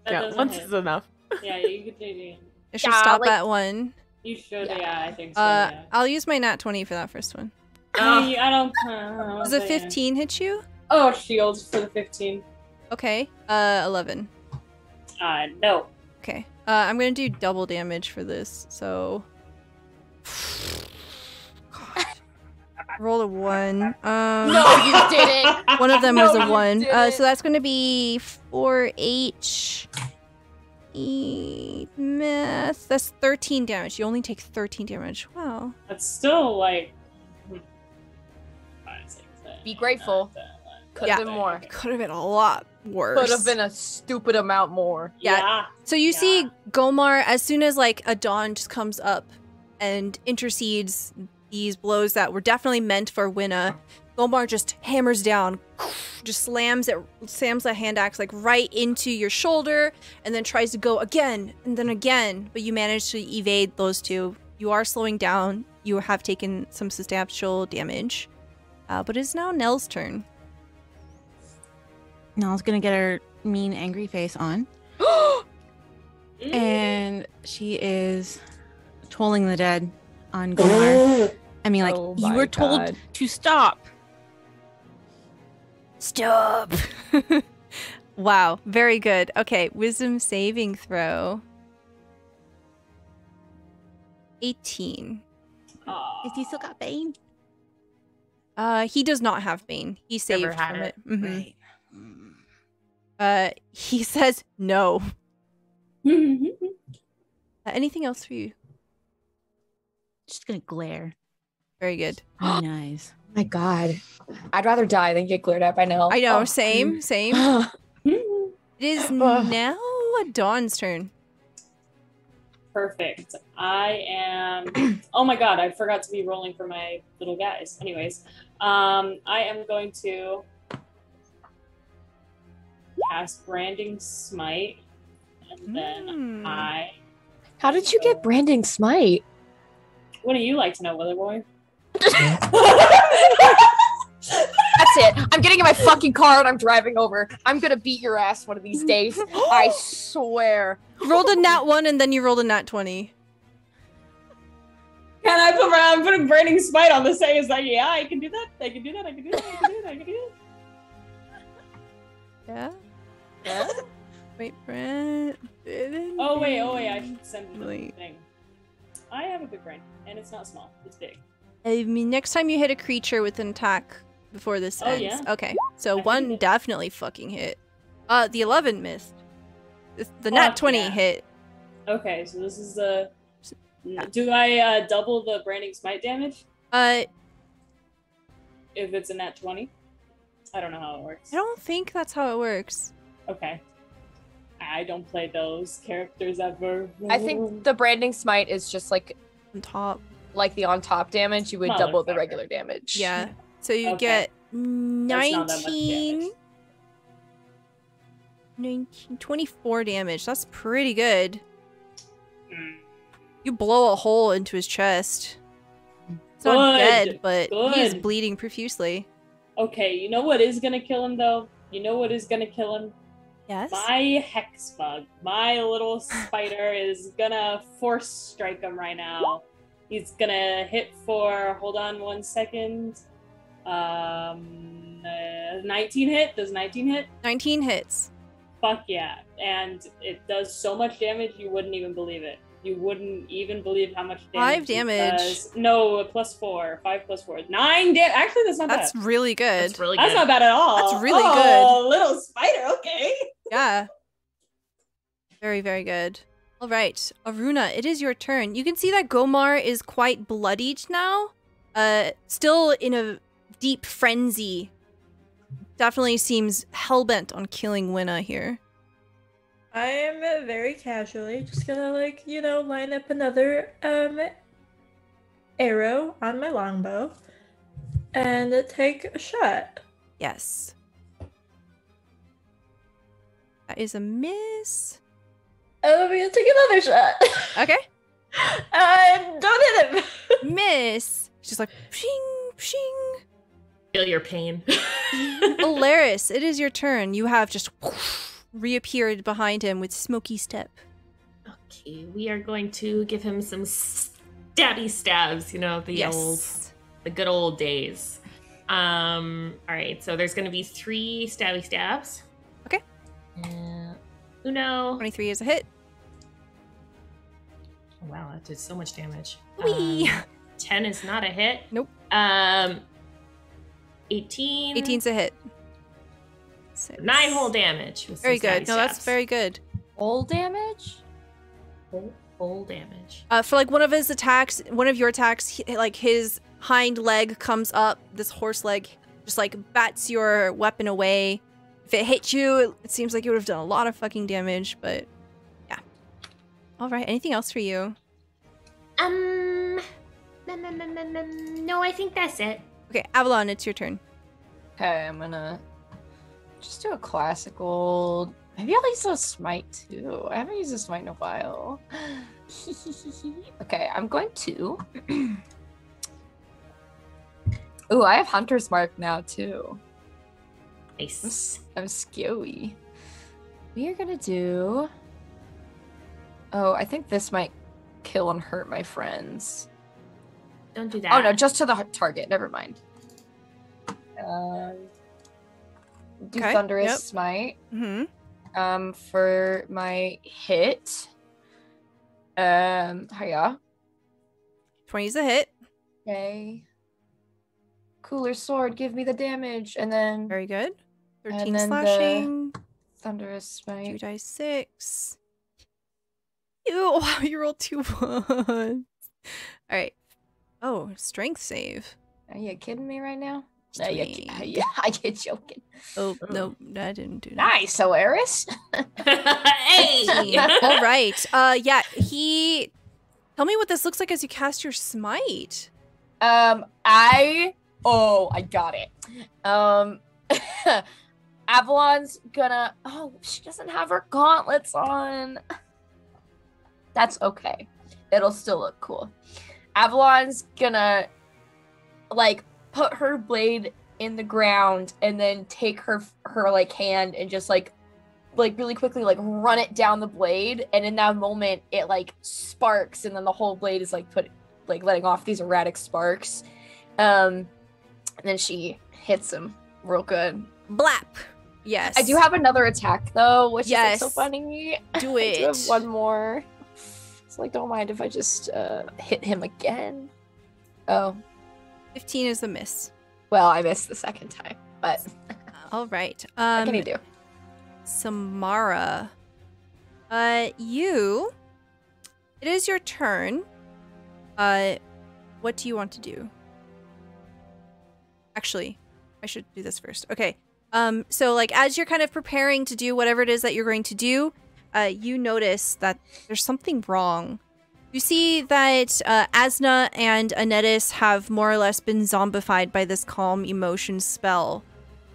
That Yeah, doesn't once hit. is enough. Yeah, you could do it. I should Yeah, stop like- at 1. You should. Yeah. Yeah, I think so. Yeah. I'll use my nat 20 for that first one. I don't. Does a 15 hit you? Oh, shields for the 15. Okay. 11. No. Okay. I'm gonna do double damage for this, so... God. Roll a 1. No, you didn't. One of them No, was a you 1. didn't. So that's gonna be 4H. Math. That's 13 damage. You only take 13 damage. Wow. That's still like. 5, 6, 7, Be grateful. 8, 9, 10, Could Yeah. have been more. It could have been a lot worse. Could have been a stupid amount more. Yeah. So you see Gomar, as soon as like Adon just comes up and intercedes these blows that were definitely meant for Winna, Gomar just hammers down, just slams the hand axe like right into your shoulder, and then tries to go again and then again, but you manage to evade those two. You are slowing down. You have taken some substantial damage, but it's now Nell's turn. Nell's gonna get her mean, angry face on. And she is tolling the dead on Gomar. I mean, like, Oh you my were told God. to stop. Stop. Wow, very good. Okay, wisdom saving throw. 18. Is he still got Bane? He does not have Bane. He saved Never had from it. it. He says no. Anything else for you? Just gonna glare. Very good. Really nice. My God, I'd rather die than get glared at by Nell. I know, Oh. same. It is now Dawn's turn. Perfect. I am. Oh my God, I forgot to be rolling for my little guys. Anyways, I am going to cast Branding Smite, and then How did you get Branding Smite? Wouldn't you like to know, Wither Boy? That's it. I'm getting in my fucking car and I'm driving over. I'm gonna beat your ass one of these days. I swear. You rolled a nat 1 and then you rolled a nat 20. Can I put I'm putting Branding Smite on the say is like, yeah, I can do that. I can do that. I can do that. I can do that. I can do Yeah? Yeah? Wait, Brent. Oh wait, I should send you the Wait. thing. I have a good brain, and it's not small, it's big. I mean, next time you hit a creature with an attack before this ends. Yeah? Okay, so I one hit. definitely fucking hit. The 11 missed. The nat Fuck 20 yeah. hit. Okay, so this is the... Do I double the Branding Smite damage I if it's a nat 20? I don't know how it works. don't think that's how it works. Okay. I don't play those characters ever. I think the Branding Smite is just like On top. the on top damage. You would double the Motherfucker. regular damage. Yeah. So you Okay. get That's not that much 19... 24 damage. That's pretty good. Mm. You blow a hole into his chest. It's not Good, dead, but he is good. bleeding profusely. Okay, you know what is gonna kill him though? You know what is gonna kill him? Yes? My hex bug, my little spider is gonna force strike him right now. He's gonna hit for, hold on 1 second. 19 hit? Does 19 hit? 19 hits. Fuck yeah. And it does so much damage you wouldn't even believe it. You wouldn't even believe how much damage 5 it damage. does. No, +4. 5 + 4. 9 damage. Actually, that's not That's bad. really good. That's really That's good. not bad at all. That's really Oh, little spider, okay. Yeah. Very, very good. All right, Aruna, it is your turn. You can see that Gomar is quite bloodied now. Still in a deep frenzy. Definitely seems hellbent on killing Winna here. I am very casually just gonna line up another arrow on my longbow and take a shot. Yes. That is a miss. I'm gonna take another shot. Okay. Don't hit him. Miss. She's just like, pshing, pshing. Feel your pain. Alaris, it is your turn. You have just reappeared behind him with smoky step. Okay, we are going to give him some stabby stabs, you know, the good old days. All right, so there's going to be 3 stabby stabs. Okay. Uno. 23 is a hit. Oh, wow, that did so much damage. Whee! 10 is not a hit. Nope. 18. 18's a hit. 9 whole damage. With some Very good. stabby No, that's stabs. very good. Full damage? Full damage. For like one of his attacks, one of your attacks, like his hind leg comes up, this horse leg just like bats your weapon away. If it hit you, it seems like it would have done a lot of fucking damage, but yeah. All right, anything else for you? No, I think that's it. Okay, Avalon, it's your turn. Okay, I'm gonna just do a classical. Maybe I'll use a smite too. I haven't used a smite in a while. Okay, I'm going to. Ooh, I have Hunter's Mark now too. Nice. I'm skewy. We are gonna do. Oh, I think this might kill and hurt my friends. Don't do that. Oh no, just to the target. Never mind. do Okay, Thunderous yep. Smite. Mm-hmm. For my hit. Hiya. 20 is a hit. Okay. Cooler sword, give me the damage, and then Very good. 13 and then slashing. the Thunderous Smite. 2d6. Ew, wow, you rolled 2 1s. Alright. Oh, strength save. Are you kidding me right now? Just Yeah, I get joking. Oh, no, I didn't do that. Nice, Alaris. Hey! All right. Yeah, tell me what this looks like as you cast your smite. I got it. Avalon's gonna. Oh, she doesn't have her gauntlets on. That's okay. It'll still look cool. Avalon's gonna like put her blade in the ground and then take her like hand and just like really quickly like run it down the blade, and in that moment it like sparks, and then the whole blade is like letting off these erratic sparks. And then she hits him real good. Blap. Yes. I do have another attack though, which is like, so Yes. funny. Do I it. do have one more. So like, don't mind if I just hit him again. Oh, 15 is a miss. well, I missed the second time, but All right. what can you do? Samara. It is your turn. What do you want to do? Actually, I should do this first. Okay. So like as you're kind of preparing to do whatever it is that you're going to do, you notice that there's something wrong. You see that Asna and Anetis have more or less been zombified by this calm emotion spell.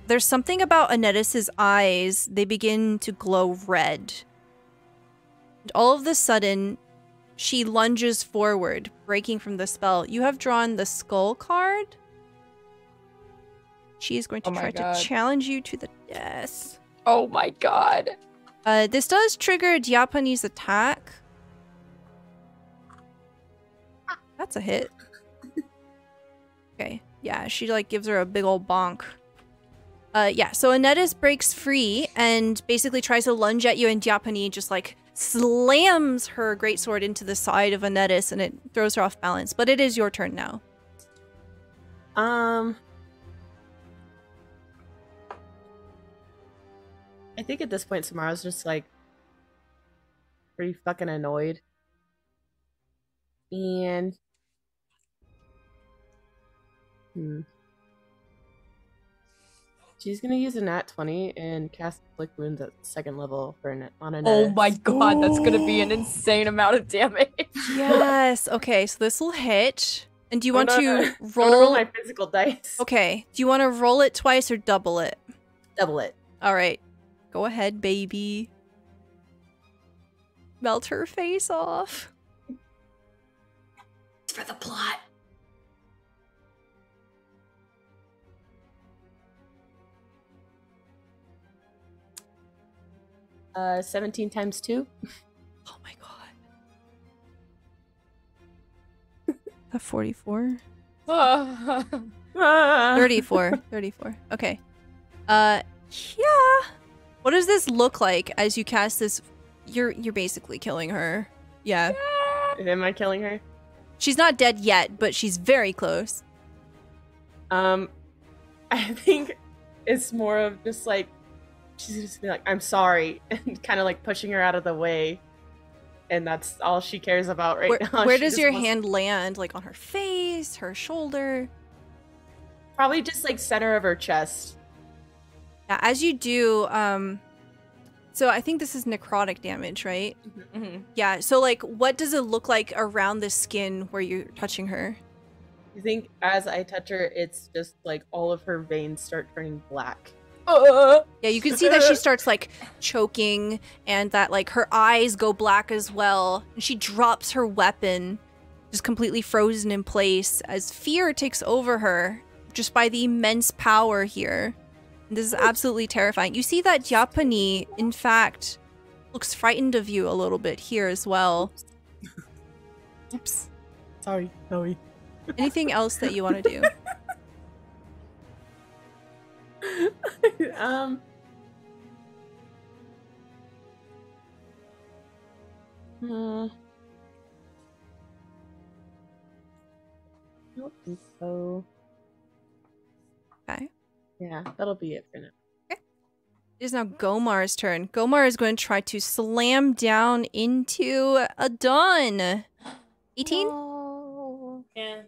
There's something about Anetis's eyes. They begin to glow red. And all of a sudden, she lunges forward, breaking from the spell. You have drawn the skull card. She is going to try to challenge you to the death. Oh my god. This does trigger Diapani's attack. That's a hit. Okay, yeah, she like gives her a big old bonk. Yeah, so Anetis breaks free and basically tries to lunge at you, and Diapani just like slams her greatsword into the side of Anetis, and it throws her off balance. But it is your turn now. I think at this point, Samara's just like pretty fucking annoyed. And she's gonna use a nat 20 and cast Afflict Wounds at second level for on a Oh my god, that's gonna be an insane amount of damage. Yes. Okay, so this will hit. And do you want to roll my physical dice? Okay. Do you want to roll it twice or double it? Double it. All right. Go ahead, baby. Melt her face off. It's for the plot. Uh, 17 times 2. Oh my god. 44? 34. 34. Okay. Yeah. What does this look like as you cast this? You're basically killing her. Yeah. Am I killing her? She's not dead yet, but she's very close. I think it's more of just like she's just be like, I'm sorry, and kind of like pushing her out of the way. And that's all she cares about right now. Where does your hand land? Like on her face, her shoulder? Probably just like center of her chest. Yeah, as you do, so I think this is necrotic damage, right? Mm-hmm. Yeah, so like what does it look like around the skin where you're touching her? You think as I touch her, it's just like all of her veins start turning black. Yeah, you can see that she starts like choking and that like her eyes go black as well. And she drops her weapon, just completely frozen in place as fear takes over her just by the immense power here. And this is absolutely terrifying. You see that Diapani, in fact, looks frightened of you a little bit here as well. Oops. Sorry. Anything else that you want to do? I don't think so. Okay. Yeah, that'll be it for now. It is now Gomar's turn. Gomar is going to try to slam down into Adon. 18? No. Yeah.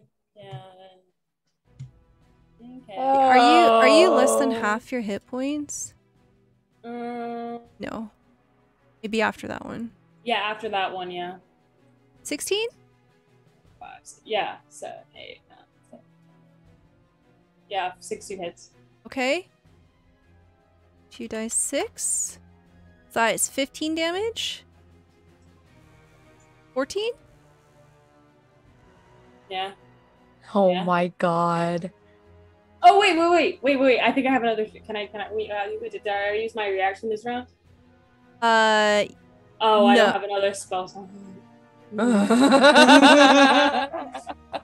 Okay. Are you less than half your hit points? No. Maybe after that one. Yeah, after that one, yeah. 16? 5, yeah, 7, 8, 9, 10. Yeah, 16 hits. Okay. 2 dice 6. So that is 15 damage. 14? Yeah. Oh Yeah. my god. Oh wait! I think I have another. Can I? Wait, did I use my reaction this round? Oh, I no. don't have another spell.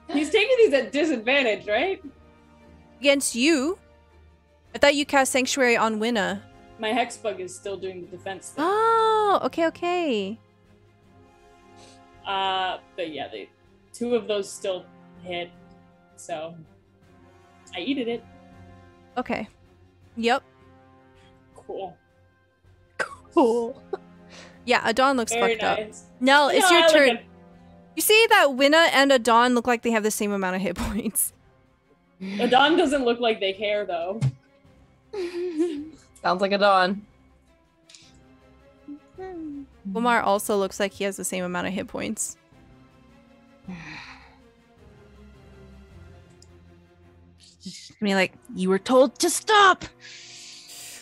He's taking these at disadvantage, right? Against you? I thought you cast Sanctuary on Winna. My hex bug is still doing the defense thing. Oh, okay. But yeah, 2 of those still hit, so I eated it. Okay. Yep. Cool. Yeah, Adon looks Very fucked up. nice. Nell, it's your I like turn. it. You see that Winna and Adon look like they have the same amount of hit points. Adon doesn't look like they care though. Sounds like a dawn. Gomar also looks like he has the same amount of hit points. Just gonna be like, you were told to stop.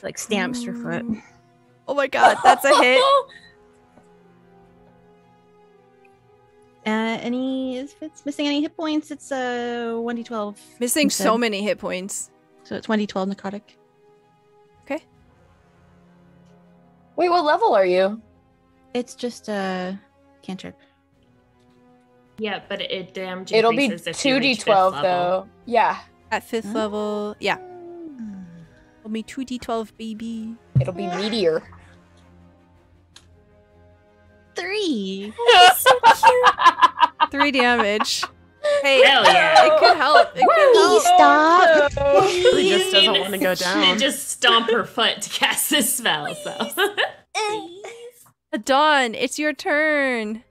Like stamps her foot. Oh my god, that's a hit. If it's missing any hit points, it's 1d12. Missing instead. so many hit points. So it's 1d12 necrotic. Okay. Wait, what level are you? It's just a cantrip. Yeah, but it damage It'll be increases if you reach 2d12 fifth level. though. Yeah. At 5th level, yeah. It'll be 2d12, baby. It'll be meteor. 3. 3 damage. Hey, Hell yeah. it could help. It could Please help. stop. She just doesn't want to go She down. just stomp her foot to cast this spell, so. Adon, it's your turn.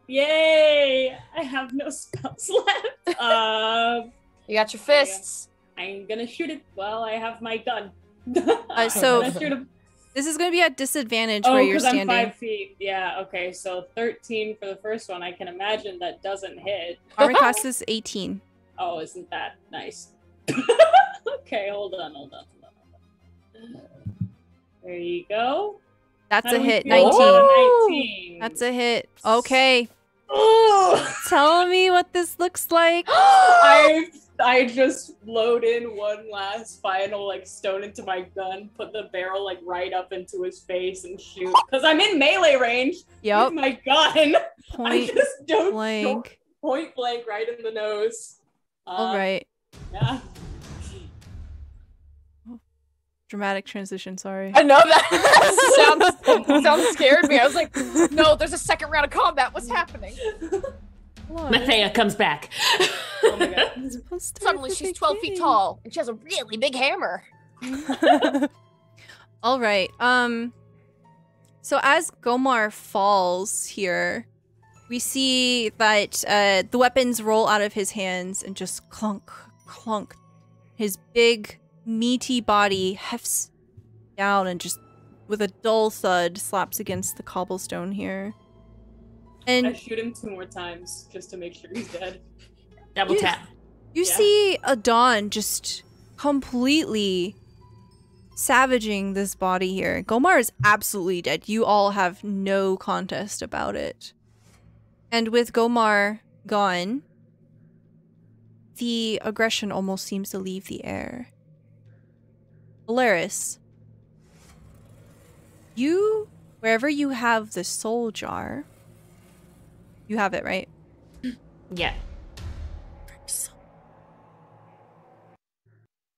Yay! I have no spells left. You got your fists. I'm gonna shoot it while I have my gun. So- I'm gonna shoot him. This is going to be at disadvantage Oh, where you're because I'm standing. 5 feet. Yeah, okay, so 13 for the first one. I can imagine that doesn't hit. Armor class is 18. Oh, isn't that nice? Okay, hold on. There you go. That's How a do we hit. feel 19. about a 19? That's a hit. Okay. Ugh. Tell me what this looks like. I just load in one last final stone into my gun, put the barrel right up into his face and shoot. Because I'm in melee range Yep. with my gun. I Point just don't blank. point blank right in the nose. All right. Yeah. Dramatic transition, sorry. I know that sounds scared me. I was like, no, there's a second round of combat. What's happening? What? Mathea comes back. Oh my god. Suddenly she's 12 feet tall and she has a really big hammer. All right. So as Gomar falls here, we see that the weapons roll out of his hands and just clunk, clunk. His big, meaty body hefts down and just, with a dull thud, slaps against the cobblestone here. I And shoot him 2 more times just to make sure he's dead. Double You- tap. you Yeah. see Adon just completely savaging this body here. Gomar is absolutely dead. You all have no contest about it. And with Gomar gone, the aggression almost seems to leave the air. Alaris, you, wherever you have the soul jar, you have it, right? Yeah.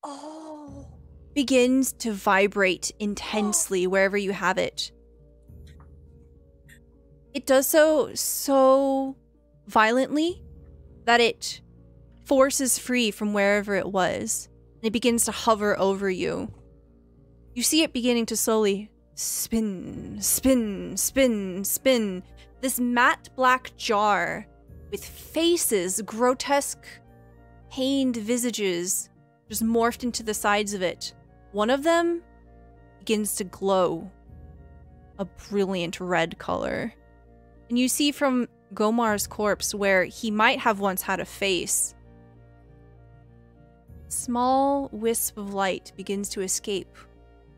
Oh. begins to vibrate intensely wherever you have it. It does so violently that it forces free from wherever it was, and it begins to hover over you. You see it beginning to slowly spin, spin, spin, spin. This matte black jar with faces, grotesque, pained visages, just morphed into the sides of it. One of them begins to glow a brilliant red color. And you see from Gomar's corpse, where he might have once had a face, small wisp of light begins to escape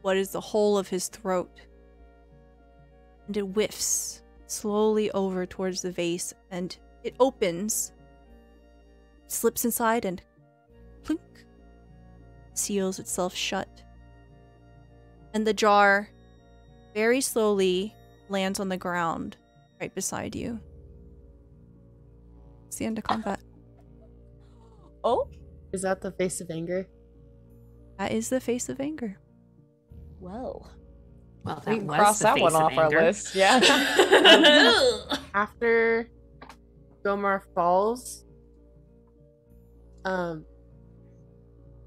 what is the whole of his throat. And it whiffs slowly over towards the vase, and it opens, slips inside, and plink, seals itself shut. And the jar very slowly lands on the ground right beside you. It's the end of combat. Oh? Is that the face of anger? That is the face of anger. Well. Well, We that can was cross the that face one of off our anger. list. Yeah. After Gomar falls,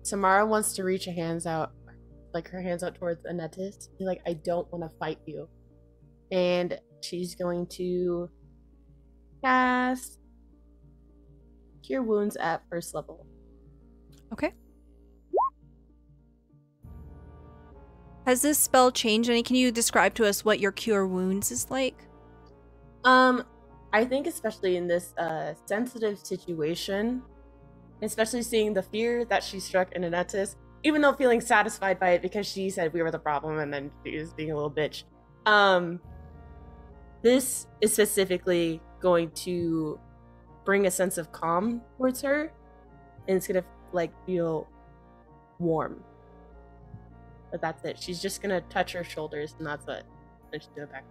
Samara wants to reach her hands out towards Anetis. Be like, I don't want to fight you. And she's going to cast Cure Wounds at first level. Okay. Has this spell changed any? Can you describe to us what your Cure Wounds is like? I think especially in this sensitive situation, especially seeing the fear that she struck in Anetis, even though feeling satisfied by it because she said we were the problem and then she was being a little bitch. This is specifically going to bring a sense of calm towards her, and it's gonna feel warm. But that's it. She's just gonna touch her shoulders, and that's it. Then she'll do it back.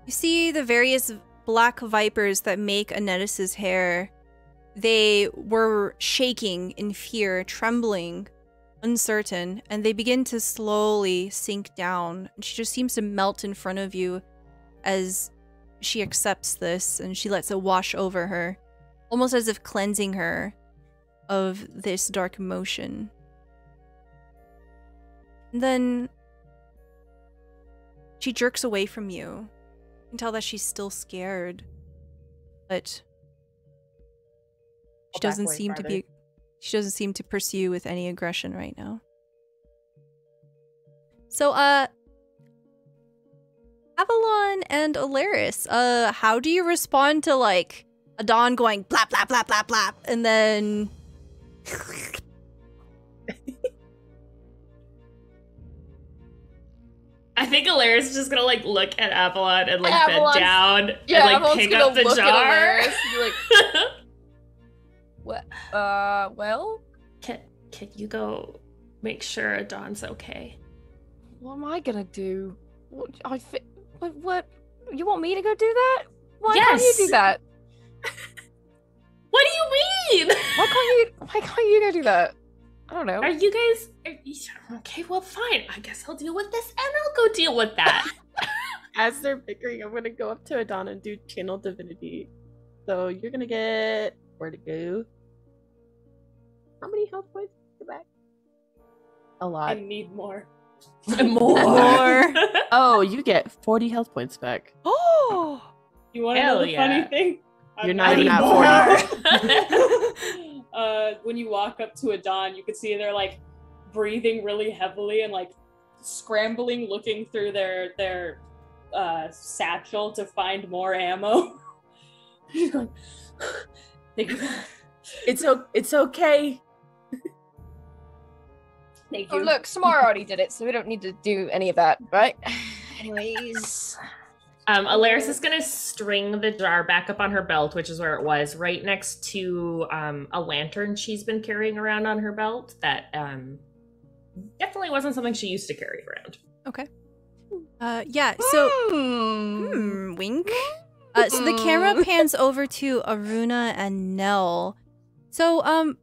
You see the various black vipers that make Anetis's hair. They were shaking in fear, trembling, uncertain, and they begin to slowly sink down. And she just seems to melt in front of you as she accepts this, and she lets it wash over her, almost as if cleansing her of this dark emotion. And then she jerks away from you. You can tell that she's still scared, but she doesn't seem to pursue with any aggression right now. So, Avalon and Alaris, how do you respond to a Dawn going blap blap blap blap blap and then I think Alaris is just gonna look at Avalon and bend down Yeah, and Avalon's pick gonna up the look jar. at Alaris and be like, what? Well? Can you go make sure Dawn's okay? What am I gonna do? What? You want me to go do that? Why can't you do that? What do you mean? Why can't you go do that? I don't know. Are you okay? Well, fine. I guess I'll deal with this, and I'll go deal with that. As they're bickering, I'm gonna go up to Adana and do Channel Divinity. So you're gonna get where to go. How many health points to back? A lot. I need more. more? Oh, you get 40 health points back. Oh, You want to know the funny thing? You're not even at 40. When you walk up to a Dawn, you can see they're breathing really heavily and scrambling, looking through their satchel to find more ammo. She's going, thank you. It's okay. Thank Oh, you. look, Samara already did it, so we don't need to do any of that, right? Anyways. Alaris is gonna string the jar back up on her belt, which is where it was, right next to a lantern she's been carrying around on her belt that definitely wasn't something she used to carry around. okay. Yeah, so wink. So the camera pans over to Aruna and Nell. So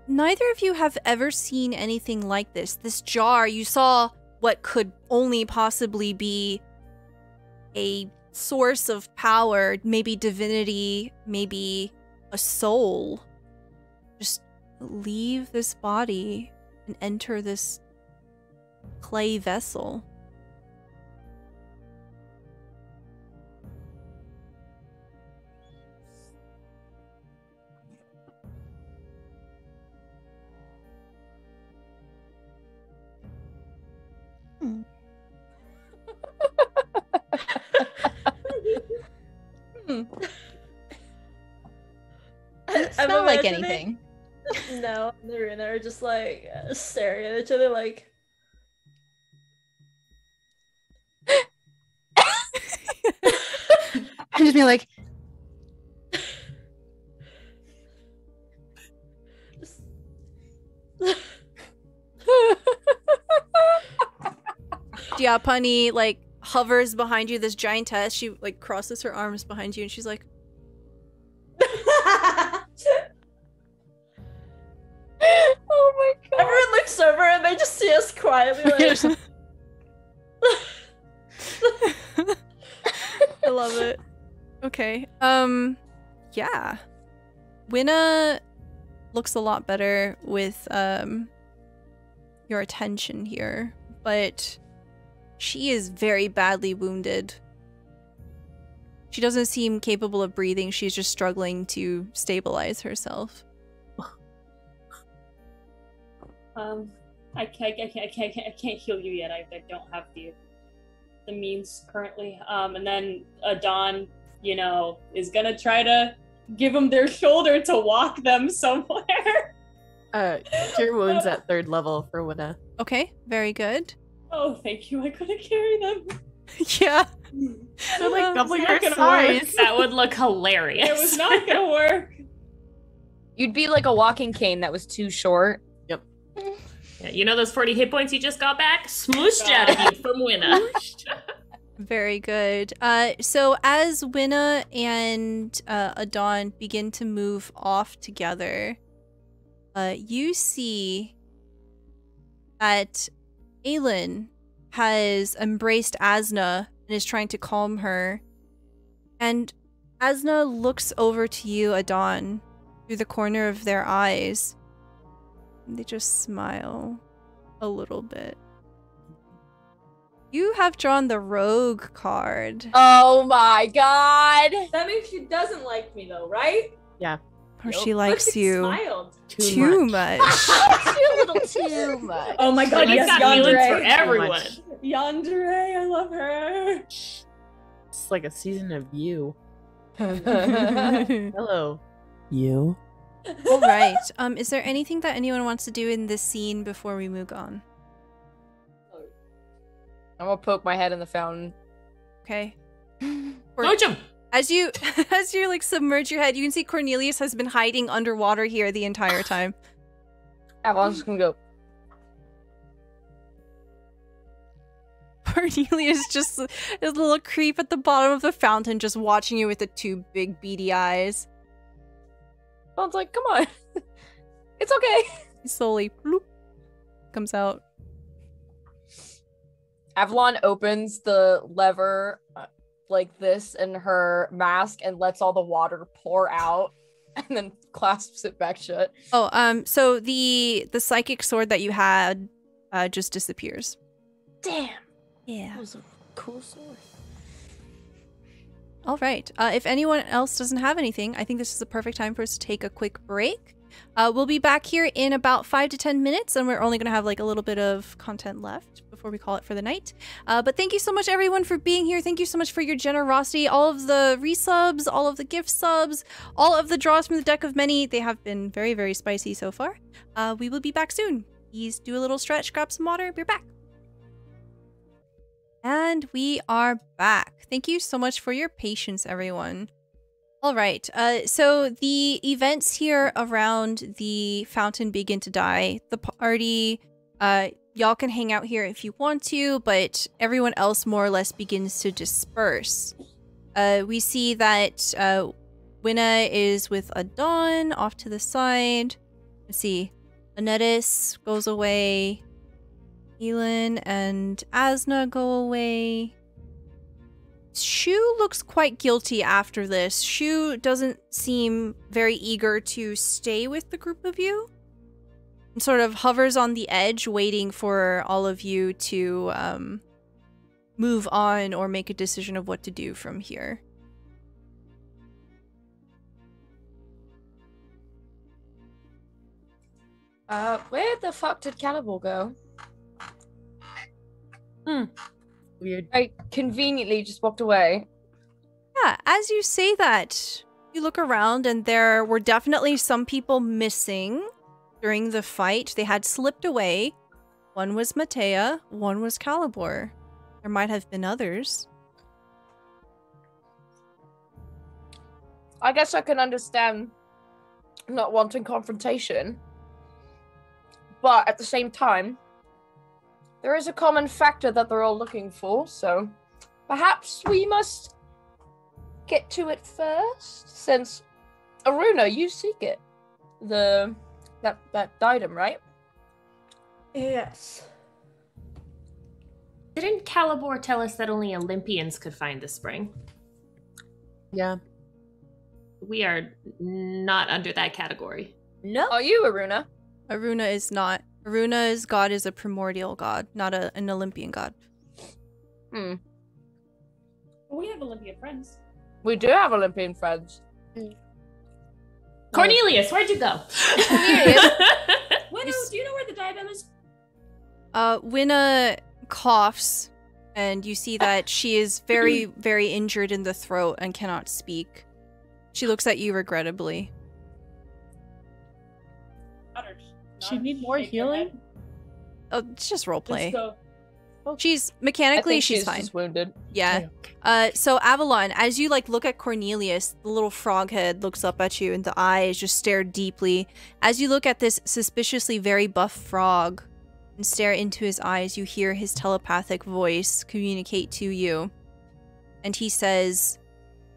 neither of you have ever seen anything like this. This jar, you saw what could only possibly be a source of power, maybe divinity, maybe a soul. Just leave this body and enter this clay vessel. It's not like anything. No, and they're just like staring at each other like. I'm just being like, Diapani like hovers behind you, this giantess. She like crosses her arms behind you and she's like, Oh my god. Everyone looks over and they just see us quietly like I love it. Okay. Yeah. Winna looks a lot better with your attention here, but she is very badly wounded. She doesn't seem capable of breathing. She's just struggling to stabilize herself. I can't heal you yet. I don't have the means currently. And then Dawn, you know, is gonna try to give them their shoulder to walk them somewhere. Cure wounds at 3rd level for Winna. Okay, very good. Oh, thank you. I couldn't carry them. Yeah. They're like double your gonna size. That would look hilarious. It was not gonna work. You'd be like a walking cane that was too short. Yep. Yeah, you know those 40 hit points you just got back? Smooshed out of you from Winna. Very good. So as Winna and Adon begin to move off together, you see that Aelin has embraced Asna and is trying to calm her. And Asna looks over to you, Adon, through the corner of their eyes. And they just smile a little bit. You have drawn the rogue card. Oh my god. That means she doesn't like me though, right? Yeah. Or she likes Look, she you smiled. too much. A little too much. Oh my god, She's yes, got feelings for Yandere. everyone. Yandere, I love her. It's like a season of you. All Hello. You? right. Is there anything that anyone wants to do in this scene before we move on? I'm gonna poke my head in the fountain. Okay. Poach him! As you like submerge your head, you can see Cornelius has been hiding underwater here the entire time. Avalon's just gonna go. Cornelius just is a little creep at the bottom of the fountain, just watching you with the 2 big beady eyes. Avalon's like, come on. It's okay. He slowly bloop, comes out. Avalon opens the lever like this in her mask and lets all the water pour out and then clasps it back shut. Oh, so the psychic sword that you had just disappears. Damn. Yeah. That was a cool sword. All right. If anyone else doesn't have anything, I think this is the perfect time for us to take a quick break. We'll be back here in about 5 to 10 minutes, and we're only going to have like a little bit of content left before we call it for the night. But thank you so much, everyone, for being here. Thank you so much for your generosity. All of the resubs, all of the gift subs, all of the draws from the deck of many. They have been very, very spicy so far. We will be back soon. Please do a little stretch, grab some water. We're back. And we are back. Thank you so much for your patience, everyone. All right, so the events here around the fountain begin to die. The party, y'all can hang out here if you want to, but everyone else more or less begins to disperse. We see that Winna is with Adon off to the side. Let's see. Anetis goes away. Elin and Asna go away. Shu looks quite guilty after this. Shu doesn't seem very eager to stay with the group of you. And sort of hovers on the edge, waiting for all of you to move on or make a decision of what to do from here. Where the fuck did Cannibal go? Weird. I conveniently just walked away. Yeah, as you say that, you look around and there were definitely some people missing during the fight. They had slipped away. One was Matea, one was Calibor. There might have been others. I guess I can understand not wanting confrontation. But at the same time, there is a common factor that they're all looking for, so perhaps we must get to it first, since Aruna, you seek it. That item, right? Yes. Didn't Calibor tell us that only Olympians could find the spring? Yeah. We are not under that category. No. Are you, Aruna? Aruna is not. Aruna's god is a primordial god, not an Olympian god. We have Olympian friends. We do have Olympian friends. Cornelius, where'd you go? Cornelius. Winnow, do you know where the diadem is? Winna coughs, and you see that she is very, very injured in the throat and cannot speak. She looks at you regrettably. She need more healing? Oh, it's just roleplay. Just go. She's mechanically, she's fine. Just wounded. Yeah. So Avalon, as you look at Cornelius, the little frog head looks up at you and the eyes just stare deeply. As you look at this suspiciously very buff frog and stare into his eyes, you hear his telepathic voice communicate to you. And he says,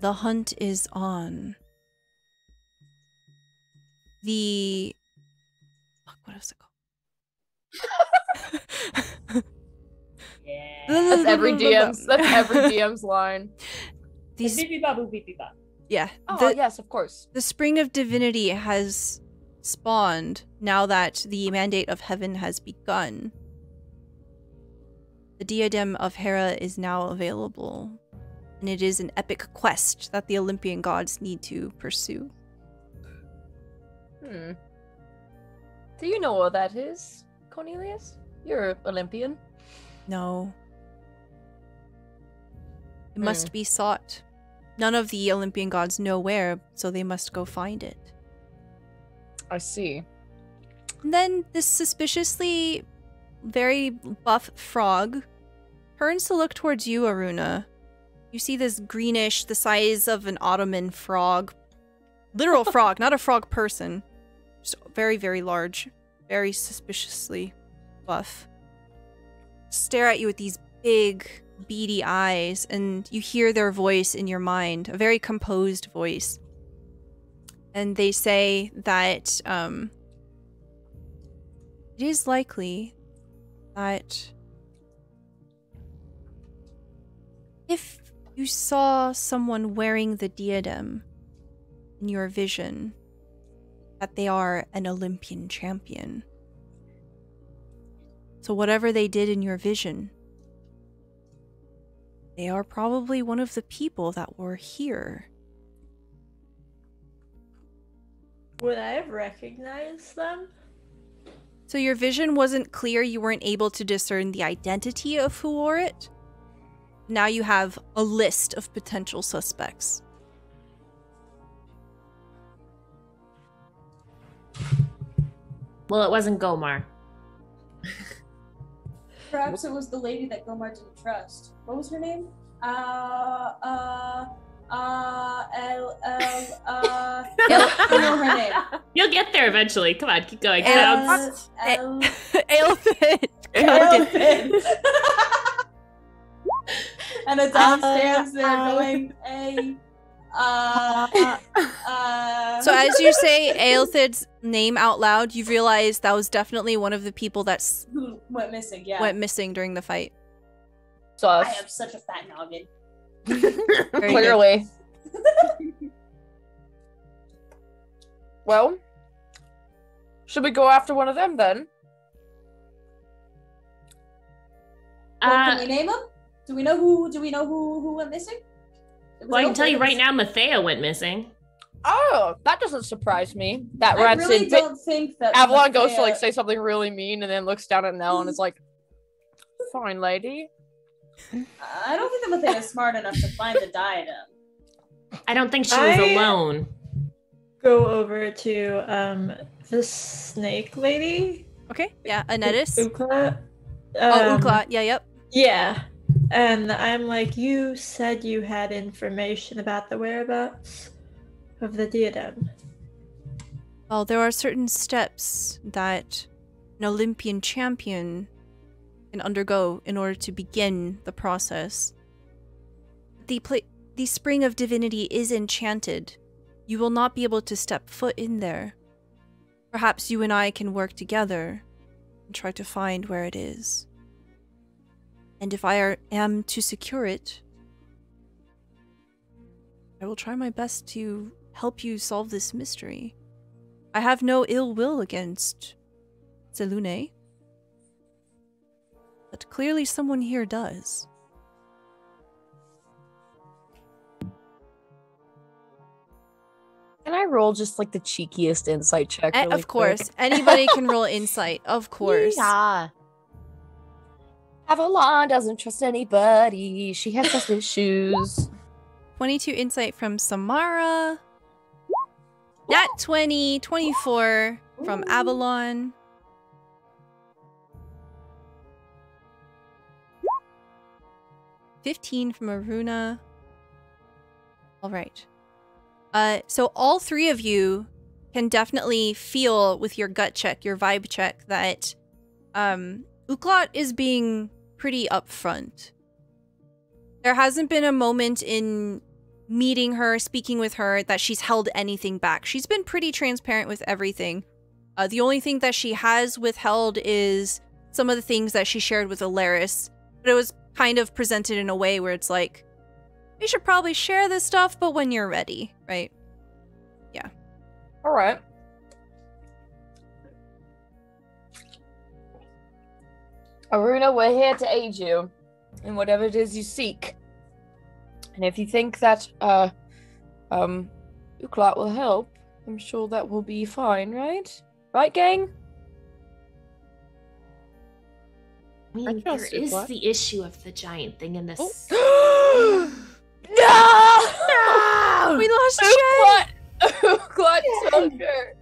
"The hunt is on." What is it called? Yeah. That's every DM's line. These, Beepy babu beepy ba. yeah. Oh, yes, of course. The Spring of Divinity has spawned now that the Mandate of Heaven has begun. The Diadem of Hera is now available, and it is an epic quest that the Olympian gods need to pursue. Do you know what that is, Cornelius? You're an Olympian. No. It must be sought. None of the Olympian gods know where, so they must go find it. I see. And then this suspiciously very buff frog turns to look towards you, Aruna. You see this greenish, the size of an ottoman frog. Literal frog, not a frog person. Just very, very large. Very suspiciously buff. Stare at you with these big, beady eyes, and you hear their voice in your mind. A very composed voice. And they say that, it is likely that if you saw someone wearing the diadem in your vision, that they are an Olympian champion. So whatever they did in your vision, they are probably one of the people that were here. Would I have recognized them? So your vision wasn't clear, you weren't able to discern the identity of who wore it. Now you have a list of potential suspects. Well, it wasn't Gomar. Perhaps it was the lady that Gomar didn't trust. What was her name? I don't know her name. You'll get there eventually. Come on, keep going. Elephant. Elephant. And Adon stands there going, So as you say Aelthid's name out loud, you realize that was definitely one of the people that's who went missing, yeah. went missing during the fight. I have such a fat noggin. Very Clearly. Well, should we go after one of them then? Can we name them? Do we know who went missing? Well, I can tell you right now, Mathea went missing. Oh, that doesn't surprise me. That I Rancid really don't think that Avalon goes to Mathea- like say something really mean and then looks down at Nell and is like, "Fine, lady." I don't think that Mathea is smart enough to find the diadem. I don't think she was alone. Go over to the snake lady. Okay, yeah, Anetis. Ukla. Ukla, yeah, yep. Yeah. And I'm like, you said you had information about the whereabouts of the diadem. Well, there are certain steps that an Olympian champion can undergo in order to begin the process. The Spring of Divinity is enchanted. You will not be able to step foot in there. Perhaps you and I can work together and try to find where it is. And if I am to secure it, I will try my best to help you solve this mystery. I have no ill will against Zelune, but clearly someone here does. Can I roll just like the cheekiest insight check? Really Of course. Anybody can roll insight. Of course. Yeah. Avalon doesn't trust anybody. She has trust issues. 22 insight from Samara. Nat 20, 24 from Avalon. $15 from Aruna. All right. So all three of you can definitely feel with your gut check, your vibe check, that Uklat is being pretty upfront. There hasn't been a moment in meeting her, speaking with her, that she's held anything back. She's been pretty transparent with everything. The only thing that she has withheld is some of the things that she shared with Alaris, but it was kind of presented in a way where it's like, we should probably share this stuff, but when you're ready, right? Yeah. All right. Aruna, we're here to aid you in whatever it is you seek. And if you think that Uklat will help, I'm sure that will be fine, right? Right, gang? I mean, there is the issue of the giant thing in this. No! We lost Uklat! Uklat took her.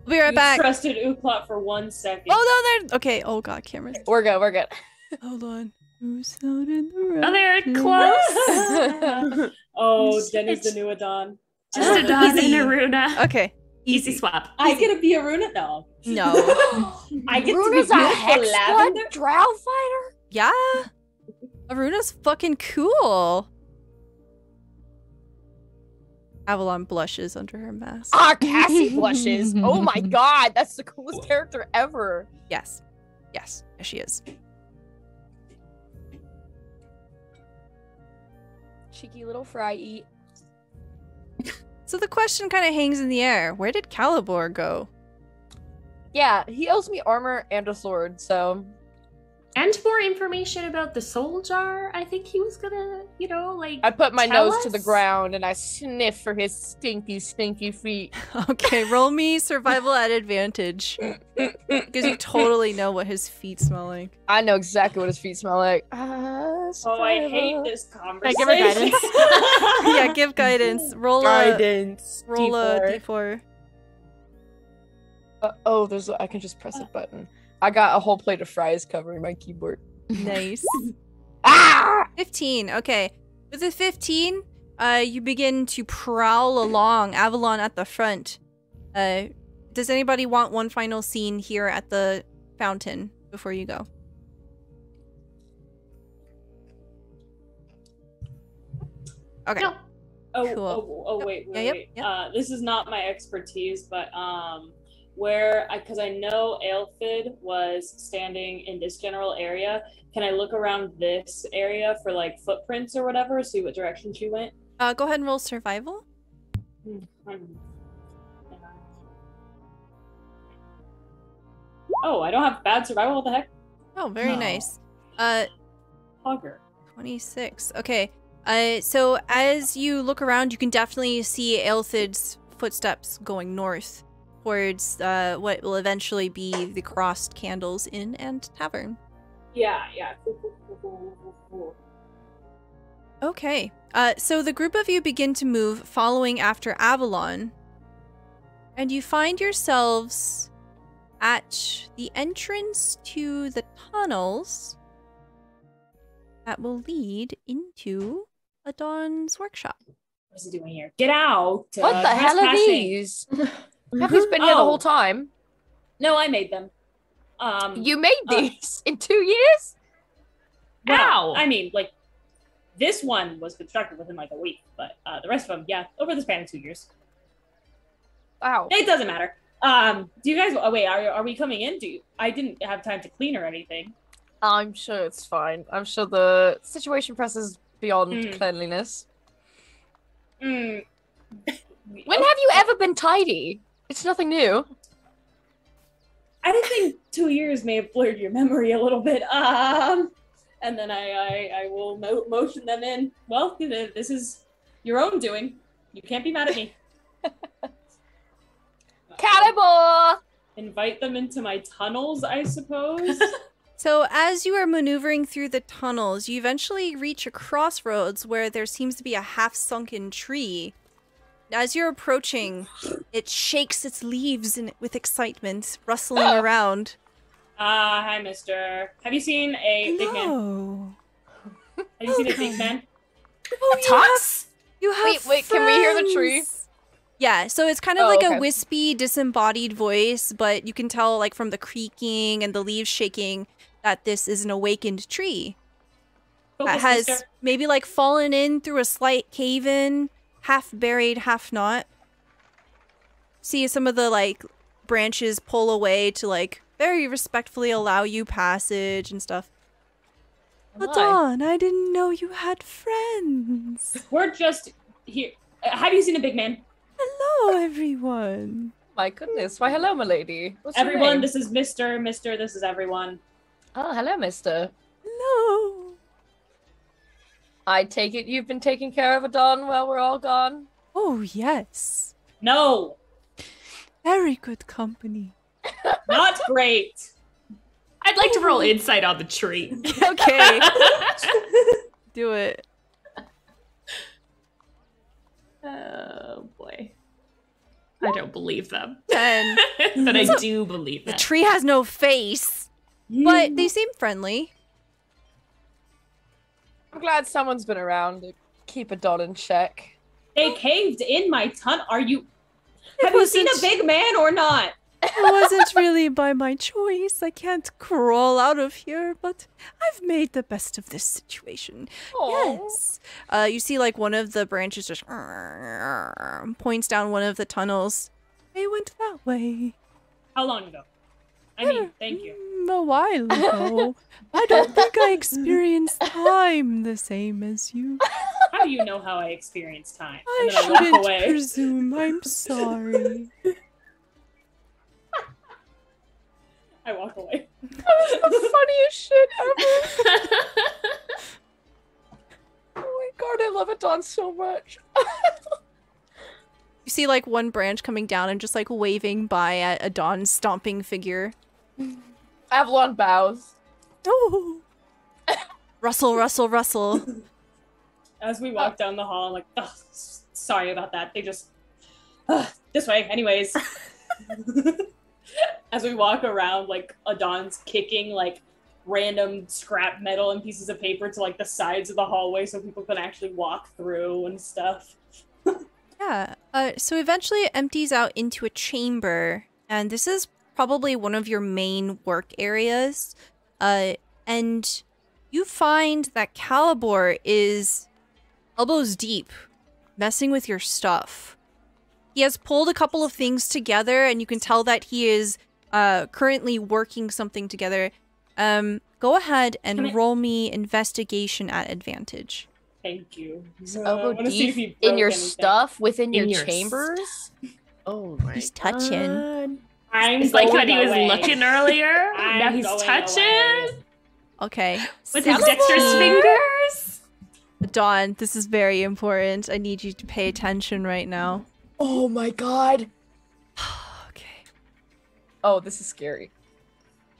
We'll be right back. Trusted Uklat for 1 second. Oh, no, they're... Okay, oh god, cameras. We're good, we're good. Hold on. Who's out in the room? Oh, they're close. Oh, Denny's the new Adon. Just a Adon and Aruna. Okay. Easy swap. I get to be Aruna now. No. I get Aruna's to be a beautiful hex blood lavender. drow fighter? Yeah. Aruna's fucking cool. Avalon blushes under her mask. Ah, Cassie blushes. Oh my god, that's the coolest character ever. Yes. Yes. Yes, she is. Cheeky little fry eat. So the question kind of hangs in the air. Where did Calibor go? Yeah, he owes me armor and a sword, so... And more information about the soul jar. I think he was gonna, you know, like. I put my tell nose to the us? ground and I sniff for his stinky, stinky feet. Okay, roll me survival at advantage. Because you totally know what his feet smell like. I know exactly what his feet smell like. Oh, I hate this I conversation. give her guidance. Yeah, give guidance. Roll Guidance. a D4. D4. Oh, there's. I can just press a button. I got a whole plate of fries covering my keyboard. Nice. Ah! 15. Okay. With a 15, you begin to prowl along, Avalon at the front. Does anybody want one final scene here at the fountain before you go? Okay. No. Cool. Wait. Yep. This is not my expertise, but because I know Aelfid was standing in this general area. Can I look around this area for like footprints or whatever, see what direction she went? Go ahead and roll survival. Oh, I don't have bad survival. What the heck? Oh, very No. nice. Hogger. 26. Okay. So as you look around, you can definitely see Aelfid's footsteps going north towards what will eventually be the Crossed Candles Inn and Tavern. Yeah. Cool. Okay. So the group of you begin to move, following after Avalon, and you find yourselves at the entrance to the tunnels that will lead into Adon's workshop. What's he doing here? Get out! What the hell are trespassing. these? Have these been here the whole time? No, I made them. You made these in 2 years? Ow! I mean, like, this one was constructed within like a week, but the rest of them, yeah, over the span of 2 years. Wow. It doesn't matter. Do you guys? Oh wait, are we coming in? I didn't have time to clean or anything. I'm sure it's fine. I'm sure the situation presses beyond cleanliness. When have you ever been tidy? It's nothing new. I think 2 years may have blurred your memory a little bit. And then I will motion them in. Well, this is your own doing. You can't be mad at me. Cannibal! Invite them into my tunnels, I suppose. So as you are maneuvering through the tunnels, you eventually reach a crossroads where there seems to be a half-sunken tree. As you're approaching, it shakes its leaves with excitement, rustling around. Hi, mister. Have you seen a big man? Have you seen a big man? Oh, you have Wait, can we hear the tree? friends. Yeah, so it's kind of like a wispy, disembodied voice, but you can tell, like, from the creaking and the leaves shaking that this is an awakened tree. That has maybe, like, fallen in through a slight cave-in, half buried, half not. See some of the, like, branches pull away to, like, very respectfully allow you passage and stuff. Adon, I didn't know you had friends. We're just here. Have you seen a big man? Hello, everyone. My goodness. Why, hello, my lady. What's your Everyone, name? this is Mr. This is everyone. Oh, hello, mister. Hello. I take it you've been taking care of Adon while we're all gone? Oh, yes. No. Very good company. Not great. I'd like to roll insight on the tree. Okay. Do it. Oh boy. I don't believe them. 10. But I do believe The that. tree has no face, but they seem friendly. I'm glad someone's been around to keep Adon in check. They caved in my tunnel. Have you seen a big man or not? It wasn't really by my choice. I can't crawl out of here, but I've made the best of this situation. Aww. Yes. You see, like, one of the branches just points down one of the tunnels. They went that way. How long ago? I mean, thank you. A while ago. I don't think I experienced time the same as you. How do you know how I experience time? I And then I walk shouldn't away. presume. I'm sorry. I walk away. That was the funniest shit ever. Oh my god, I love Adon so much. You see, like, one branch coming down and just, like, waving by at a Dawn stomping figure. Avalon bows. Oh! Rustle, rustle, rustle. As we walk down the hall, I'm like, oh, sorry about that. They just... this way, anyways. As we walk around, like, Adon's kicking, like, random scrap metal and pieces of paper to, like, the sides of the hallway so people can actually walk through and stuff. Yeah. So eventually it empties out into a chamber, and this is probably one of your main work areas. And you find that Calibor is elbows deep messing with your stuff. He has pulled a couple of things together, and you can tell that he is currently working something together. Go ahead and roll me investigation at advantage. Thank you. I'll go deep in your stuff, within your chambers. Oh my He's touching. God. It's like when he was looking earlier. Now he's touching. Away. Okay. With his dexterous fingers. Dawn, this is very important. I need you to pay attention right now. Oh my god. Okay. Oh, this is scary.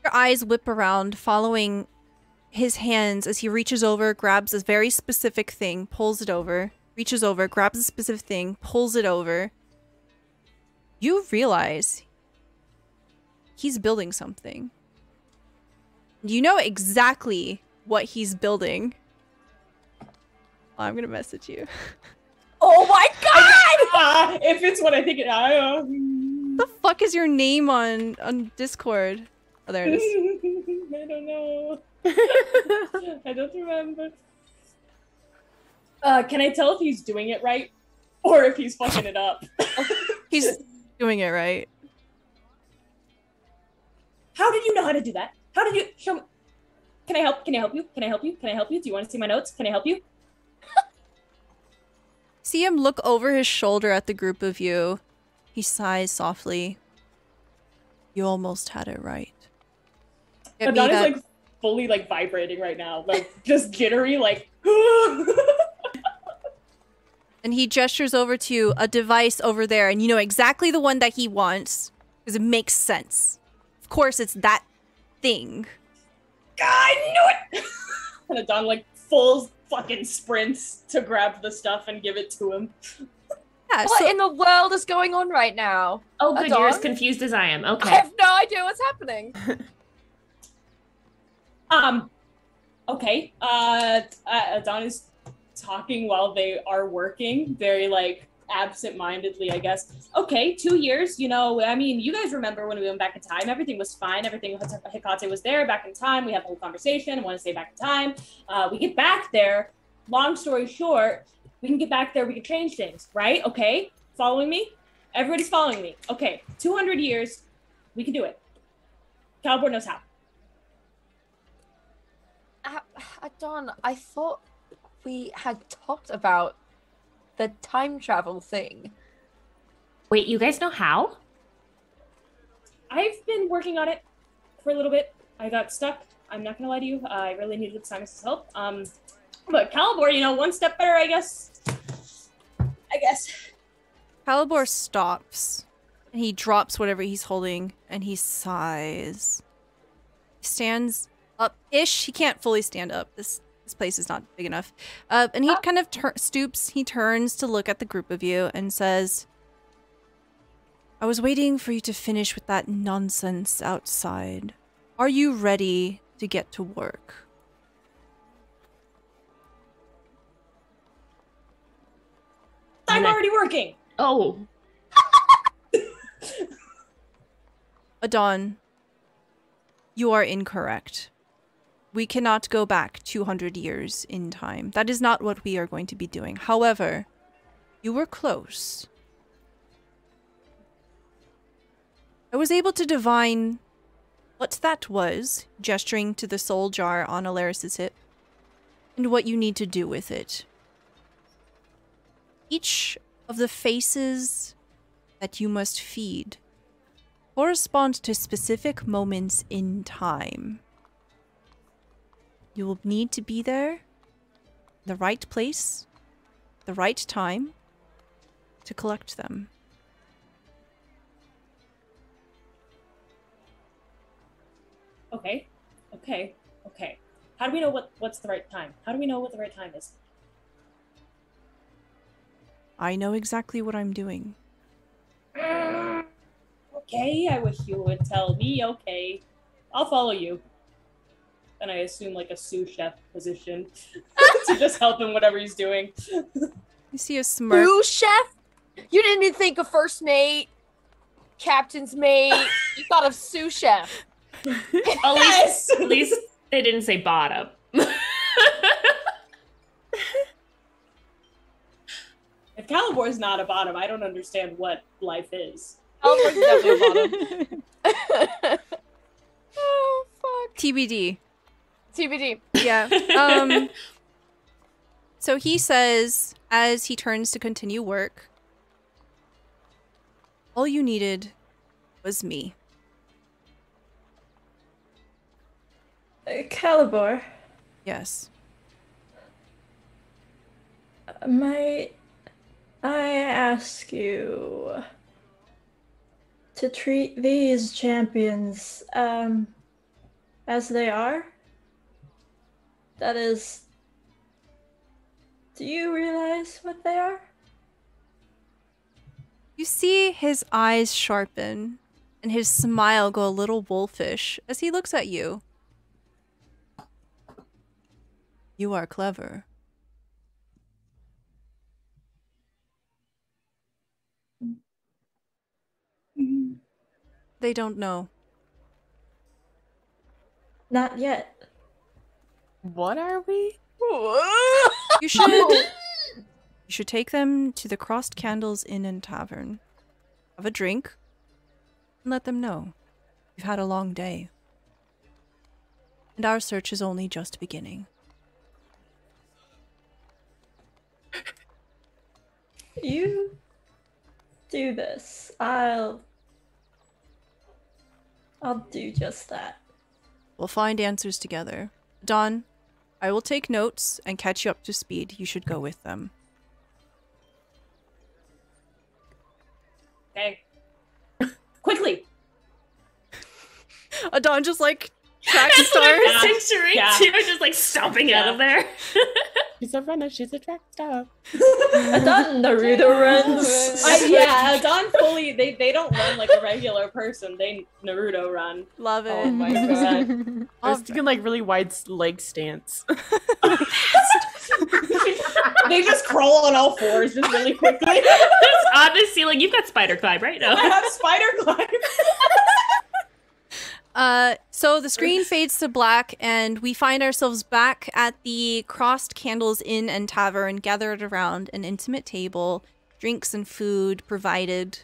Your eyes whip around, following his hands as he reaches over, grabs a very specific thing, pulls it over, reaches over, grabs a specific thing, pulls it over. You realize he's building something. You know exactly what he's building. I'm gonna message you. Oh my god! If it's what I think it is. What the fuck is your name on Discord? Oh, there it is. I don't know. I don't remember. Can I tell if he's doing it right? Or if he's fucking it up? He's doing it right. How did you know how to do that? How did you show me? Can I help? Can I help you? Can I help you? Can I help you? Do you want to see my notes? Can I help you? See him look over his shoulder at the group of you. He sighs softly. You almost had it right. Adana's like fully like vibrating right now, like just jittery, like. And he gestures over to a device over there, and you know exactly the one that he wants because it makes sense. Of course, it's that thing. I knew it. And Adana like full fucking sprints to grab the stuff and give it to him. Yeah, What in the world is going on right now? Oh, good. Adana? You're as confused as I am. I Okay. have no idea what's happening. Okay. Adana's talking while they are working, very like absent-mindedly, I guess. Okay, 2 years, you know, I mean, you guys remember when we went back in time, everything was fine, everything, Hecate was there back in time, we had the whole conversation, I want to stay back in time. We get back there, long story short, we can get back there, we can change things, right? Okay, following me? Everybody's following me. Okay, 200 years, we can do it. Calibor knows how. Adon, I thought we had talked about the time travel thing. Wait, you guys know how? I've been working on it for a little bit. I got stuck. I'm not gonna lie to you. I really needed Simon's help. But Calibor, you know, one step better, I guess. Calibor stops, and he drops whatever he's holding, and he sighs. He stands up-ish. He can't fully stand up. This place is not big enough. And he kind of stoops. He turns to look at the group of you and says, I was waiting for you to finish with that nonsense outside. Are you ready to get to work? I'm already working. Oh. Adon, you are incorrect. We cannot go back 200 years in time. That is not what we are going to be doing. However, you were close. I was able to divine what that was, gesturing to the soul jar on Alaris's hip, and what you need to do with it. Each of the faces that you must feed correspond to specific moments in time. You will need to be there, the right place, the right time, to collect them. Okay. How do we know what's the right time? How do we know what the right time is? I know exactly what I'm doing. Okay, I wish you would tell me. Okay, I'll follow you. And I assume like a sous chef position to just help him whatever he's doing. You see a smirk. Sous chef? You didn't even think of first mate, captain's mate. You thought of sous chef. At least they didn't say bottom. If Calibor's not a bottom. I don't understand what life is. Calibor's definitely a bottom. Oh, fuck. TBD. TBD. Yeah. So he says, as he turns to continue work, all you needed was me. Calibor, Yes. might I ask you to treat these champions as they are? That is, do you realize what they are? You see his eyes sharpen and his smile go a little wolfish as he looks at you. You are clever. They don't know. Not yet. What are we? You should take them to the Crossed Candles Inn and Tavern. Have a drink and let them know you've had a long day. And our search is only just beginning. You do this. I'll do just that. We'll find answers together. Dawn, I will take notes and catch you up to speed. You should go with them. Okay. Quickly. Dawn just like track stars. Picturing too, just like stomping out of there. She's a runner. She's a track star. Adon Naruto runs. Yeah, Adon fully. They don't run like a regular person. They Naruto run. Love it. Oh my god. I was thinking like really wide leg stance. They just crawl on all fours just really quickly. It's on the ceiling. You've got spider climb, right? No. I have spider climb. So the screen fades to black and we find ourselves back at the Crossed Candles Inn and Tavern, gathered around an intimate table, drinks and food provided,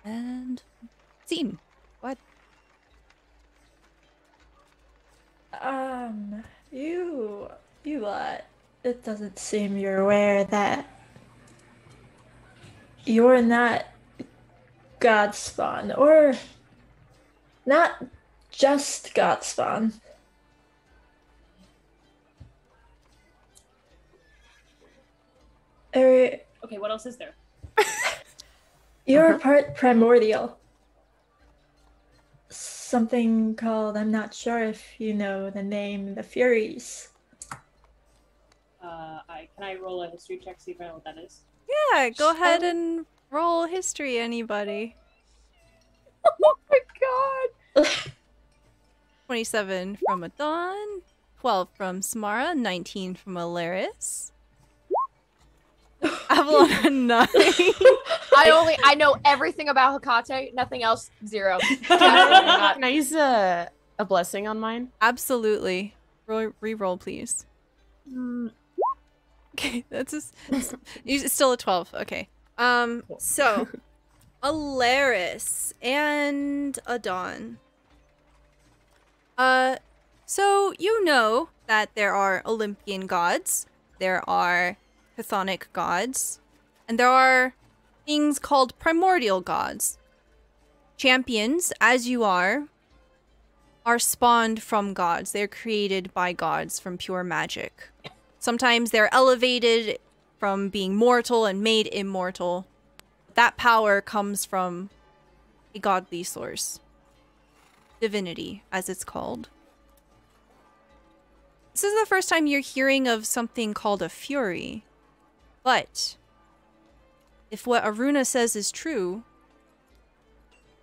and scene. What? You it doesn't seem you're aware that you're not Godspawn, or not just Godspawn. Okay, what else is there? You're part primordial. Something called, I'm not sure if you know the name, the Furies. Can I roll a history check, see if I know what that is? Yeah, go ahead and roll history, anybody. Oh my god. 27 from Adon, 12 from Samara, 19 from Alaris. Avalon a 9. I know everything about Hecate, nothing else, 0. Can I use a blessing on mine? Absolutely. Re-roll, please. Okay, that's just, it's still a 12. Okay. So Alaris and Adon. So you know that there are Olympian gods, there are chthonic gods, and there are things called primordial gods. Champions, as you are spawned from gods. They're created by gods from pure magic. Sometimes they're elevated from being mortal and made immortal. That power comes from a godly source. Divinity, as it's called. This is the first time you're hearing of something called a Fury. But if what Aruna says is true,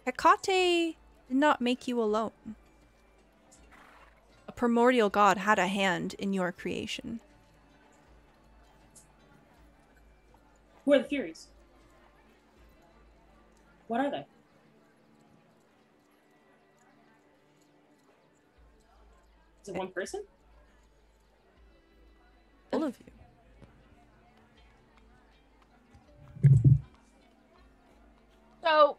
Hecate did not make you alone. A primordial god had a hand in your creation. Who are the Furies? What are they? Is it one person? All of you. So,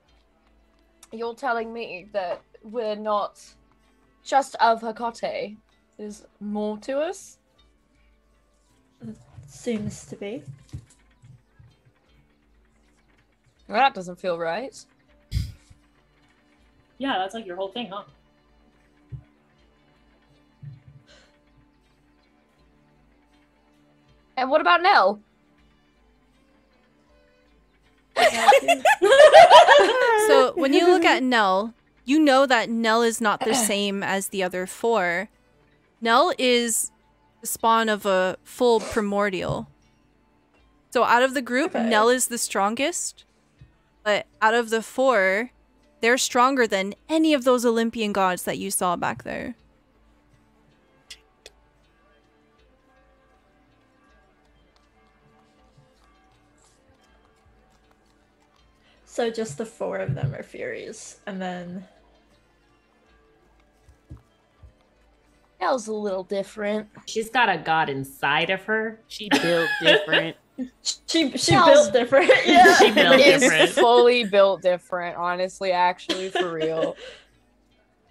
you're telling me that we're not just of Hecate. There's more to us? Seems to be. Well, that doesn't feel right. Yeah, that's like your whole thing, huh? And what about Nell? So when you look at Nell, you know that Nell is not the same as the other four. Nell is the spawn of a full primordial. So out of the group, Okay. Nell is the strongest. But out of the four, they're stronger than any of those Olympian gods that you saw back there. So just the 4 of them are Furies, and then Nell's a little different. She's got a god inside of her. She built different. she Nell's- built different. Yeah. She built Is different. fully built different, honestly, actually, for real.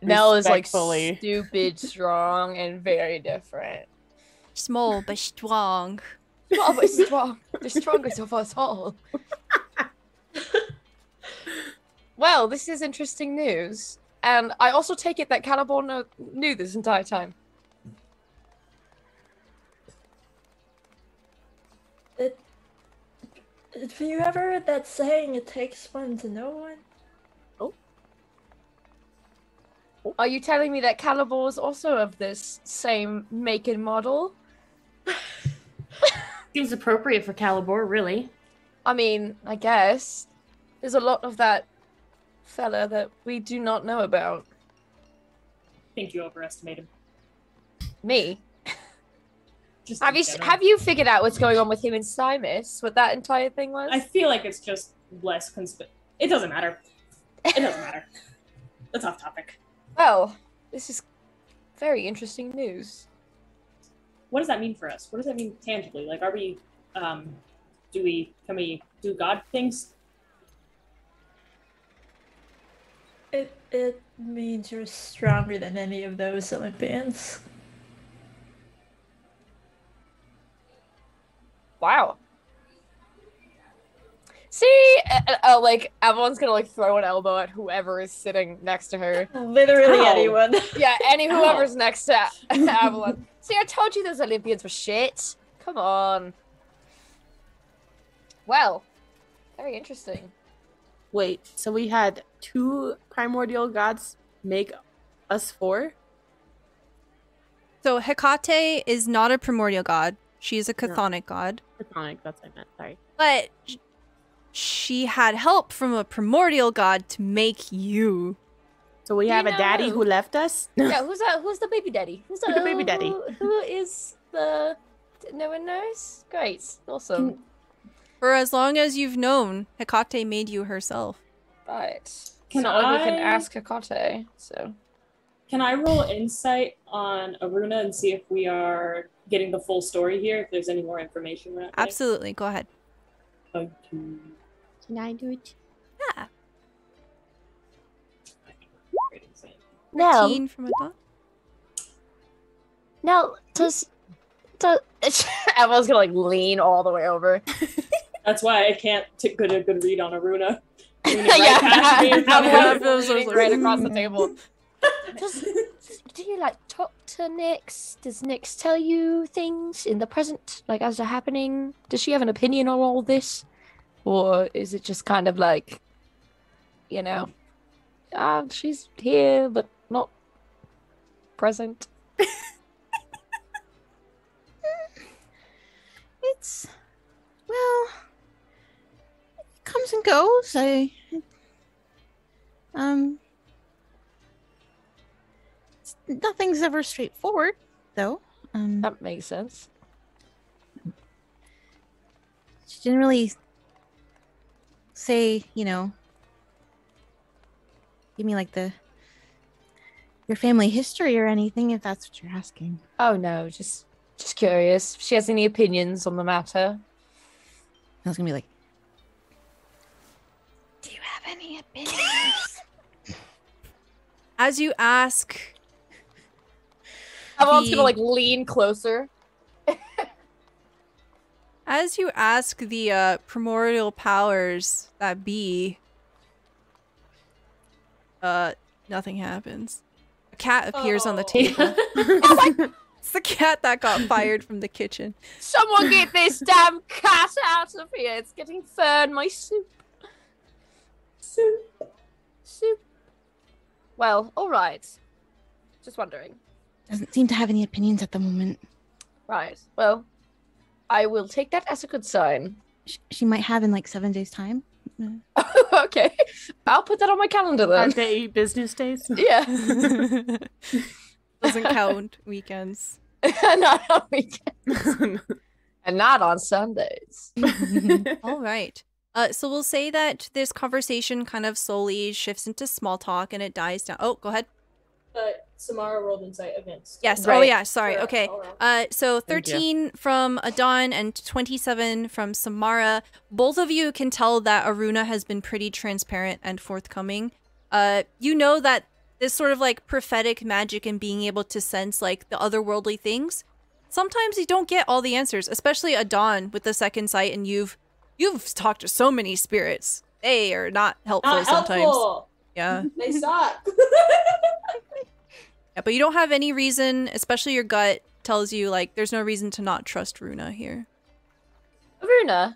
Nell is like Respectfully. stupid strong and very different. Small but strong. Oh, but strong. The strongest of us all. Well, this is interesting news. And I also take it that Caliborn knew this entire time. Have you ever heard that saying, it takes one to know one? Are you telling me that Calibor is also of this same make and model? Seems appropriate for Calibor, really. I mean, I guess. There's a lot of that fella that we do not know about. I think you overestimate him. Me? Just Have in you general. have you figured out what's going on with him and Simus? What that entire thing was? I feel like it's just less It doesn't matter. It doesn't matter. That's off topic. Well, this is very interesting news. What does that mean for us? What does that mean tangibly? Like, are we, can we do God things? It means you're stronger than any of those Olympians. Wow. See, like everyone's gonna like throw an elbow at whoever is sitting next to her. Literally Ow. anyone. Yeah, whoever's next to Avalon. See, I told you those Olympians were shit. Come on. Well, very interesting. Wait, so we had 2 primordial gods make us 4? So Hecate is not a primordial god. She's a chthonic god. Platonic, that's what I meant, sorry. But she had help from a primordial god to make you. So we Do have you a daddy know? who left us? Yeah, who's the baby daddy? Who's The baby daddy. Who is the? No one knows. Great, awesome. For as long as you've known, Hecate made you herself. Right. Can so we can I- ask Hecate. So Can I roll insight on Aruna and see if we are getting the full story here? If there's any more information we're not getting? Absolutely, go ahead. Thank you. Can I do it? Yeah. Great insight. Nell, 13 from a dot. Nell, does everyone's gonna like lean all the way over. That's why I can't get a good read on Aruna. Leaning Yeah. past me and Everyone coming is leaning right across the table. Do you like talk to Nyx? Does Nyx tell you things in the present, like as they're happening? Does she have an opinion on all this, or is it just kind of like, you know, she's here but not present? It's, well, it comes and goes. Nothing's ever straightforward, though. That makes sense. She didn't really say, you know, give me like your family history or anything, if that's what you're asking. Oh no, just curious. If she has any opinions on the matter. I was gonna be like, do you have any opinions? As you ask, Everyone's gonna like lean closer. as you ask the primordial powers that be, nothing happens. A cat appears on the table. It's the cat that got fired from the kitchen. Someone get this damn cat out of here. It's getting fur in my soup. Soup. Well, alright. Just wondering. Doesn't seem to have any opinions at the moment. Right. Well, I will take that as a good sign. She might have in like 7 days' time. Okay. I'll put that on my calendar then. Aren't they business days? Yeah. Doesn't count weekends. Not on weekends. And not on Sundays. All right. So we'll say that this conversation kind of slowly shifts into small talk and it dies down. Oh, go ahead. Samara rolled insight against. Yes. Right. Oh, yeah. Sorry. For Okay. all around. So 13 from Adon and 27 from Samara. Both of you can tell that Aruna has been pretty transparent and forthcoming. You know that this sort of like prophetic magic and being able to sense like the otherworldly things, sometimes you don't get all the answers, especially Adon with the second sight, and you've talked to so many spirits. They are not helpful sometimes. Yeah. They suck. Yeah, but you don't have any reason, especially your gut tells you like there's no reason to not trust Runa here. Runa,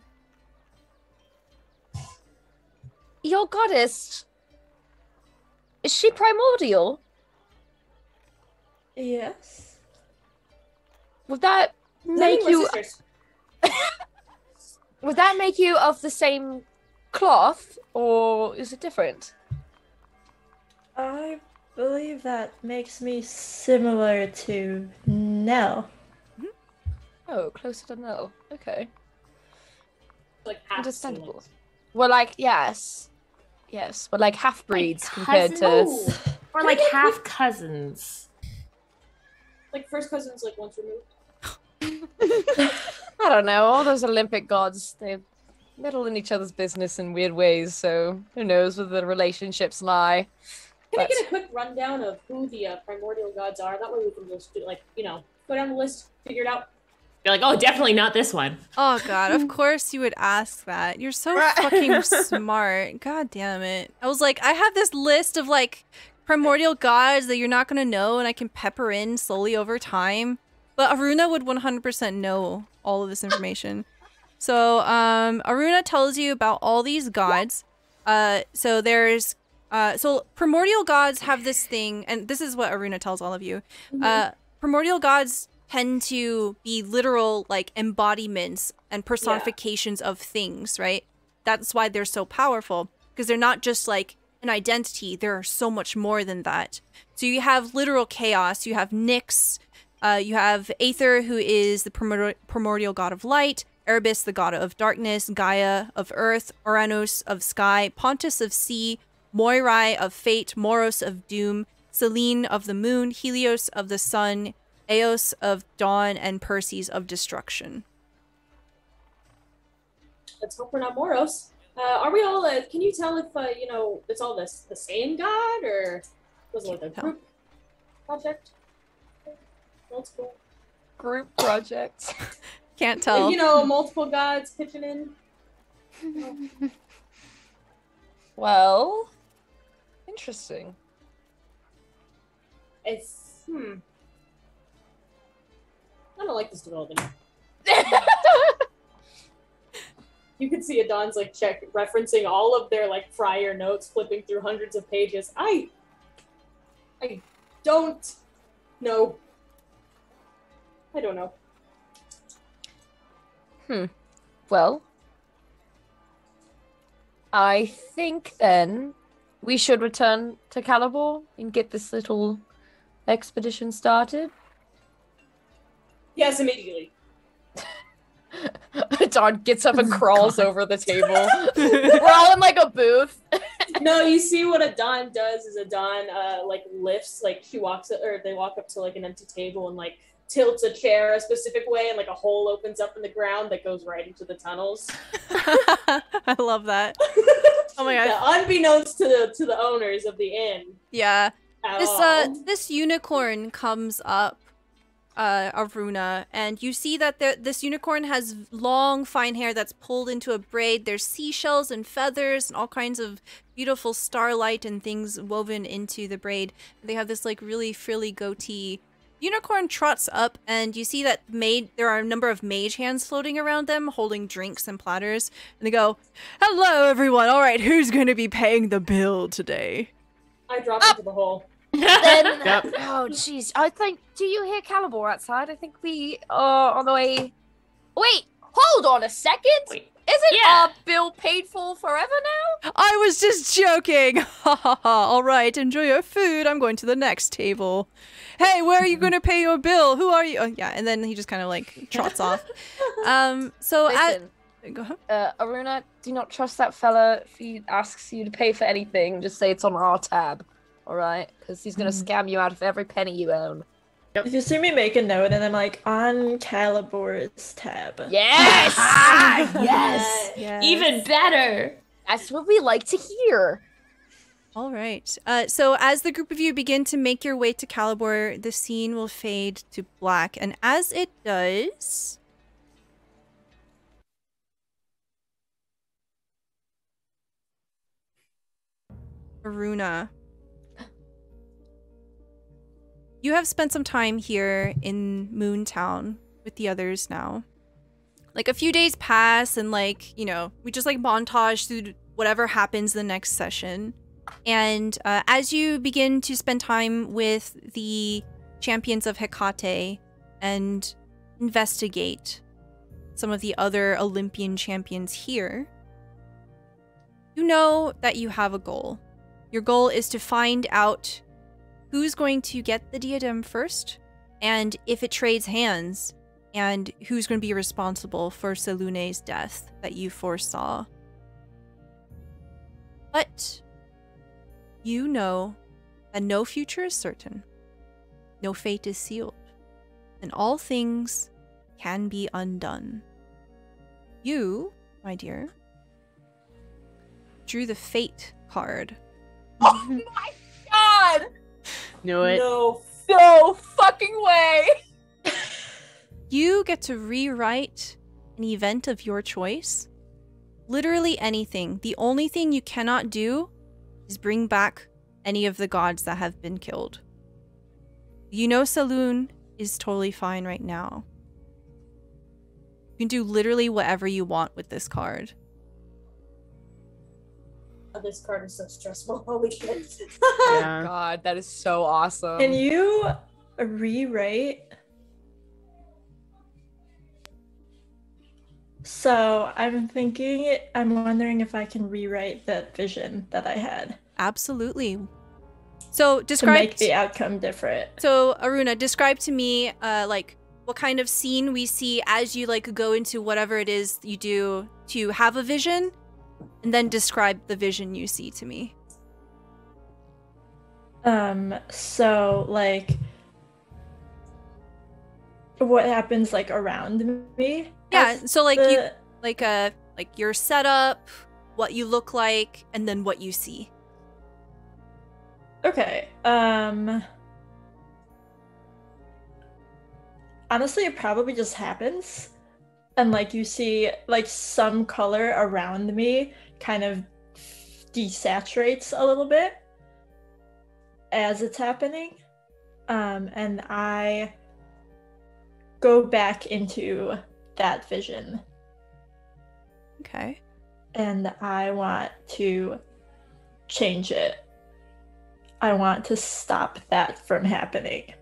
your goddess, is she primordial? Yes. Would that make you? Would that make you of the same cloth, or is it different? I believe that makes me similar to Nell. Oh, closer to Nell. Okay. Like half Understandable. siblings. Well, like, yes. But like half-breeds Like compared to... cousins? Or like half cousins. Like first cousins, like once removed. I don't know, all those Olympic gods, they meddle in each other's business in weird ways, so who knows where the relationships lie. Can I But- get a quick rundown of who the primordial gods are? That way we can just do, like, you know, go down the list, figure it out. You're like, oh, definitely not this one. Oh god, of course you would ask that. You're so fucking smart. God damn it. I was like, I have this list of like primordial gods that you're not gonna know and I can pepper in slowly over time. But Aruna would 100% know all of this information. So Aruna tells you about all these gods. So there's so primordial gods have this thing, and this is what Aruna tells all of you. Primordial gods tend to be literal like embodiments and personifications of things, right? That's why they're so powerful, because they're not just like an identity, they're so much more than that. So you have literal chaos, you have Nyx, you have Aether, who is the primordial god of light, Erebus, the god of darkness, Gaia of earth, Uranus of sky, Pontus of sea, Moirai of fate, Moros of doom, Selene of the moon, Helios of the sun, Eos of dawn, and Perses of destruction. Let's hope we're not Moros. Are we all, can you tell if, you know, it's all the same god, or was it like a group project? Multiple? Group projects. Can't tell. Like, you know, multiple gods pitching in? Well, interesting. It's, I don't like this development. You could see Adon's like referencing all of their like prior notes, flipping through hundreds of pages. I don't know. I don't know. Well, I think then we should return to Calibor and get this little expedition started. Yes, immediately. Don gets up and crawls over the table. We're all in like a booth. No, you see what Adon does is Adon like lifts, like they walk up to like an empty table and like tilts a chair a specific way, and like a hole opens up in the ground that goes right into the tunnels. I love that. Oh my god. Yeah, unbeknownst to the owners of the inn. Yeah. At This all. this unicorn comes up, Aruna, and you see that this unicorn has long, fine hair that's pulled into a braid. There's seashells and feathers and all kinds of beautiful starlight and things woven into the braid. They have this like really frilly goatee. Unicorn trots up, and you see that there are a number of mage hands floating around them, holding drinks and platters. And they go, "Hello, everyone. All right, who's going to be paying the bill today?" I drop into the hole. Then, Yep. oh jeez, I think. Do you hear Caliber outside? I think we are on the way. Wait, hold on a second. Wait. Isn't Yeah. our bill paid for forever now? I was just joking. Ha ha ha. All right, enjoy your food. I'm going to the next table. Hey, where are you going to pay your bill? Who are you? Oh, yeah, and then he just kind of like trots off. So Listen, go ahead. Aruna, do not trust that fella. If he asks you to pay for anything, just say it's on our tab. All right, because he's gonna scam you out of every penny you own. If you see me make a note and I'm like, on Calibor's tab. Yes, yes, Yes. Even better. that's what we like to hear. All right. So as the group of you begin to make your way to Calibor, the scene will fade to black. And as it does... Aruna. You have spent some time here in Moontown with the others now. Like, a few days pass and, like, you know, we just, like, montage through whatever happens the next session. And as you begin to spend time with the champions of Hecate and investigate some of the other Olympian champions here, you know that you have a goal. Your goal is to find out who's going to get the diadem first, and if it trades hands, and who's going to be responsible for Selune's death that you foresaw. But you know that no future is certain, no fate is sealed, and all things can be undone. You, my dear, drew the fate card. Oh my god! Knew it. No fucking way! You get to rewrite an event of your choice. Literally anything. The only thing you cannot do is bring back any of the gods that have been killed. You know Selune is totally fine right now. You can do literally whatever you want with this card. Oh, this card is so stressful. Holy shit. Yeah. God, that is so awesome. Can you rewrite? So I'm wondering if I can rewrite that vision that I had Absolutely. So to describe make the outcome different. So Aruna, describe to me like what kind of scene we see as you like go into whatever it is you do to have a vision, and then describe the vision you see to me. So like what happens like around me? Yeah, as so like you the- like your setup, what you look like, and then what you see. Okay. Honestly, it probably just happens. And like you see like some color around me kind of desaturates a little bit as it's happening. And I go back into that vision. Okay. And I want to change it. I want to stop that from happening.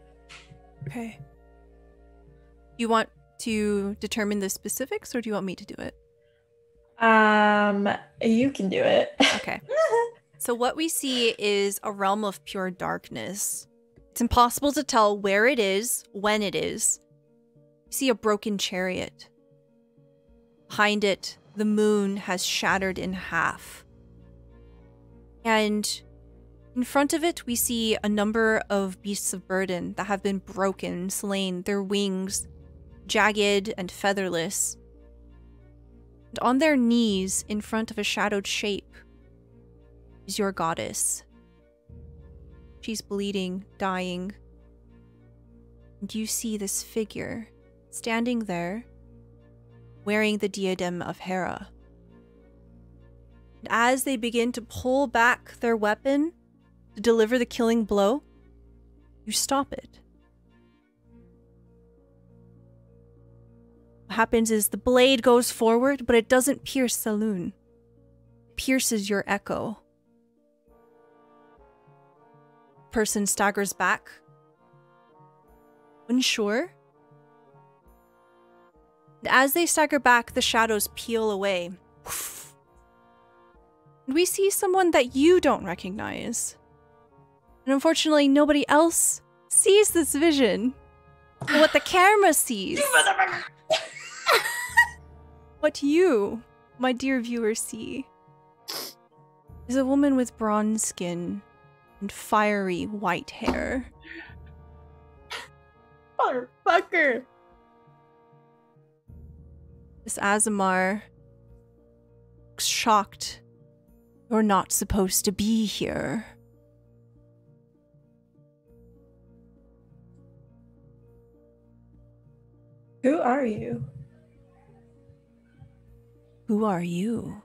Okay. You want to determine the specifics, or do you want me to do it? You can do it. Okay. So what we see is a realm of pure darkness. It's impossible to tell where it is, when it is. You see a broken chariot. Behind it, the moon has shattered in half. And in front of it, we see a number of beasts of burden that have been broken, slain, their wings jagged and featherless. And on their knees, in front of a shadowed shape, is your goddess. She's bleeding, dying. And you see this figure standing there, wearing the diadem of Hera. And as they begin to pull back their weapon to deliver the killing blow, you stop it. What happens is the blade goes forward, but it doesn't pierce Saloon. It pierces your echo. Person staggers back, unsure. And as they stagger back, the shadows peel away. And we see someone that you don't recognize. And unfortunately, nobody else sees this vision. But what the camera sees. What you, my dear viewer, see is a woman with bronze skin and fiery white hair. Motherfucker. This Azamar looks shocked. You're not supposed to be here. Who are you? Who are you?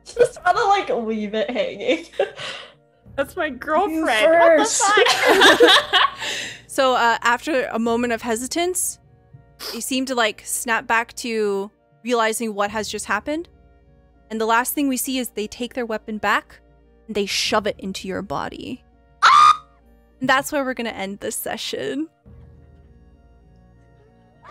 Just want to like leave it hanging. That's my girlfriend. You What the first. fuck? So after a moment of hesitance, they seem to like snap back to realizing what has just happened. And the last thing we see is they take their weapon back and they shove it into your body. And that's where we're going to end this session.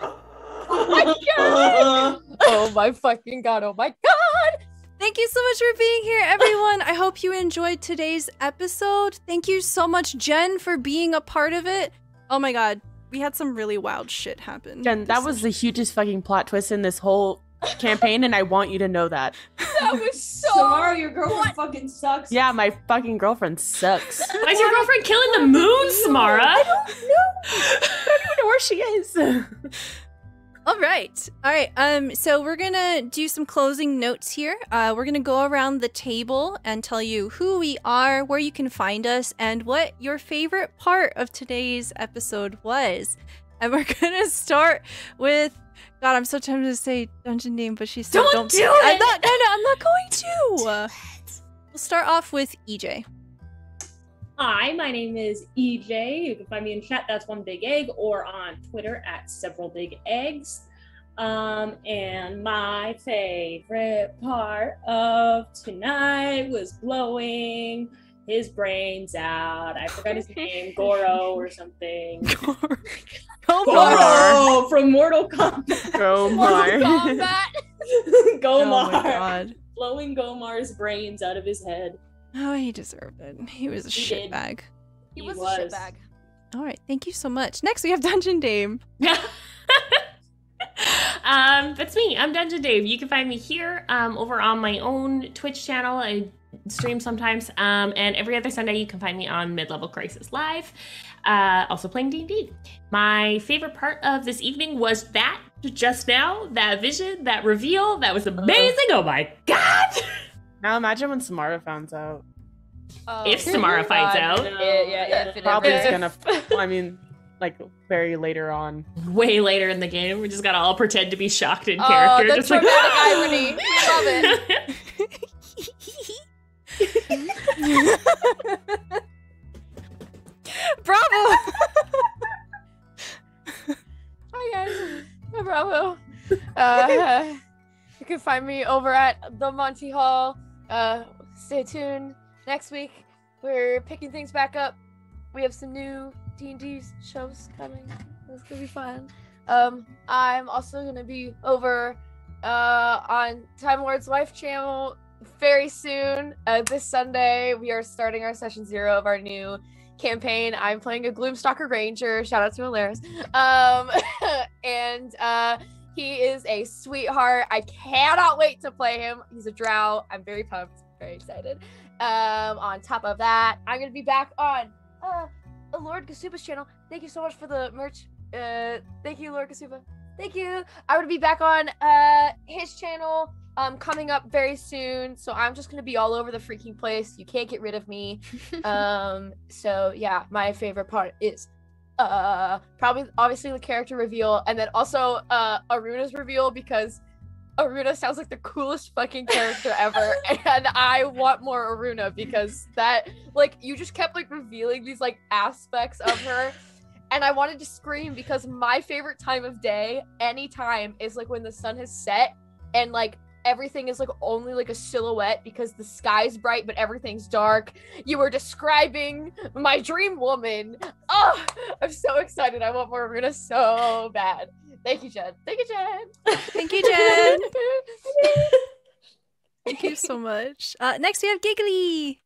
Oh my god! Oh my fucking god, oh my god! Thank you so much for being here, everyone. I hope you enjoyed today's episode. Thank you so much, Jen, for being a part of it. Oh my god, we had some really wild shit happen. Jen, that was the hugest fucking plot twist in this whole campaign, and I want you to know that. That was so Samara, your girlfriend fucking sucks. Yeah, my fucking girlfriend sucks. Why is your girlfriend killing the moon, Samara? I don't even know where she is. All right. So we're gonna do some closing notes here. We're gonna go around the table and tell you who we are, where you can find us, and what your favorite part of today's episode was. And we're gonna start with, God, I'm so tempted to say dungeon name, but she said don't do it. I'm not going to. We'll start off with EJ. Hi, my name is EJ. You can find me in chat, that's One Big Egg, or on Twitter at Several Big Eggs. And my favorite part of tonight was blowing his brains out. I forgot his name, Goro or something. Goro from Mortal Kombat. Gomar. Combat. Gomar. Oh my God. Blowing Gomar's brains out of his head. Oh, he deserved it. He was a He did. shitbag. He was a shitbag. All right, thank you so much. Next, we have Dungeon Dame. That's me. I'm Dungeon Dave. You can find me here over on my own Twitch channel. I stream sometimes. And every other Sunday, you can find me on Mid-Level Crisis Live. Also playing D&D. My favorite part of this evening was that just now, that vision, that reveal. That was amazing. Oh my God. Now imagine when Samara finds out. If Samara finds out. If it Probably is ever- gonna, I mean, like very later on. Way later in the game. We just gotta all pretend to be shocked in Oh, character. the Just like, dramatic irony. Love it. Bravo! Hi guys, bravo. You can find me over at the Monty Hall. Stay tuned. Next week, we're picking things back up. We have some new D&D shows coming. It's gonna be fun. I'm also gonna be over on Time Lord's Wife channel very soon. This Sunday, we are starting our session 0 of our new campaign. I'm playing a Gloomstalker Ranger. Shout out to Alaris. And he is a sweetheart. I cannot wait to play him. He's a drow. I'm very pumped. Very excited. On top of that, I'm gonna be back on Lord Kasuba's channel. Thank you so much for the merch. Thank you, Lord Kasuba. Thank you. I'm gonna be back on his channel coming up very soon. So I'm just gonna be all over the freaking place. You can't get rid of me. So yeah, my favorite part is probably obviously the character reveal, and then also Aruna's reveal, because Aruna sounds like the coolest fucking character ever, and I want more Aruna because that, like, you just kept like revealing these like aspects of her, and I wanted to scream because my favorite time of day, anytime, is like when the sun has set and like everything is like only like a silhouette because the sky's bright but everything's dark. You were describing my dream woman. Oh, I'm so excited. I want more Aruna so bad. Thank you, Jen. Thank you, Jen. Thank you, Jen. Thank you so much. Next we have Giggly.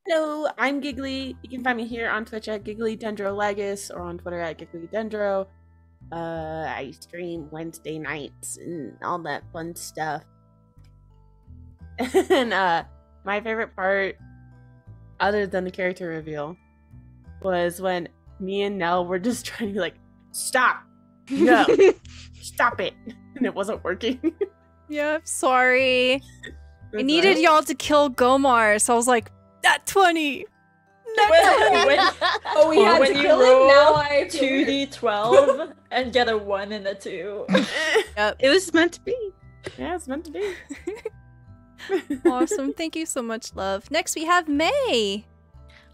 Hello, I'm Giggly. You can find me here on Twitch at GigglyDendroLegus or on Twitter at GigglyDendro. I stream Wednesday nights and all that fun stuff. And my favorite part, other than the character reveal, was when me and Nell were just trying to be like, stop, no, stop it, and it wasn't working. Yep, sorry. I needed y'all to kill Gomar, so I was like, that 20. Oh, we had when to you kill roll him? Now I feel 2d12 and get a 1 and a 2. Yep. It was meant to be. Yeah, it's meant to be. Awesome. Thank you so much, love. Next we have May.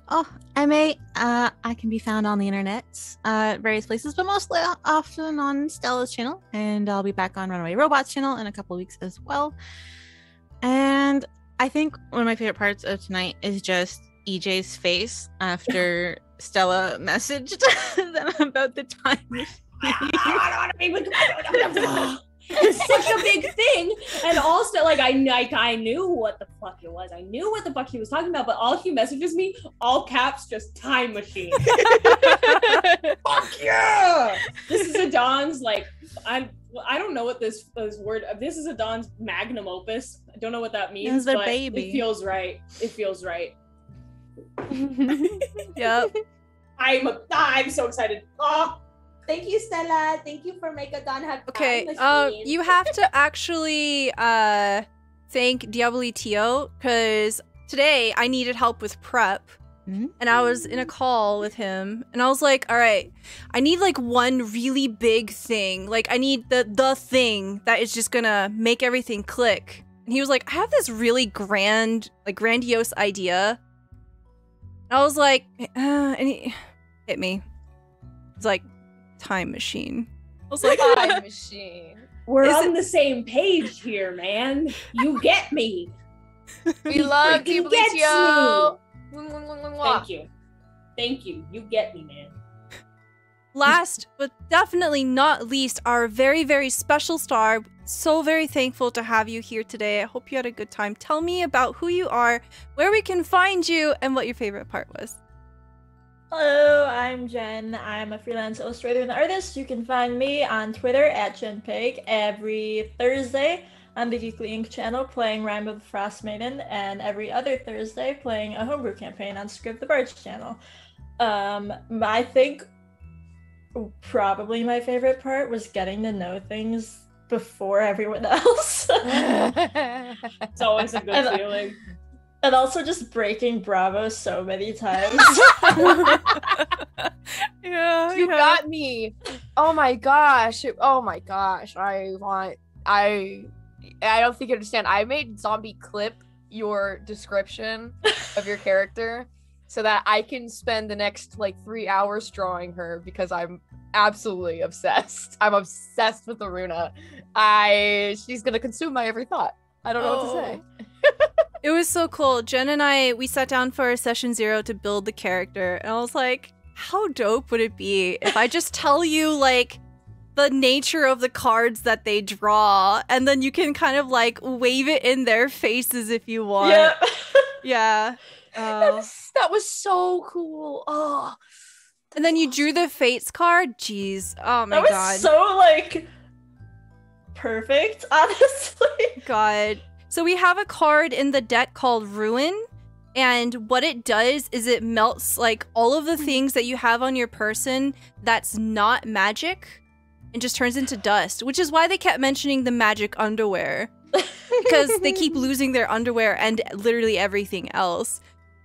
Oh, MA, I can be found on the internet, various places, but mostly often on Stella's channel, and I'll be back on Runaway Robots channel in a couple weeks as well. And I think one of my favorite parts of tonight is just EJ's face after Stella messaged them about the time machine. I don't want to be with It's such a big thing, and also like I knew what the fuck it was. I knew what the fuck he was talking about, but all he messages me, all caps, just time machine. Fuck yeah! This is Adon's like I don't know what this word. This is Adon's magnum opus. I don't know what that means. It's their but baby. It feels right. It feels right. Yep. I'm so excited. Oh. Thank you, Stella. Thank you for making Don have Okay, time machine. you have to actually thank Diabolitio, because today I needed help with prep. And I was in a call with him, and I was like, all right, I need like one really big thing. Like I need the thing that is just gonna make everything click. And he was like, I have this really grandiose idea. And I was like, and he hit me. It's like, time machine. I was like, Time machine. We're on the same page here, man. You get me. We love freaking you, gets Blitzio. Thank you. Thank you. You get me, man. last but definitely not least, our very, very special star. So very thankful to have you here today. I hope you had a good time. Tell me about who you are, where we can find you, and what your favorite part was. Hello, I'm Jen. I'm a freelance illustrator and artist. You can find me on Twitter at JenPig every Thursday on the Geekly Inc. channel playing Rime of the Frost Maiden, and every other Thursday playing a homebrew campaign on Script the Birch channel. I think probably my favorite part was getting to know things before everyone else. It's always a good feeling. And also just breaking Bravo so many times. Yeah, you got me. Oh my gosh. Oh my gosh. I don't think you understand. I made Zombie clip your description of your character so that I can spend the next like 3 hours drawing her because I'm absolutely obsessed. I'm obsessed with Aruna. She's gonna consume my every thought. I don't know what to say. It was so cool. Jen and we sat down for session 0 to build the character, and I was like, how dope would it be if I just tell you like the nature of the cards that they draw, and then you can kind of like wave it in their faces if you want. Yeah. Yeah. That was so cool. Oh. And then you drew the Fates card. Jeez. Oh my That was god. so like perfect, honestly. God. So we have a card in the deck called Ruin, and what it does is it melts like all of the things that you have on your person that's not magic and just turns into dust, which is why they kept mentioning the magic underwear. Because they keep losing their underwear and literally everything else.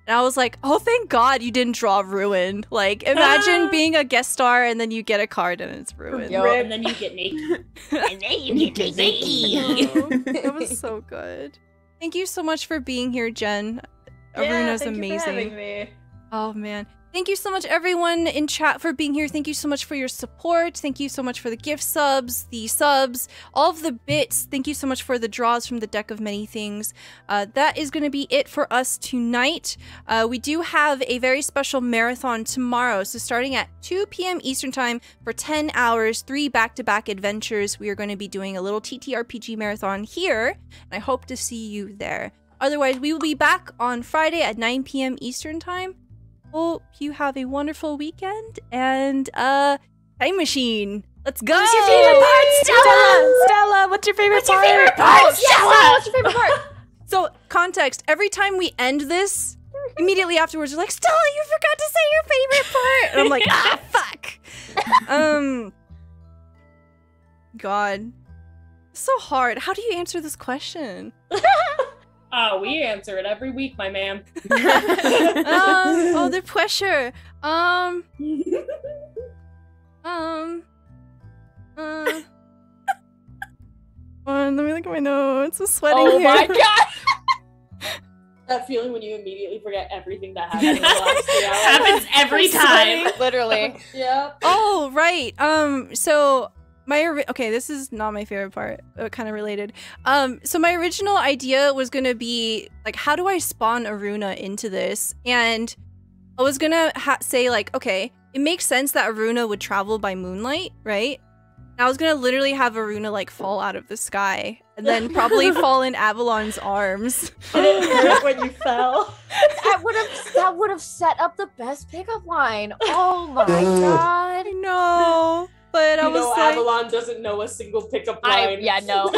And I was like, oh, thank God you didn't draw Ruin. Like, imagine being a guest star and then you get a card and it's Ruin. And then you get naked. And then you get naked. That was so good. Thank you so much for being here, Jen. Yeah, Aruna's thank amazing. you for having me. Oh, man. Thank you so much, everyone in chat, for being here. Thank you so much for your support. Thank you so much for the gift subs, the subs, all of the bits. Thank you so much for the draws from the deck of many things. That is going to be it for us tonight. We do have a very special marathon tomorrow. So starting at 2 p.m. Eastern Time for 10 hours, 3 back-to-back adventures. We are going to be doing a little TTRPG marathon here. And I hope to see you there. Otherwise, we will be back on Friday at 9 p.m. Eastern Time. Hope you have a wonderful weekend and time machine. Let's go. What's your favorite part, Stella? Stella, what's your favorite part? Favorite part, Stella? What's your favorite part? So context, every time we end this, immediately afterwards, you're like, Stella, you forgot to say your favorite part. And I'm like, fuck. God. It's so hard. How do you answer this question? We answer it every week, my man. Oh, the pressure. Let me look at my notes. I'm sweating Oh here. my god! That feeling when you immediately forget everything that happened in the last 3 hours. Happens every time. Literally. Yep. Oh, right. So okay, this is not my favorite part, kind of related. So my original idea was gonna be like, how do I spawn Aruna into this? And I was gonna say like, okay, it makes sense that Aruna would travel by moonlight, right? And I was gonna literally have Aruna like fall out of the sky and then probably fall in Avalon's arms. Did it hurt when you fell? That would have set up the best pickup line. Oh my god. I know. But I was like, Avalon doesn't know a single pickup I line. would roll a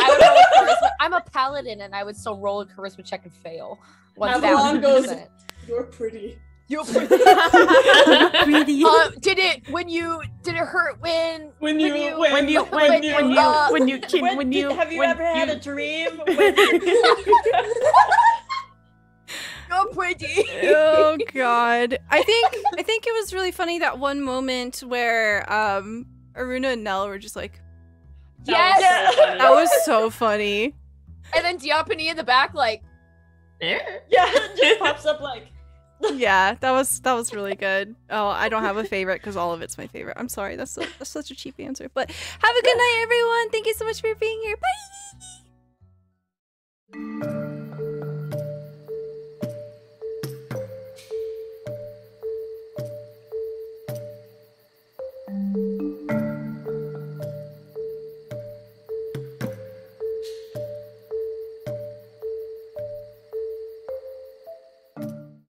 charisma. I'm a paladin and I would still roll a charisma check and fail. Avalon 1000%. goes, "You're pretty." You're pretty. pretty. Did it hurt when Have you ever had a dream? You're pretty. Oh god. I think it was really funny that one moment where Aruna and Nell were just like, Yes. that was so funny. And then Diapany in the back like Yeah, it just pops up like. Yeah, that was really good. Oh, I don't have a favorite because all of it's my favorite. I'm sorry, that's such a cheap answer. But have a good night, everyone. Thank you so much for being here. Bye.